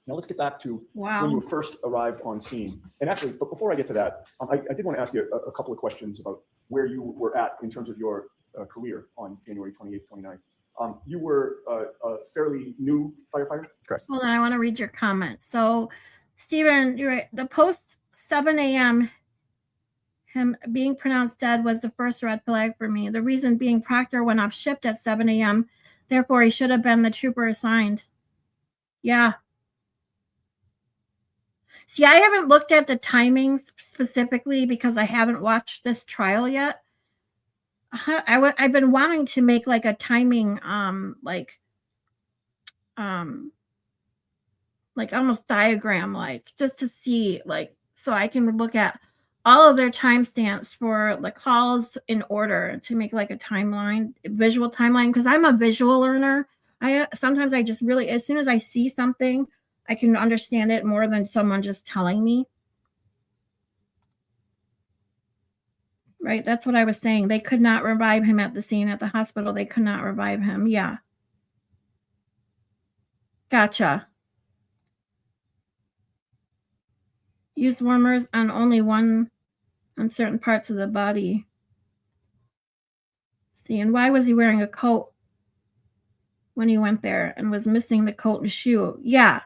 Now let's get back to Wow. when you first arrived on scene. And actually, but before I get to that, I did want to ask you a couple of questions about where you were at in terms of your career on January 28th, 29th. You were a fairly new firefighter? Correct. Hold on, I want to read your comments. So, Stephen, you're right. The post 7 a.m. him being pronounced dead was the first red flag for me. The reason being Proctor went off shift at 7 a.m. Therefore, he should have been the trooper assigned. Yeah. See, I haven't looked at the timings specifically because I haven't watched this trial yet. I've been wanting to make like a timing, like like almost diagram like, just to see, like, so I can look at all of their timestamps for the calls in order to make like a timeline, visual timeline, because I'm a visual learner. Sometimes I just really, as soon as I see something, I can understand it more than someone just telling me. Right, that's what I was saying. They could not revive him at the scene at the hospital. They could not revive him. Yeah. Gotcha. Use warmers on only one on certain parts of the body. See, and why was he wearing a coat when he went there and was missing the coat and shoe? Yeah.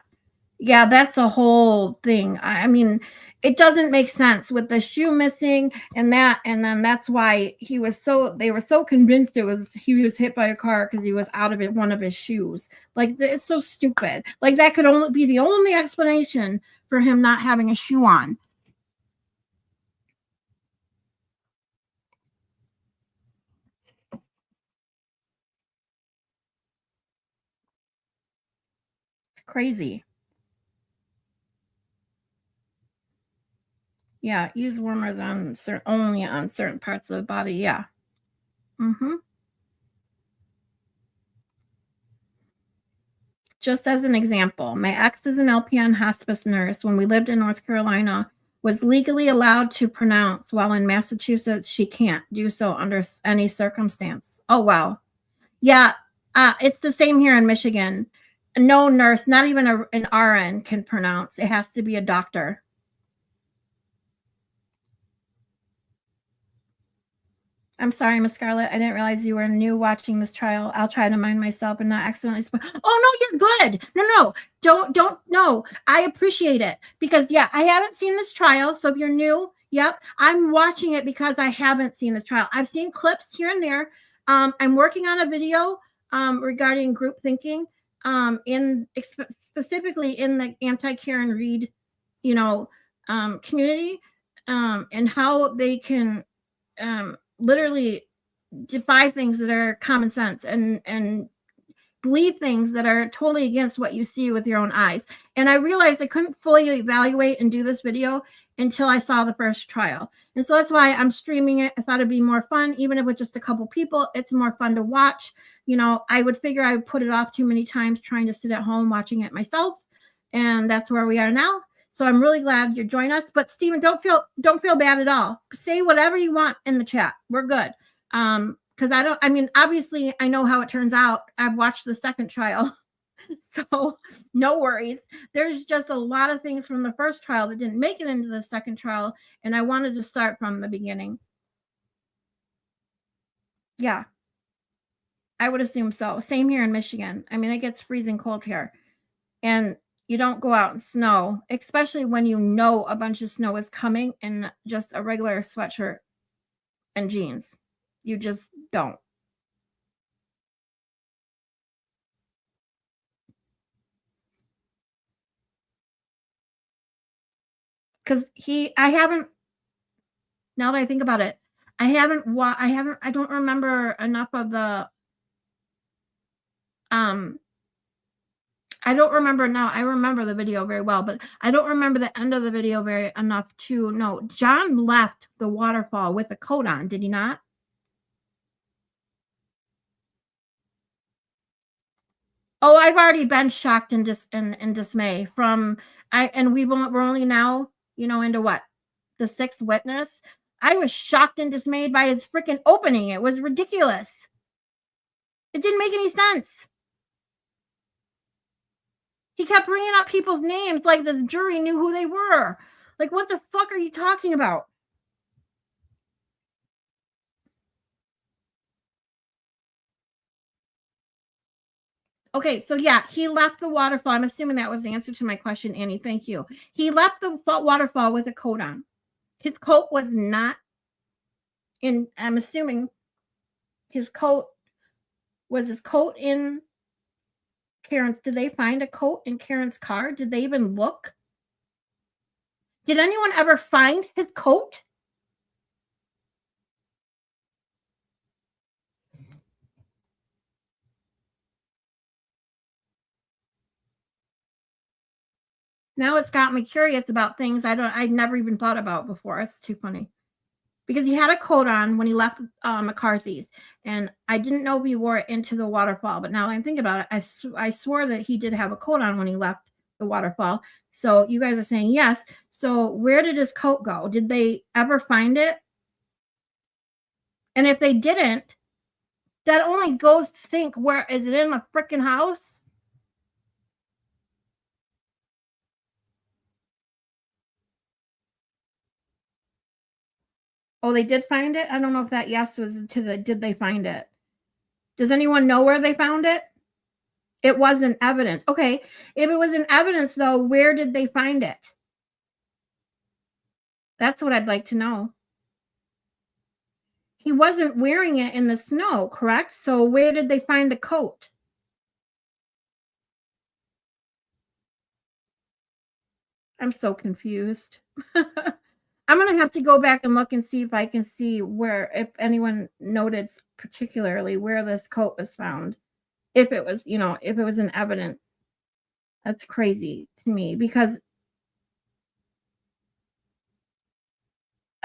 Yeah, that's a whole thing. I mean, it doesn't make sense with the shoe missing and then that's why they were so convinced he was hit by a car because he was out of one of his shoes. Like, it's so stupid. Like, that could only be the only explanation for him not having a shoe on. It's crazy. Yeah, use warmers only on certain parts of the body. Yeah. Just as an example, my ex is an LPN hospice nurse. When we lived in North Carolina, was legally allowed to pronounce, while in Massachusetts, she can't do so under any circumstance. Oh, wow. Yeah, it's the same here in Michigan. No nurse, not even an RN, can pronounce. It has to be a doctor. I'm sorry, Miss Scarlett. I didn't realize you were new watching this trial. I'll try to mind myself and not accidentally spoil. Oh, no, you're good. No, don't. No, I appreciate it because, yeah, I haven't seen this trial. So if you're new, yep, I'm watching it because I haven't seen this trial. I've seen clips here and there. I'm working on a video regarding group thinking specifically in the anti-Karen Reed, community and how they can literally defy things that are common sense and believe things that are totally against what you see with your own eyes. And I realized I couldn't fully evaluate and do this video until I saw the first trial. And so that's why I'm streaming it. I thought it'd be more fun, even if with just a couple people, it's more fun to watch. I would figure I would put it off too many times trying to sit at home watching it myself. And that's where we are now. So I'm really glad you're joining us. But Stephen, don't feel bad at all. Say whatever you want in the chat. We're good. Because obviously I know how it turns out. I've watched the second trial. So no worries. There's just a lot of things from the first trial that didn't make it into the second trial. And I wanted to start from the beginning. Yeah. I would assume so. Same here in Michigan. I mean, it gets freezing cold here. And you don't go out in snow, especially when you know a bunch of snow is coming in just a regular sweatshirt and jeans. You just don't. Because now that I think about it, I don't remember enough of the, I don't remember now. I remember the video very well, but I don't remember the end of the video enough to know. John left the waterfall with a coat on, did he not? Oh, I've already been shocked and dismay we're only now, into what? The sixth witness. I was shocked and dismayed by his freaking opening. It was ridiculous. It didn't make any sense. He kept bringing up people's names like the jury knew who they were. Like, what the fuck are you talking about? Okay, so yeah, he left the waterfall. I'm assuming that was the answer to my question, Annie. Thank you. He left the waterfall with a coat on. His coat was not in, I'm assuming his coat in Karen's. Did they find a coat in Karen's car? Did they even look? Did anyone ever find his coat? Now it's got me curious about things I'd never even thought about before. It's too funny. Because he had a coat on when he left McCarthy's, and I didn't know if he wore it into the waterfall. But now I'm thinking about it, I swore that he did have a coat on when he left the waterfall. So you guys are saying yes. So where did his coat go? Did they ever find it? And if they didn't, that only goes to think, where is it in the freaking house? Oh, they did find it? I don't know if that yes was to the did they find it? Does anyone know where they found it? It wasn't evidence. Okay, if it was in evidence, though, where did they find it? That's what I'd like to know. He wasn't wearing it in the snow, correct? So where did they find the coat? I'm so confused. I'm going to have to go back and look and see if I can see where, if anyone noted particularly where this coat was found. If it was, if it was in evidence. That's crazy to me because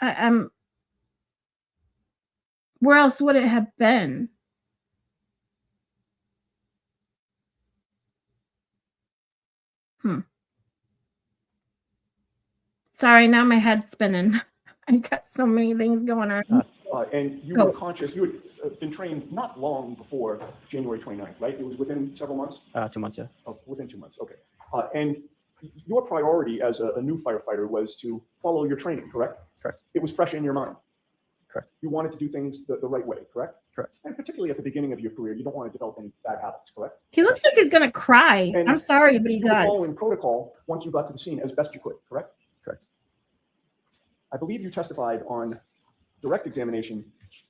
I'm, where else would it have been? Sorry, now my head's spinning. I got so many things going on. And you were conscious, you had been trained not long before January 29th, right? It was within several months? 2 months, yeah. Oh, within 2 months, okay. And your priority as a new firefighter was to follow your training, correct? Correct. It was fresh in your mind. Correct. You wanted to do things the right way, correct? Correct. And particularly at the beginning of your career, you don't want to develop any bad habits, correct? He looks like he's going to cry. And I'm sorry, but he you were does. following protocol once you got to the scene as best you could, correct? Correct. I believe you testified on direct examination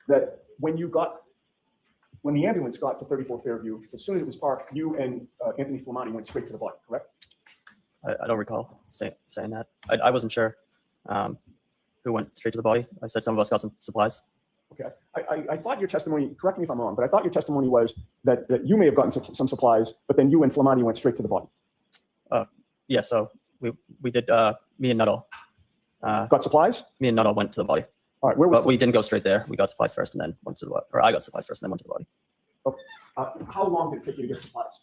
that when the ambulance got to 34 Fairview, as soon as it was parked, you and Anthony Flamani went straight to the body, correct? I don't recall saying that. I wasn't sure who went straight to the body. I said some of us got some supplies. Okay. I thought your testimony, correct me if I'm wrong, but I thought your testimony was that you may have gotten some supplies, but then you and Flamani went straight to the body. Yeah, so we did, me and Nuttall. Got supplies? Me and Nuttall went to the body. All right. Where was But we didn't go straight there. We got supplies first and then went to the body. Or I got supplies first and then went to the body. Okay. How long did it take you to get supplies?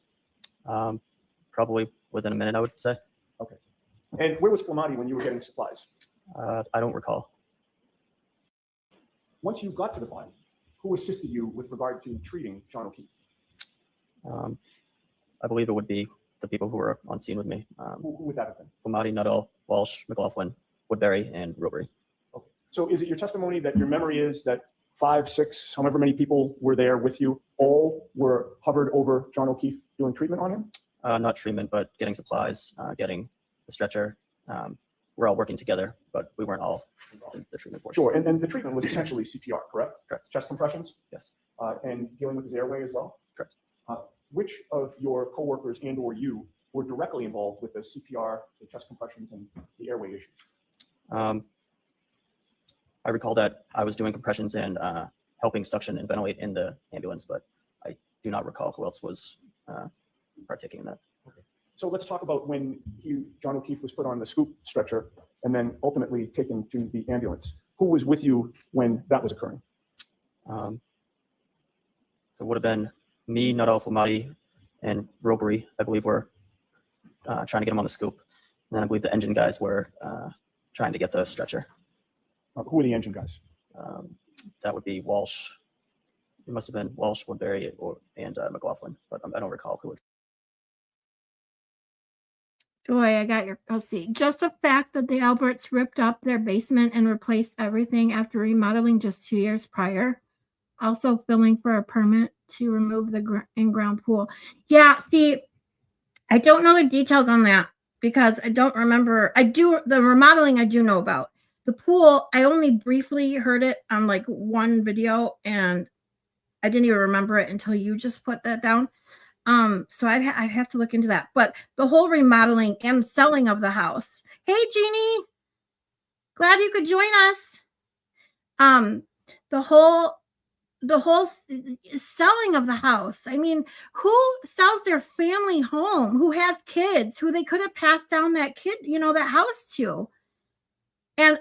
Probably within a minute, I would say. Okay. And where was Flamani when you were getting supplies? I don't recall. Once you got to the body, who assisted you with regard to treating John O'Keefe? I believe it would be the people who were on scene with me. Who would that have been? Flamati, Nuttall, Walsh, McLaughlin, Woodbury, and Robery. Okay. So is it your testimony that your memory is that 5, 6, however many people were there with you, all were hovered over John O'Keefe doing treatment on him? Not treatment, but getting supplies, getting the stretcher. We're all working together, but we weren't all involved in the treatment portion. Sure. And the treatment was essentially CPR, correct? Correct. Chest compressions? Yes. And dealing with his airway as well? Correct. Which of your coworkers and or you were directly involved with the CPR, the chest compressions, and the airway issues? I recall that I was doing compressions and helping suction and ventilate in the ambulance, but I do not recall who else was partaking in that. Okay. So let's talk about when John O'Keefe was put on the scoop stretcher and then ultimately taken to the ambulance. Who was with you when that was occurring? So it would have been me, Nuttall, Flamati, and Robery, I believe, were trying to get him on the scoop. And then I believe the engine guys were trying to get the stretcher. Who were the engine guys? That would be Walsh. It must have been Walsh, Woodbury, and McLaughlin, but I don't recall who. Joy, I got your, let's see. Just the fact that the Alberts ripped up their basement and replaced everything after remodeling just 2 years prior. Also filling for a permit to remove the in-ground pool. Yeah, see, I don't know the details on that because I don't remember. The remodeling I do know about. The pool, I only briefly heard it on like one video and I didn't even remember it until you just put that down. So I have to look into that. But the whole remodeling and selling of the house. Hey, Jeannie, glad you could join us. The whole the whole selling of the house. I mean, who sells their family home, who has kids, who they could have passed down that kid, that house to? And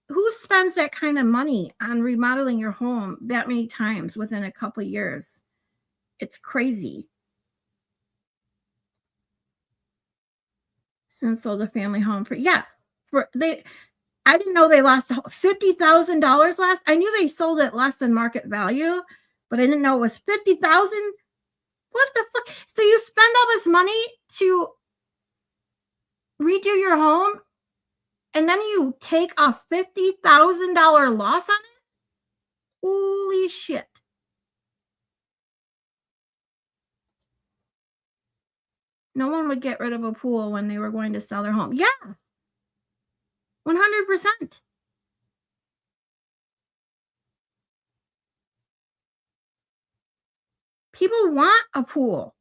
who spends that kind of money on remodeling your home that many times within a couple of years? It's crazy. And sold a family home I didn't know they lost $50,000 last. I knew they sold it less than market value, but I didn't know it was 50,000. What the fuck? So you spend all this money to redo your home, and then you take a $50,000 loss on it? Holy shit. No one would get rid of a pool when they were going to sell their home. Yeah. 100%. People want a pool.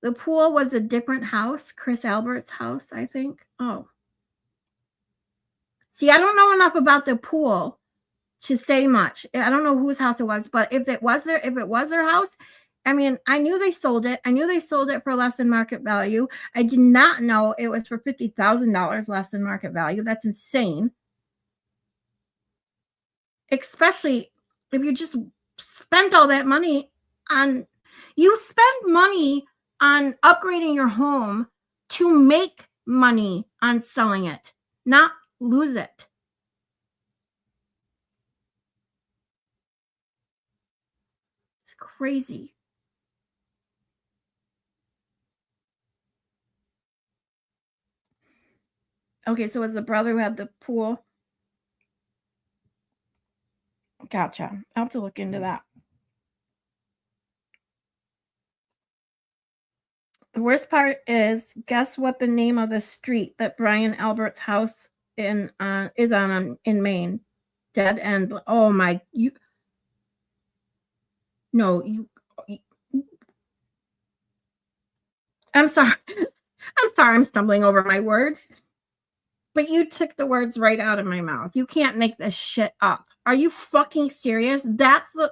The pool was a different house, Chris Albert's house, I think. Oh. See, I don't know enough about the pool to say much. I don't know whose house it was, but if it was their house, I mean, I knew they sold it. I knew they sold it for less than market value. I did not know it was for $50,000 less than market value. That's insane. Especially if you just spent all that money on, you spend money on upgrading your home to make money on selling it, not lose it. It's crazy. Okay, so it was the brother who had the pool. Gotcha. I'll have to look into that. The worst part is, guess what the name of the street that Brian Albert's house is on in Maine? Dead End. Oh my, I'm sorry. I'm stumbling over my words. But you took the words right out of my mouth. You can't make this shit up. Are you fucking serious? That's the...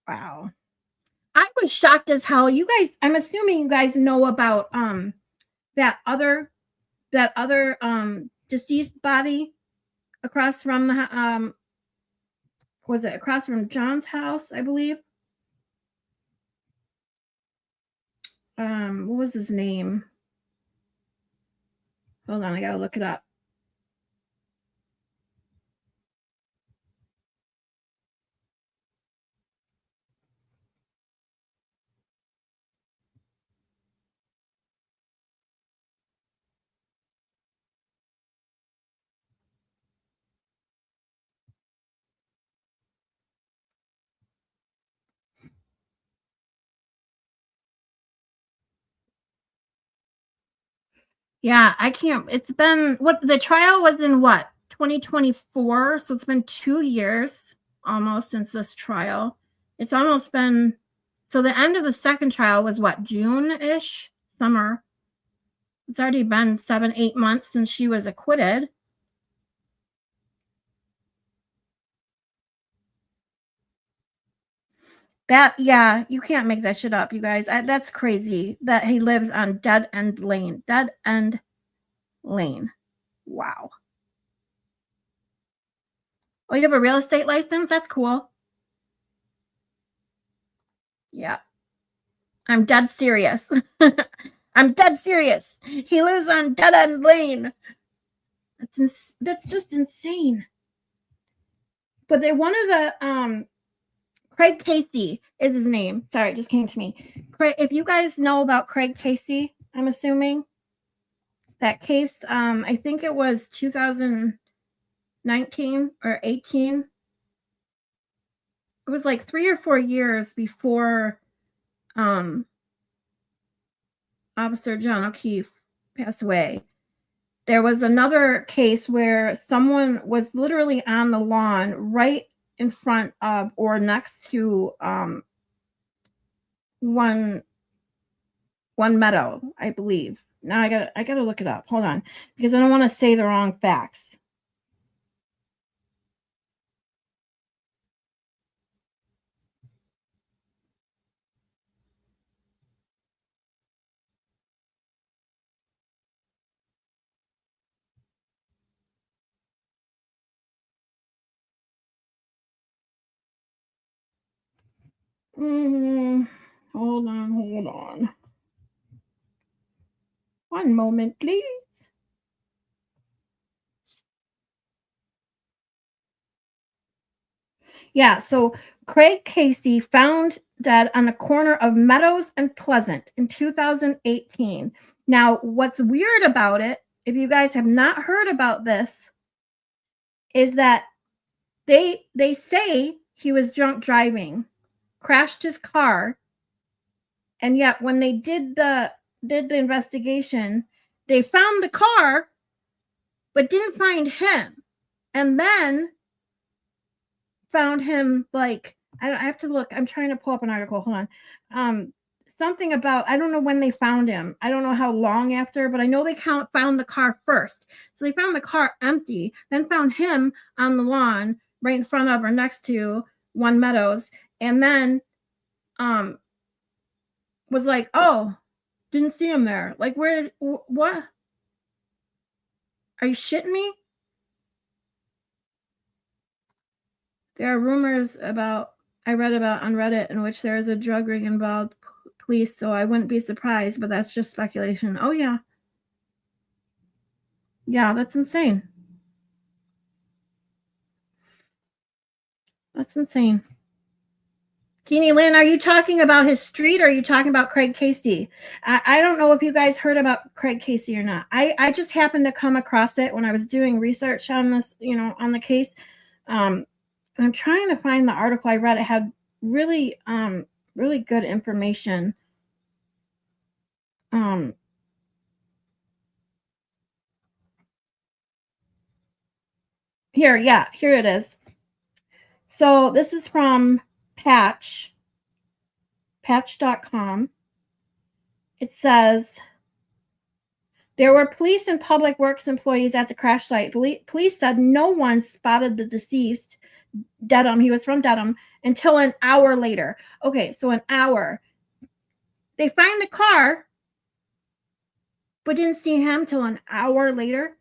Wow. I was shocked as hell. You guys, I'm assuming you guys know about that other deceased body across from the was it across from John's house, I believe? What was his name? Hold on, I gotta look it up. Yeah, I can't. It's been the trial was in 2024, so it's been 2 years almost since this trial. It's almost been, so the end of the second trial was June-ish, summer. It's already been 7-8 months since she was acquitted. Yeah, you can't make that shit up, you guys. That's crazy that he lives on Dead End Lane. Dead End Lane. Wow. Oh, you have a real estate license? That's cool. Yeah. I'm dead serious. I'm dead serious. He lives on Dead End Lane. That's just insane. But one of the Craig Casey is his name. Sorry, it just came to me. Craig, if you guys know about Craig Casey, I'm assuming that case, I think it was 2019 or 18. It was like 3 or 4 years before Officer John O'Keefe passed away. There was another case where someone was literally on the lawn right in front of or next to one meadow, I believe. Now I gotta look it up. Hold on, because I don't want to say the wrong facts. Hold on. One moment, please. Yeah, so Craig Casey found dead on the corner of Meadows and Pleasant in 2018. Now, what's weird about it, if you guys have not heard about this, is that they say he was drunk driving, crashed his car, and yet when they did the investigation, they found the car but didn't find him. And then found him, like, I have to look. I'm trying to pull up an article. Hold on. Something about, I don't know when they found him. I don't know how long after, but I know they found the car first. So they found the car empty, then found him on the lawn right in front of or next to One Meadows, and then was like, oh, didn't see him there. Like, what? Are you shitting me? There are rumors I read about on Reddit in which there is a drug ring involved police, so I wouldn't be surprised, but that's just speculation. Oh, yeah. Yeah, that's insane. That's insane. Teeny Lynn, are you talking about his street or are you talking about Craig Casey? I don't know if you guys heard about Craig Casey or not. I just happened to come across it when I was doing research on this, on the case. I'm trying to find the article I read. It had really, really good information. Here it is. So this is from patch.com. It says, there were police and public works employees at the crash site. Police said no one spotted the deceased, Dedham, he was from Dedham, until an hour later. Okay, so an hour. They find the car, but didn't see him till an hour later.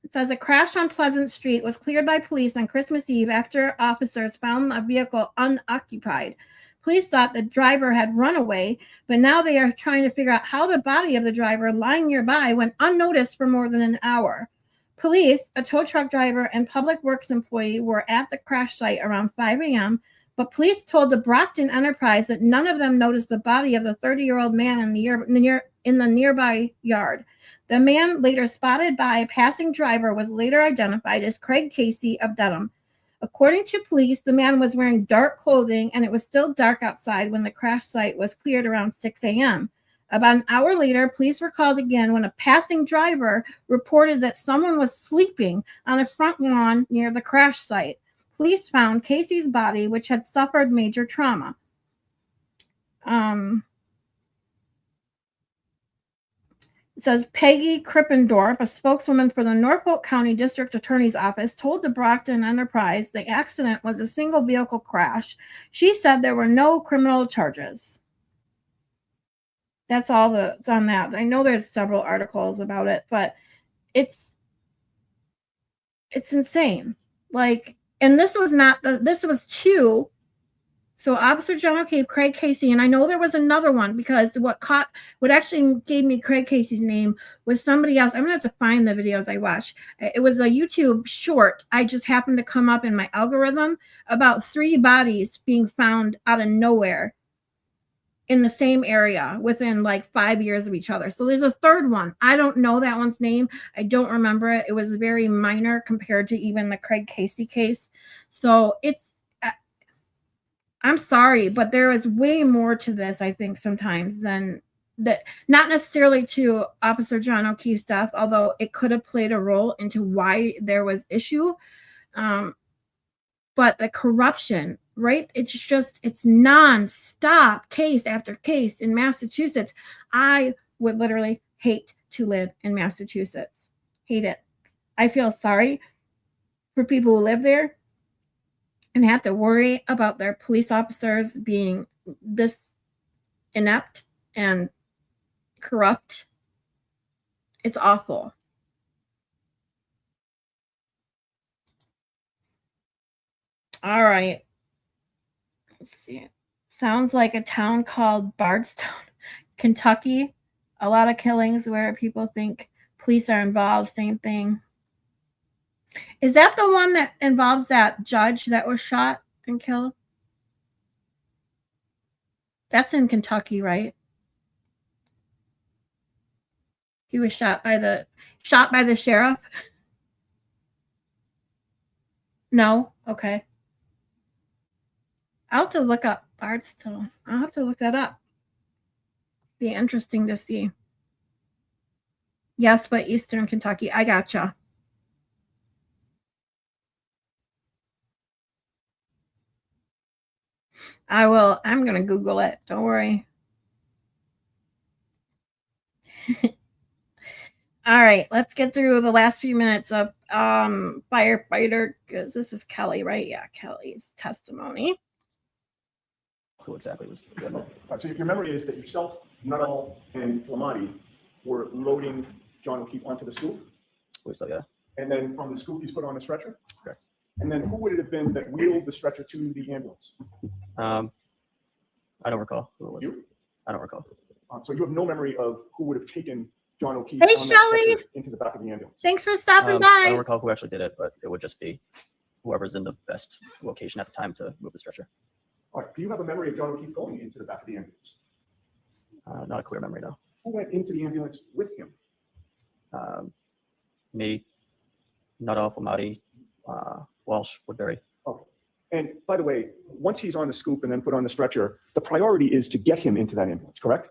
It says a crash on Pleasant Street was cleared by police on Christmas Eve after officers found a vehicle unoccupied. Police thought the driver had run away, but now they are trying to figure out how the body of the driver lying nearby went unnoticed for more than an hour. Police, a tow truck driver, and public works employee were at the crash site around 5 a.m., but police told the Brockton Enterprise that none of them noticed the body of the 30-year-old man in the nearby yard. The man later spotted by a passing driver was later identified as Craig Casey of Dedham. According to police, the man was wearing dark clothing and it was still dark outside when the crash site was cleared around 6 a.m. About an hour later, police were called again when a passing driver reported that someone was sleeping on a front lawn near the crash site. Police found Casey's body, which had suffered major trauma. It says Peggy Krippendorf, a spokeswoman for the Norfolk County District Attorney's Office, told the Brockton Enterprise the accident was a single vehicle crash. She said there were no criminal charges. That's all that's on that. I know there's several articles about it, but it's insane. Like, and this was two. So Officer John O'Cave, Craig Casey, and I know there was another one because what actually gave me Craig Casey's name was somebody else. I'm gonna have to find the videos I watched. It was a YouTube short. I just happened to come up in my algorithm about 3 bodies being found out of nowhere in the same area within like 5 years of each other. So there's a third one. I don't know that one's name. I don't remember it. It was very minor compared to even the Craig Casey case. So I'm sorry, but there is way more to this, I think, sometimes than that. Not necessarily to Officer John O'Keefe's death, although it could have played a role into why there was issue. but the corruption, right? It's non-stop case after case in Massachusetts. I would literally hate to live in Massachusetts. Hate it. I feel sorry for people who live there and have to worry about their police officers being this inept and corrupt. It's awful. All right. Let's see. Sounds like a town called Bardstown, Kentucky. A lot of killings where people think police are involved. Same thing. Is that the one that involves that judge that was shot and killed? That's in Kentucky, right? He was shot by the sheriff. No? Okay. I'll have to look up Bardstown. I'll have to look that up. Be interesting to see. Yes, but Eastern Kentucky. I gotcha. I will. I'm going to Google it. Don't worry. All right. Let's get through the last few minutes of firefighter, because this is Kelly, right? Yeah, Kelly's testimony. Who exactly was? So your memory is that yourself, Nuttall, and Flamati were loading John O'Keefe onto the scoop, So yeah, and then from the scoop he's put on a stretcher? Correct. And then who would it have been that wheeled the stretcher to the ambulance? I don't recall who it was. You? I don't recall. So you have no memory of who would have taken John O'Keefe Hey, on that Shelley. stretcher into the back of the ambulance? Thanks for stopping I by. don't recall who actually did it, but it would just be whoever's in the best location at the time to move the stretcher. All right. Do you have a memory of John O'Keefe going into the back of the ambulance? Not a clear memory, no. Who went into the ambulance with him? Me, Nuttall, Flamati, Walsh, Woodbury. Okay. And by the way, once he's on the scoop and then put on the stretcher, the priority is to get him into that ambulance, correct?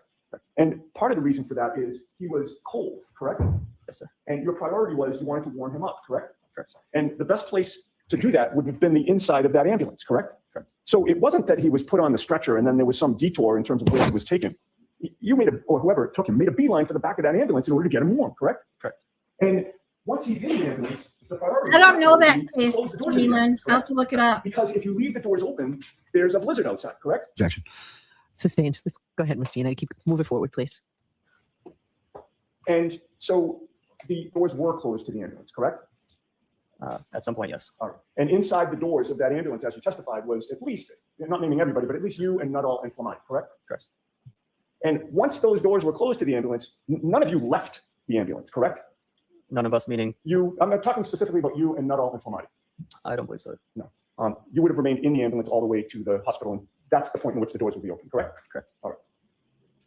And part of the reason for that is he was cold, correct? Yes, sir. And your priority was you wanted to warm him up, correct? Correct. And the best place to do that would have been the inside of that ambulance, correct? Correct. So it wasn't that he was put on the stretcher and then there was some detour in terms of where he was taken. You made or whoever took him, made a beeline for the back of that ambulance in order to get him warm, correct? Correct. And once he's in the ambulance, the priority. I don't know that is to case, close the doors of the Leland. ambulance, I'll have correct? to look it up. Because if you leave the doors open, there's a blizzard outside, correct? Objection. Sustained. Let's go ahead, Ms. Gina. Keep moving forward, please. And so the doors were closed to the ambulance, correct? At some point, yes. All right. And inside the doors of that ambulance, as you testified, was at least, not naming everybody, but at least you and Nuttall and Flamati, correct? Correct. And once those doors were closed to the ambulance, none of you left the ambulance, correct? None of us, meaning I'm not talking specifically about you and Nuttall and Flamati. I don't believe so. You would have remained in the ambulance all the way to the hospital, and that's the point in which the doors would be open, correct? Correct. All right.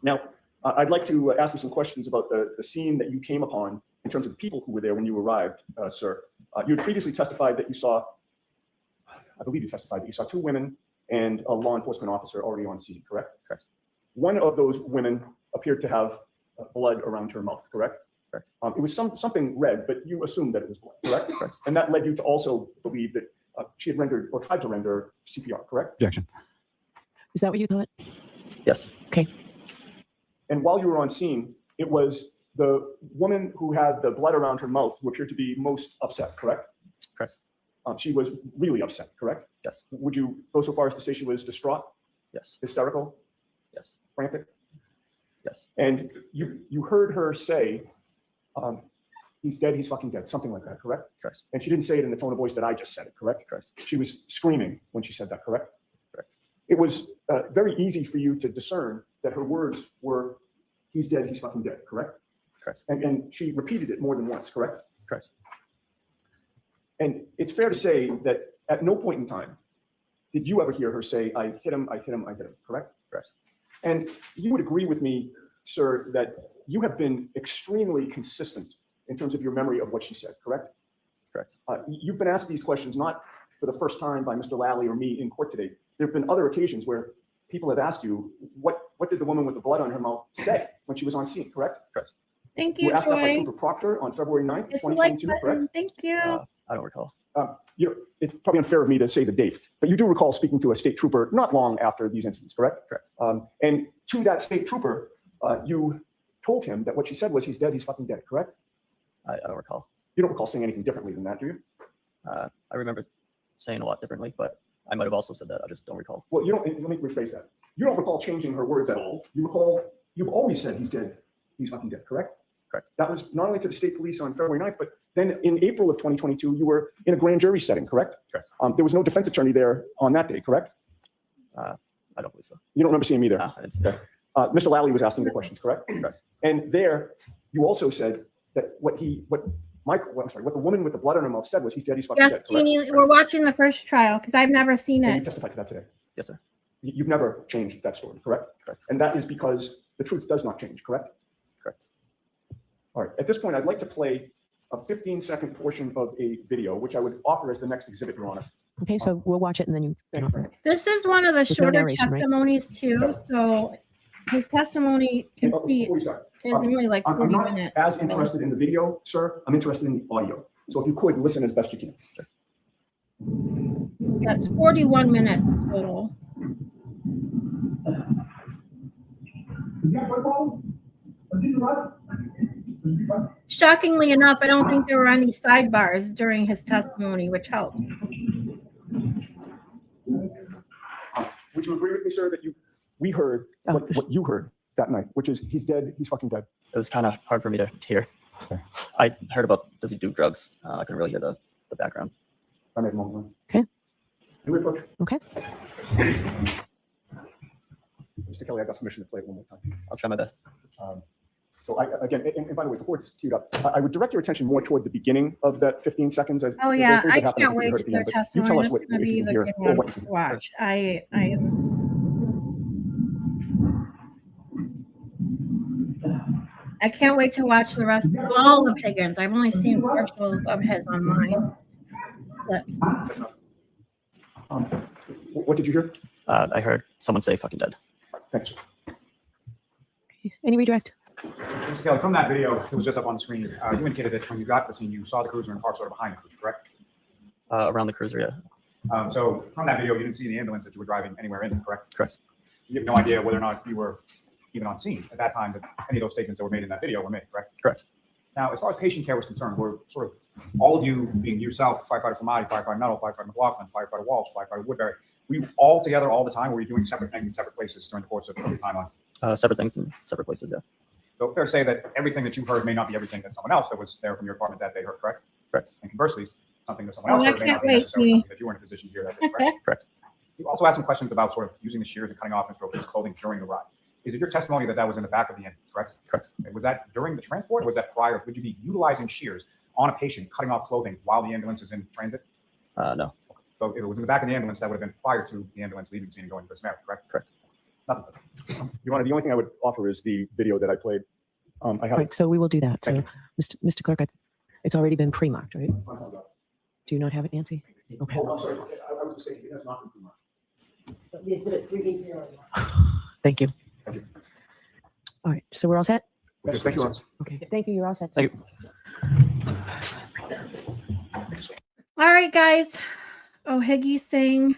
Now, I'd like to ask you some questions about the scene that you came upon in terms of the people who were there when you arrived, sir. You had previously testified that you saw, I believe you testified that you saw two women and a law enforcement officer already on scene, correct? Correct. One of those women appeared to have blood around her mouth, correct? Correct. It was something red, but you assumed that it was blood, correct? Correct. And that led you to also believe that she had rendered or tried to render CPR, correct? Objection. Is that what you thought? Yes. Okay. And while you were on scene, it was the woman who had the blood around her mouth who appeared to be most upset, correct? Correct. She was really upset, correct? Yes. Would you go so far as to say she was distraught, Yes. hysterical, Yes. frantic? Yes. And you heard her say, he's dead, he's fucking dead, something like that, correct? Correct. And she didn't say it in the tone of voice that I just said it, correct? Correct. She was screaming when she said that, correct? Correct. It was very easy for you to discern that her words were, he's dead, he's fucking dead, correct? Correct. And she repeated it more than once, correct? Correct. And it's fair to say that at no point in time did you ever hear her say, I hit him, I hit him, I hit him, correct? Correct. And you would agree with me, sir, that you have been extremely consistent in terms of your memory of what she said, correct? Correct. You've been asked these questions not for the first time by Mr. Lally or me in court today. There have been other occasions where people have asked you, what did the woman with the blood on her mouth say when she was on scene, correct? Correct. Thank You you, were asked that by Troy. Trooper Proctor on February 9th, It's a like 2022, button. correct? Thank you. I don't recall. You know, it's probably unfair of me to say the date, but you do recall speaking to a state trooper not long after these incidents, correct? Correct. And to that state trooper, you told him that what she said was, he's dead, he's fucking dead, correct? I don't recall. You don't recall saying anything differently than that, do you? I remember saying a lot differently, but I might have also said that. I just don't recall. Well, you don't, let me rephrase that. You don't recall changing her words at all. You recall, you've always said he's dead, he's fucking dead, correct? Correct. That was not only to the state police on February 9th, but then in April of 2022, you were in a grand jury setting, correct? Correct. There was no defense attorney there on that day, correct? I don't believe so. You don't remember seeing me there? No, I didn't see that. Mr. Lally was asking the questions, correct? Correct. And there, you also said that what the woman with the blood on her mouth said was, he's dead, he's fucking Yes, dead, correct? Jeannie, we're watching the first trial because I've never seen And you it. testified to that today. Yes, sir. You've never changed that story, correct? Correct. And that is because the truth does not change, correct? Correct. All right, at this point, I'd like to play a 15-second portion of a video, which I would offer as the next exhibit, Your Honor. Okay, so we'll watch it and then you Thank can you offer very it. much. This is one of the With no shorter narration, right? testimonies too, so his testimony And, complete before we start, is only like I'm 40 not minutes. as interested in the video, sir. I'm interested in the audio. So if you could, listen as best you can. That's 41 minutes total. Shockingly enough, I don't think there were any sidebars during his testimony, which helps. Would you agree with me, sir, that we heard what you heard that night, which is he's dead, he's fucking dead? It was kind of hard for me to hear. I heard about, does he do drugs? I couldn't really hear the background. I made a moment. Okay. Can we approach? Okay. Mr. Kelly, I got permission to play it one more time. I'll try my best. So again, and by the way, before it's queued up, I would direct your attention more toward the beginning of that 15 seconds. Oh yeah, I can't wait to their You testimony. tell us That's what gonna if be you the can hear good or one what you to can hear. watch. I can't wait to watch the rest of all of Higgins. I've only seen partials of his on mine. Clips. What did you hear? I heard someone say fucking dead. Thanks. Any redirect? Mr. Kelly, from that video that was just up on the screen, you indicated that when you got to the scene, you saw the cruiser and parked sort of behind the cruiser, correct? Around the cruiser, yeah. So from that video, you didn't see the ambulance that you were driving anywhere in, correct? Correct. You have no idea whether or not you were even on scene at that time that any of those statements that were made in that video were made, correct? Correct. Now, as far as patient care was concerned, were sort of all of you, being yourself, Firefighter Flamati, Firefighter Nuttall, Firefighter McLaughlin, Firefighter Walsh, Firefighter Woodbury, were you all together all the time, or were you doing separate things in separate places during the course of your time on scene? Separate things in separate places, yeah. So fair to say that everything that you heard may not be everything that someone else that was there from your apartment that day heard, correct? Correct. And conversely, something that someone Oh, else I heard may can't not be wait, necessarily Jeannie. something that you were in a position to hear that day, correct? Correct. You also asked some questions about sort of using the shears and cutting off Mr. Oakley's clothing during the ride. Is it your testimony that that was in the back of the ambulance, correct? Correct. Was that during the transport, or was that prior? Would you be utilizing shears on a patient, cutting off clothing while the ambulance is in transit? No. So if it was in the back of the ambulance, that would have been prior to the ambulance leaving the scene and going to the Samaritan, correct? Correct. Nothing. Your Honor, the only thing I would offer is the video that I played. I have. Right, so we will do that. Thank So, Mr. Clerk, it's already been pre-marked, right? Do you not have it, Nancy? Okay. Oh, I'm sorry. I was mistaken. It has not been too much. Thank you. Thank you. All right, so we're all set? Yes, thank you, Your Honor. Okay, thank you. You're all set. Thank All right, guys. Oh, Higgy's saying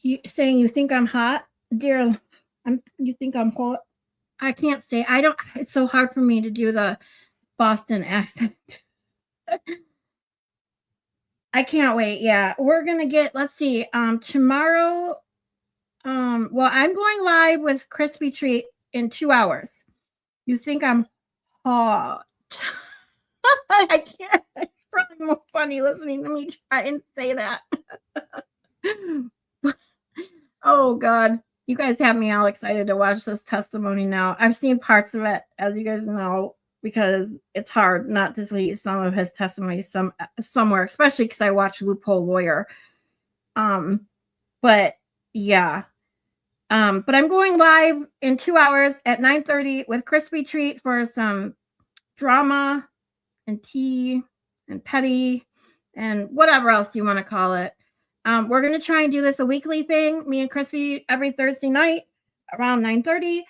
you think I'm hot, dear. You think I'm hot? I can't say. I don't. It's so hard for me to do the Boston accent. I can't wait. Yeah, we're gonna get. Let's see. Tomorrow. Well, I'm going live with Crispy Treat in 2 hours. You think I'm hot? I can't. It's probably more funny listening to me try and say that. Oh God, you guys have me all excited to watch this testimony now. I've seen parts of it, as you guys know, because it's hard not to see some of his testimony somewhere, especially because I watch Loophole Lawyer. But yeah. But I'm going live in 2 hours at 9:30 with Crispy Treat for some drama and tea and petty and whatever else you want to call it. We're going to try and do this a weekly thing, me and Crispy, every Thursday night around 9:30.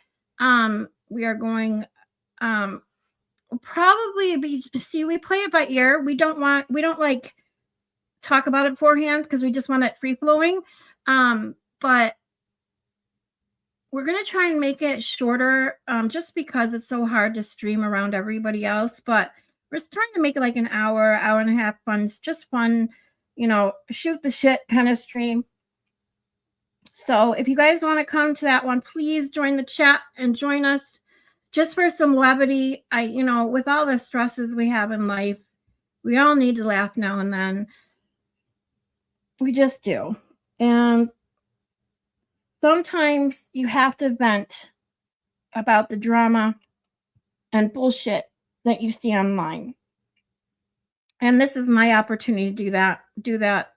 We are going probably be, see, we play it by ear. We don't like talk about it beforehand because we just want it free flowing. But we're going to try and make it shorter just because it's so hard to stream around everybody else. But we're trying to make it like an hour and a half fun, just fun, shoot the shit kind of stream. So if you guys want to come to that one, please join the chat and join us just for some levity. With all the stresses we have in life, we all need to laugh now and then. We just do. And sometimes you have to vent about the drama and bullshit that you see online. And this is my opportunity to do that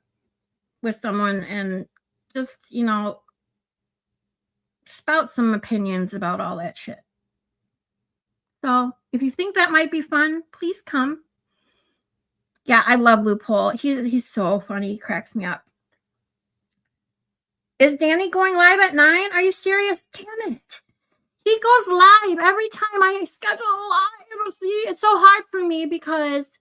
with someone and just, spout some opinions about all that shit. So if you think that might be fun, please come. Yeah, I love Loophole. He's so funny. He cracks me up. Is Danny going live at 9? Are you serious? Damn it. He goes live every time I schedule a live. See, it's so hard for me because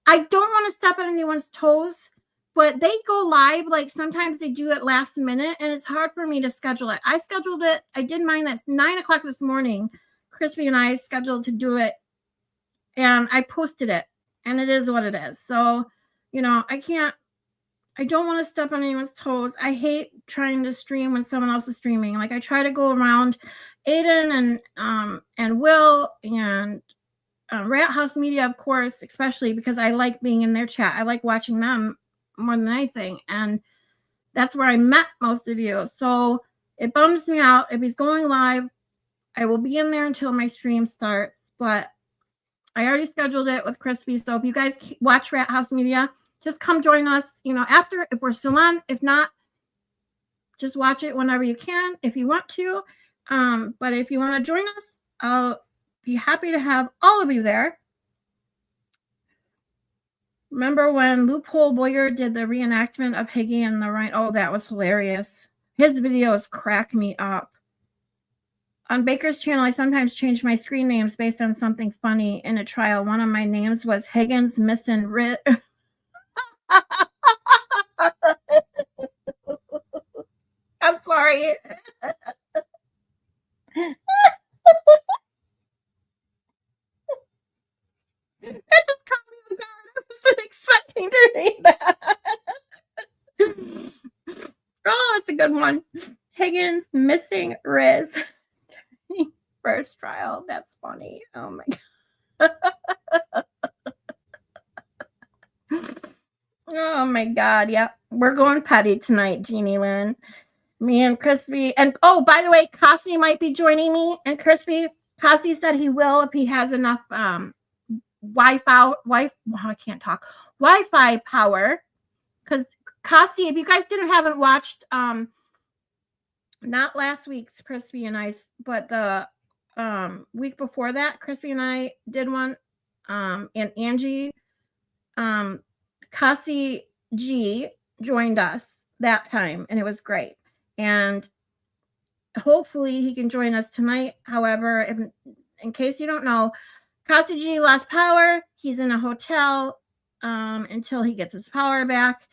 I don't want to step on anyone's toes, but they go live. Like sometimes they do it last minute and it's hard for me to schedule it. I scheduled it. I did mine at 9 o'clock this morning. Crispy and I scheduled to do it and I posted it and it is what it is. So, I don't want to step on anyone's toes. I hate trying to stream when someone else is streaming. Like I try to go around Aiden and Will and Rat House Media, of course, especially because I like being in their chat. I like watching them more than anything. And that's where I met most of you. So it bums me out. If he's going live, I will be in there until my stream starts. But I already scheduled it with Crispy. So if you guys watch Rat House Media, just come join us, after, if we're still on. If not, just watch it whenever you can, if you want to. But if you want to join us, I'll be happy to have all of you there. Remember when Loophole Lawyer did the reenactment of Higgy and the Rhino? Oh, that was hilarious. His videos crack me up. On Baker's channel, I sometimes change my screen names based on something funny in a trial. One of my names was Higgins Missing Rit. I'm sorry. That just caught me off guard. I wasn't expecting to read that. Oh, it's a good one. Higgins Missing Riz. First trial. That's funny. Oh my god. Oh my god. Yep. We're going petty tonight, Jeannie Lynn. Me and Crispy. And oh, by the way, Cassie might be joining me. And Crispy, Cassie said he will if he has enough Wi-Fi power. Because Cassie, if you guys haven't watched not last week's Crispy and I, but the week before that, Crispy and I did one. And Angie, Cassie G joined us that time, and it was great. And hopefully he can join us tonight. However, in case you don't know, Cassie G lost power. He's in a hotel until he gets his power back.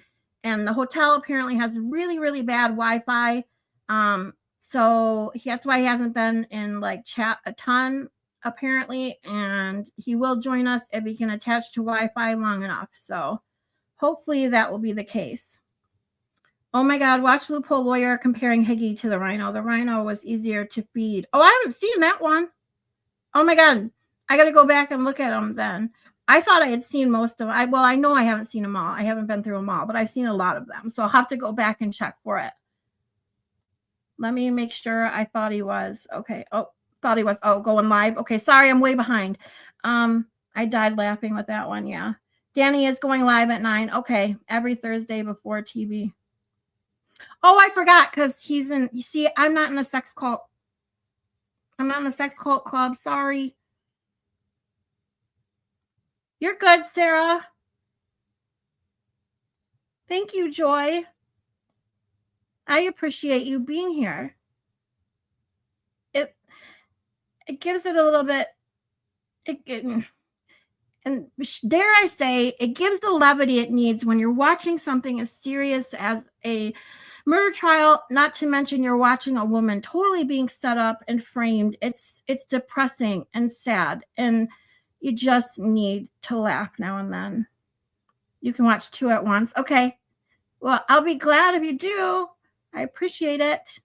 And the hotel apparently has really, really bad Wi-Fi. So that's why he hasn't been in like chat a ton, apparently. And he will join us if he can attach to Wi-Fi long enough. So hopefully that will be the case. Oh my God, watch Loophole Lawyer comparing Higgy to the Rhino. The Rhino was easier to feed. Oh, I haven't seen that one. Oh my God. I got to go back and look at them then. I thought I had seen most of them. Well, I know I haven't seen them all. I haven't been through them all, but I've seen a lot of them. So I'll have to go back and check for it. Let me make sure. I thought he was. Okay. Oh, thought he was. Oh, going live. Okay. Sorry, I'm way behind. I died laughing with that one. Yeah. Danny is going live at 9. Okay. Every Thursday before TV. Oh, I forgot because he's in. You see, I'm not in the sex cult. I'm not in the sex cult club. Sorry. You're good, Sarah. Thank you, Joy. I appreciate you being here. It gives it a little bit and dare I say, it gives the levity it needs when you're watching something as serious as a murder trial, not to mention you're watching a woman totally being set up and framed. It's depressing and sad, and you just need to laugh now and then. You can watch 2 at once. Okay. Well, I'll be glad if you do. I appreciate it.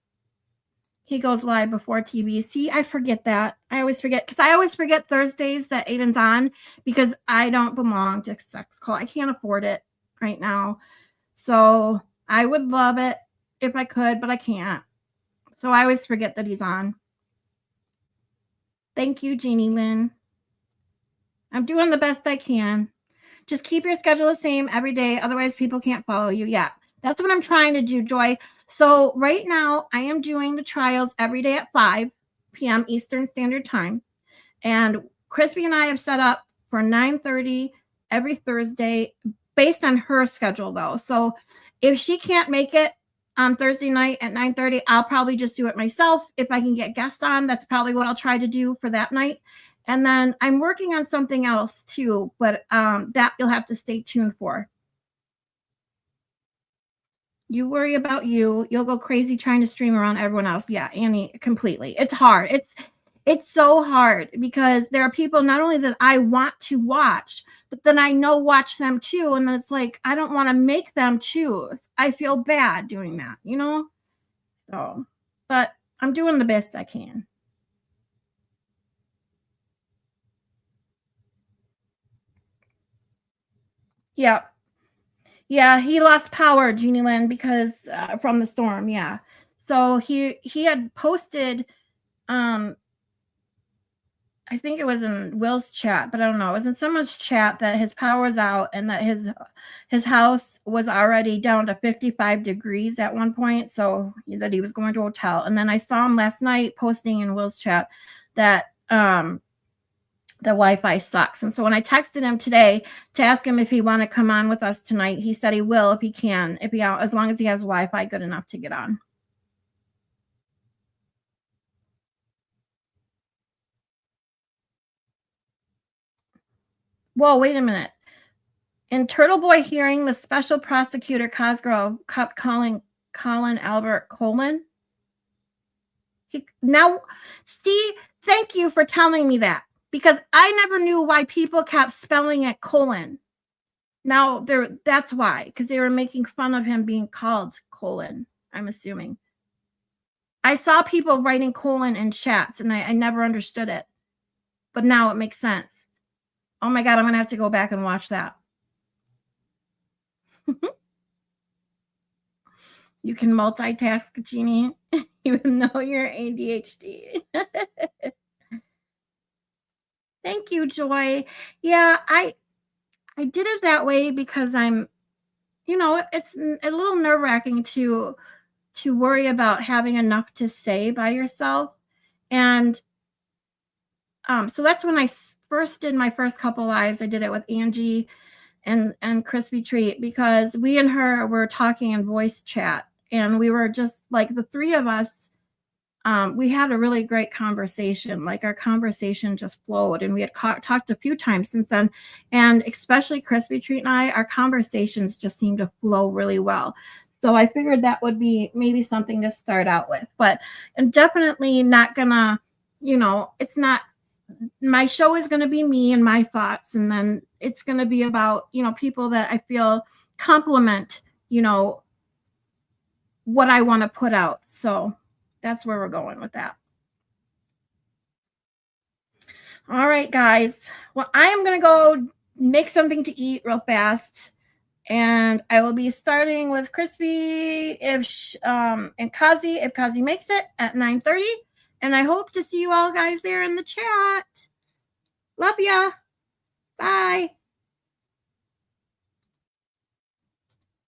He goes live before TV. See, I forget that. I always forget, because I always forget Thursdays that Aiden's on, because I don't belong to Sex Call. I can't afford it right now. So I would love it if I could, but I can't. So I always forget that he's on. Thank you, Jeannie Lynn. I'm doing the best I can. Just keep your schedule the same every day. Otherwise, people can't follow you. Yeah, that's what I'm trying to do, Joy. So right now, I am doing the trials every day at 5 p.m. Eastern Standard Time. And Crispy and I have set up for 9:30 every Thursday based on her schedule, though. So if she can't make it on Thursday night at 9:30, I'll probably just do it myself. If I can get guests on, that's probably what I'll try to do for that night. And then I'm working on something else too, but that you'll have to stay tuned for. You worry about you. You'll go crazy trying to stream around everyone else. Yeah, Annie, completely. It's hard. It's so hard, because there are people not only that I want to watch, but then I know watch them too. And then it's like, I don't want to make them choose. I feel bad doing that, you know? So, but I'm doing the best I can. Yeah. Yeah, he lost power, Jeannie Lynn, because from the storm. Yeah. So he had posted, I think it was in Will's chat, but I don't know. It was in someone's chat that his power was out and that his house was already down to 55 degrees at one point. So that he was going to a hotel. And then I saw him last night posting in Will's chat that the Wi-Fi sucks. And so when I texted him today to ask him if he want to come on with us tonight, he said he will if he can, as long as he has Wi-Fi good enough to get on. Whoa, wait a minute. In Turtle Boy hearing, the special prosecutor Cosgrove kept calling Colin Albert Colin. Thank you for telling me that, because I never knew why people kept spelling it colon. Now that's why, because they were making fun of him being called colon, I'm assuming. I saw people writing colon in chats and I never understood it. But now it makes sense. Oh my God, I'm going to have to go back and watch that. You can multitask, Jeannie, even though you're ADHD. Thank you, Joy. Yeah, I did it that way because it's a little nerve-wracking to worry about having enough to say by yourself. And so that's when I first did my first couple lives. I did it with Angie and Crispy Treat, because we and her were talking in voice chat, and we were just like the three of us. We had a really great conversation. Like, our conversation just flowed, and we had talked a few times since then. And especially Crispy Treat and I, our conversations just seemed to flow really well. So I figured that would be maybe something to start out with. But I'm definitely not gonna, it's not, my show is going to be me and my thoughts, and then it's going to be about, people that I feel complement, what I want to put out. So that's where we're going with that. All right, guys. Well, I am going to go make something to eat real fast, and I will be starting with Crispy and Kazi, if Kazi makes it, at 9:30. And I hope to see you all guys there in the chat. Love ya.